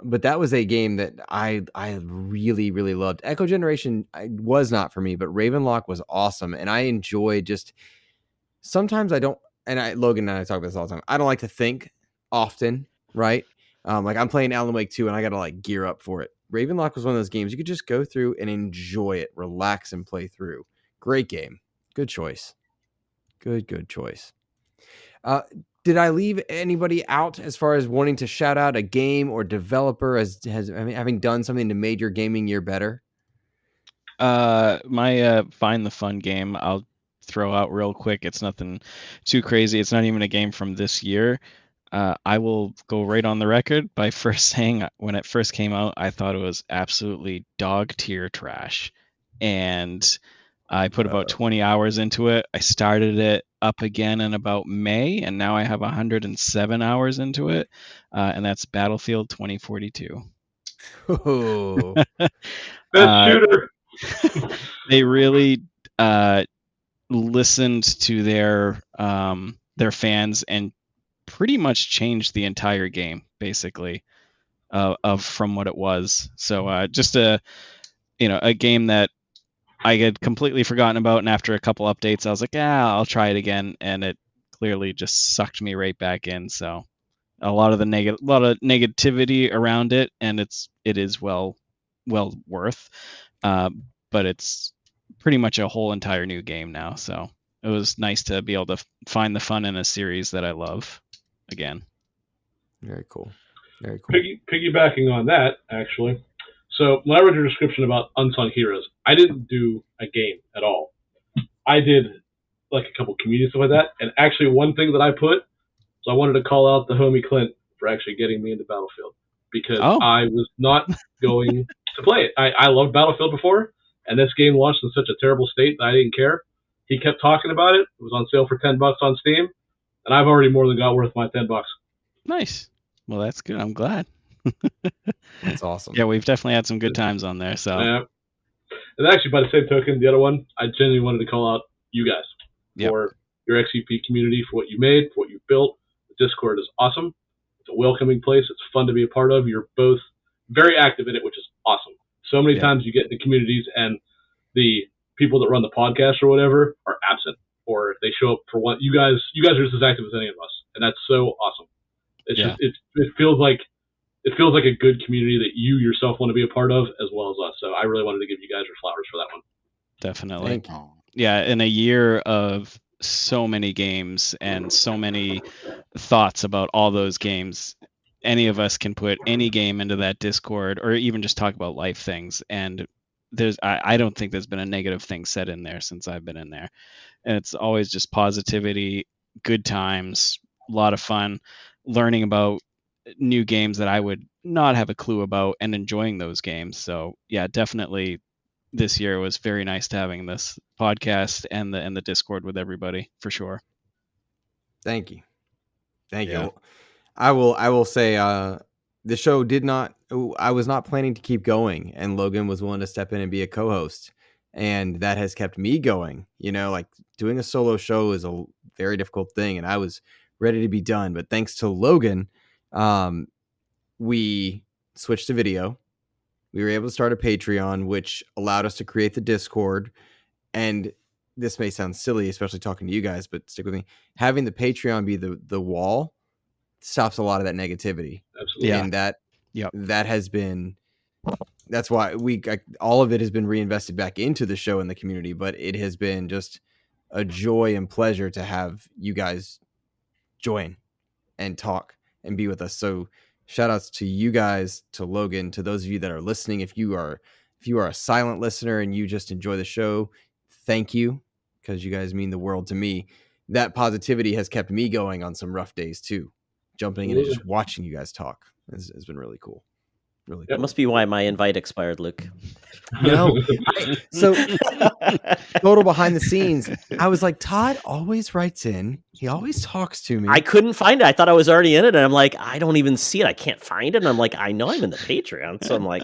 But that was a game that I really, really loved. Echo Generation was not for me, but Ravenlok was awesome. And I enjoy just, sometimes I don't, and Logan and I talk about this all the time. I don't like to think often, right? Like I'm playing Alan Wake 2 and I got to like gear up for it. Ravenlok was one of those games you could just go through and enjoy it, relax and play through. Great game. Good choice. Good choice. Did I leave anybody out as far as wanting to shout out a game or developer having done something to made your gaming year better? My Find the Fun game I'll throw out real quick. It's nothing too crazy. It's not even a game from this year. I will go right on the record by first saying when it first came out, I thought it was absolutely dog tier trash. And I put about 20 hours into it. I started it up again in about May, and now I have 107 hours into it, and that's Battlefield 2042. Oh, shooter! They really listened to their fans and pretty much changed the entire game, basically, from what it was. So just a game that I had completely forgotten about, and after a couple updates, I was like, I'll try it again, and it clearly just sucked me right back in. So a lot of negativity around it, and it is well worth, but it's pretty much a whole entire new game now. So it was nice to be able to find the fun in a series that I love again. Very cool. Piggybacking on that, actually. So when I read your description about Unsung Heroes, I didn't do a game at all. I did like a couple community stuff like that. And actually one thing that I put was So I wanted to call out the homie Clint for actually getting me into Battlefield, because I was not going to play it. I loved Battlefield before, and this game launched in such a terrible state that I didn't care. He kept talking about it. It was on sale for $10 on Steam, and I've already more than got worth my $10. Nice. Well, that's good. I'm glad. That's awesome. Yeah, we've definitely had some good times on there. So, and actually, by the same token, the other one, I genuinely wanted to call out you guys for your XEP community, for what you made, for what you built. The Discord is awesome. It's a welcoming place. It's fun to be a part of. You're both very active in it, which is awesome. So many times you get in the communities and the people that run the podcast or whatever are absent, or they show up for one. You guys are just as active as any of us, and that's so awesome. It's just it feels like a good community that you yourself want to be a part of, as well as us. So I really wanted to give you guys your flowers for that one. Definitely. Thank you. Yeah, in a year of so many games and so many thoughts about all those games, any of us can put any game into that Discord or even just talk about life things. And I don't think there's been a negative thing said in there since I've been in there. And it's always just positivity, good times, a lot of fun, learning about new games that I would not have a clue about and enjoying those games. So yeah, definitely this year was very nice to having this podcast and the Discord with everybody for sure. Thank you. I will say the show I was not planning to keep going, and Logan was willing to step in and be a co-host, and that has kept me going. Like doing a solo show is a very difficult thing, and I was ready to be done, but thanks to Logan, we switched to video. We were able to start a Patreon, which allowed us to create the Discord. And this may sound silly, especially talking to you guys, but stick with me. Having the Patreon be the wall stops a lot of that negativity. Absolutely. And that has been, that's why all of it has been reinvested back into the show and the community, but it has been just a joy and pleasure to have you guys join and talk and be with us. So shout outs to you guys, to Logan, to those of you that are listening. If you are a silent listener and you just enjoy the show, thank you, because you guys mean the world to me. That positivity has kept me going on some rough days too. Jumping in and just watching you guys talk has been really cool. Really cool. That must be why my invite expired, Luke. So total behind the scenes, I was like, Todd always writes in. He always talks to me. I couldn't find it. I thought I was already in it, and I'm like, I don't even see it. I can't find it. And I'm like, I know I'm in the Patreon, so I'm like,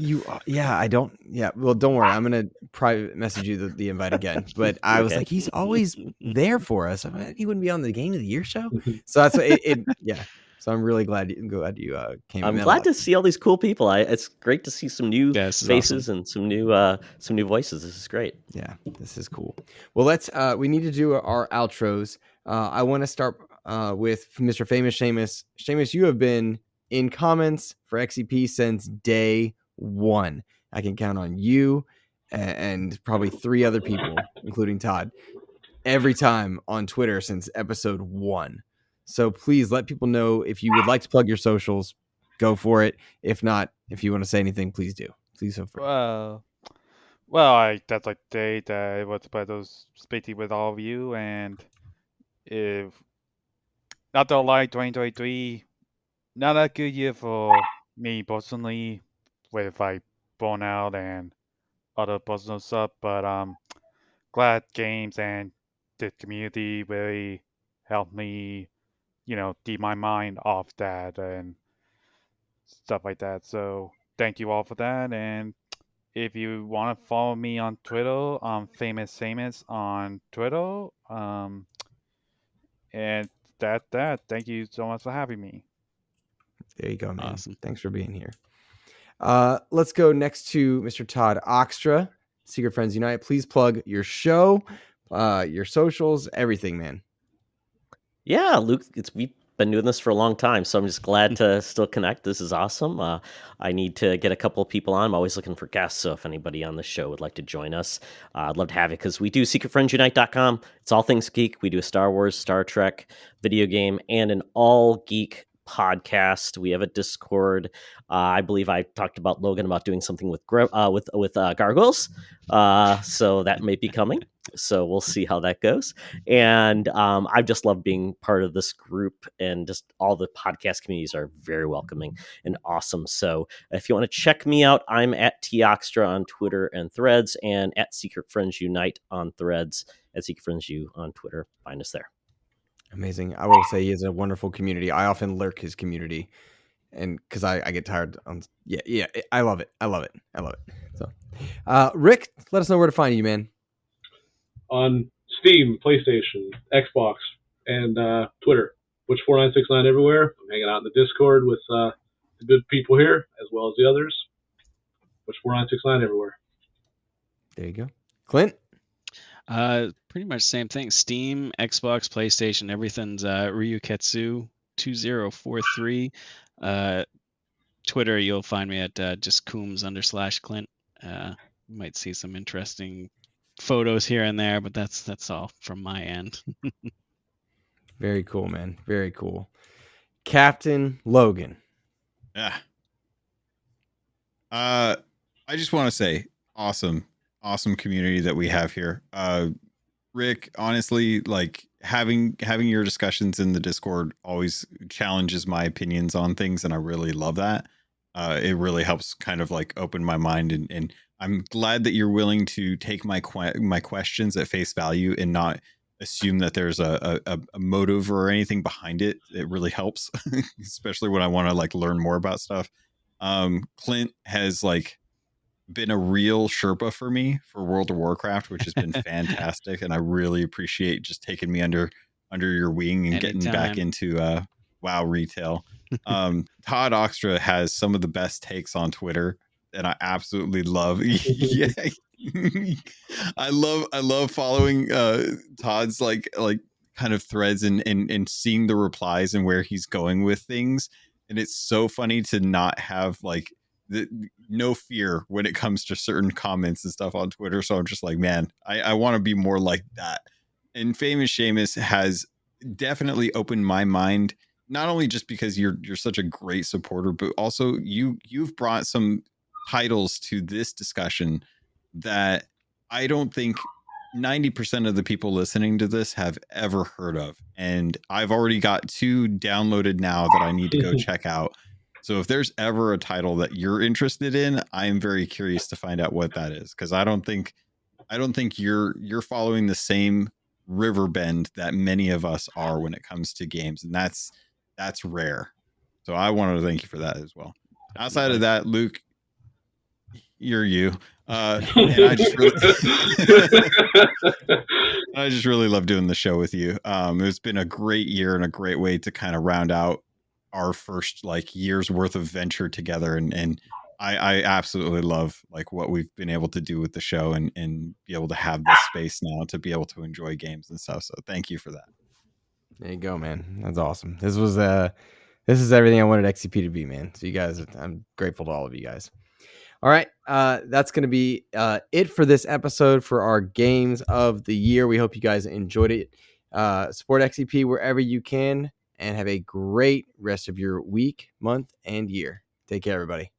I don't. Yeah, well, don't worry. I'm gonna private message you the invite again. But I was like, he's always there for us. He wouldn't be on the Game of the Year show. So that's what it. Yeah. So I'm really glad you came. I'm glad to see all these cool people. It's great to see some new faces and some new voices. This is great. Yeah, this is cool. Well, we need to do our outros. I want to start with Mr. Famous Seamus. Seamus, you have been in comments for XEP since day one. I can count on you and probably 3 other people, including Todd, every time on Twitter since episode 1. So please let people know if you would like to plug your socials, go for it. If not, if you want to say anything, please do. Please feel free. Well, that's like the day that it was about those speaking with all of you, and if not to lie, 2023, not a good year for me personally, with like burnout and other personal stuff. But glad games and the community really helped me, keep my mind off that and stuff like that. So thank you all for that. And if you want to follow me on Twitter, Famous Seamus on Twitter. And that. Thank you so much for having me. There you go, man. Awesome. Thanks for being here. Let's go next to Mr. Todd Oxtra, Secret Friends Unite. Please plug your show, your socials, everything, man. Yeah, Luke, we've been doing this for a long time, so I'm just glad to still connect. This is awesome. I need to get a couple of people on. I'm always looking for guests, so if anybody on the show would like to join us, I'd love to have you, because we do secretfriendsunite.com. It's all things geek. We do a Star Wars, Star Trek video game, and an all geek podcast. We have a Discord. I believe I talked about Logan about doing something with gargoyles. So that may be coming. So we'll see how that goes. And I've just loved being part of this group, and just all the podcast communities are very welcoming and awesome. So if you want to check me out, I'm at Toxtra on Twitter and Threads, and at Secret Friends Unite on Threads, at Secret Friends U on Twitter. Find us there. Amazing. I will say he is a wonderful community. I often lurk his community, and because I get tired. Yeah. I love it. So, Rick, let us know where to find you, man. On Steam, PlayStation, Xbox, and Twitter. Witch4969 everywhere. I'm hanging out in the Discord with the good people here, as well as the others. Witch4969 everywhere. There you go. Clint? Pretty much same thing. Steam, Xbox, PlayStation, everything's Ryuketsu2043. Twitter, you'll find me at just Coombs_Clint. You might see some interesting photos here and there, but that's all from my end. Very cool, man. Very cool. Captain Logan. Yeah. I just want to say awesome community that we have here. Rick, honestly, like having your discussions in the Discord always challenges my opinions on things, and I really love that. It really helps kind of like open my mind, and I'm glad that you're willing to take my questions at face value and not assume that there's a motive or anything behind it. It really helps, especially when I want to like learn more about stuff. Clint has like been a real Sherpa for me for World of Warcraft, which has been fantastic, and I really appreciate just taking me under your wing and getting back into WoW retail. Todd Oxtra has some of the best takes on Twitter, and I absolutely love. Yeah, I love following Todd's like kind of threads and seeing the replies and where he's going with things, and it's so funny to not have like no fear when it comes to certain comments and stuff on Twitter. So I'm just like, man, I want to be more like that. And Famous Seamus has definitely opened my mind, not only just because you're such a great supporter, but also you've brought some titles to this discussion that I don't think 90% of the people listening to this have ever heard of. And I've already got 2 downloaded now that I need to go check out. So if there's ever a title that you're interested in, I'm very curious to find out what that is, because I don't think you're following the same river bend that many of us are when it comes to games, and that's rare. So I wanted to thank you for that as well. Outside of that, Luke, you're you. And I just really love doing the show with you. It's been a great year and a great way to kind of round out our first like year's worth of venture together, and I absolutely love like what we've been able to do with the show and be able to have this space now to be able to enjoy games and stuff. So thank you for that. There you go, man. That's awesome. This is everything I wanted XEP to be, man. So you guys, I'm grateful to all of you guys. All right. That's going to be it for this episode for our games of the year. We hope you guys enjoyed it. Support XEP wherever you can, and have a great rest of your week, month, and year. Take care, everybody.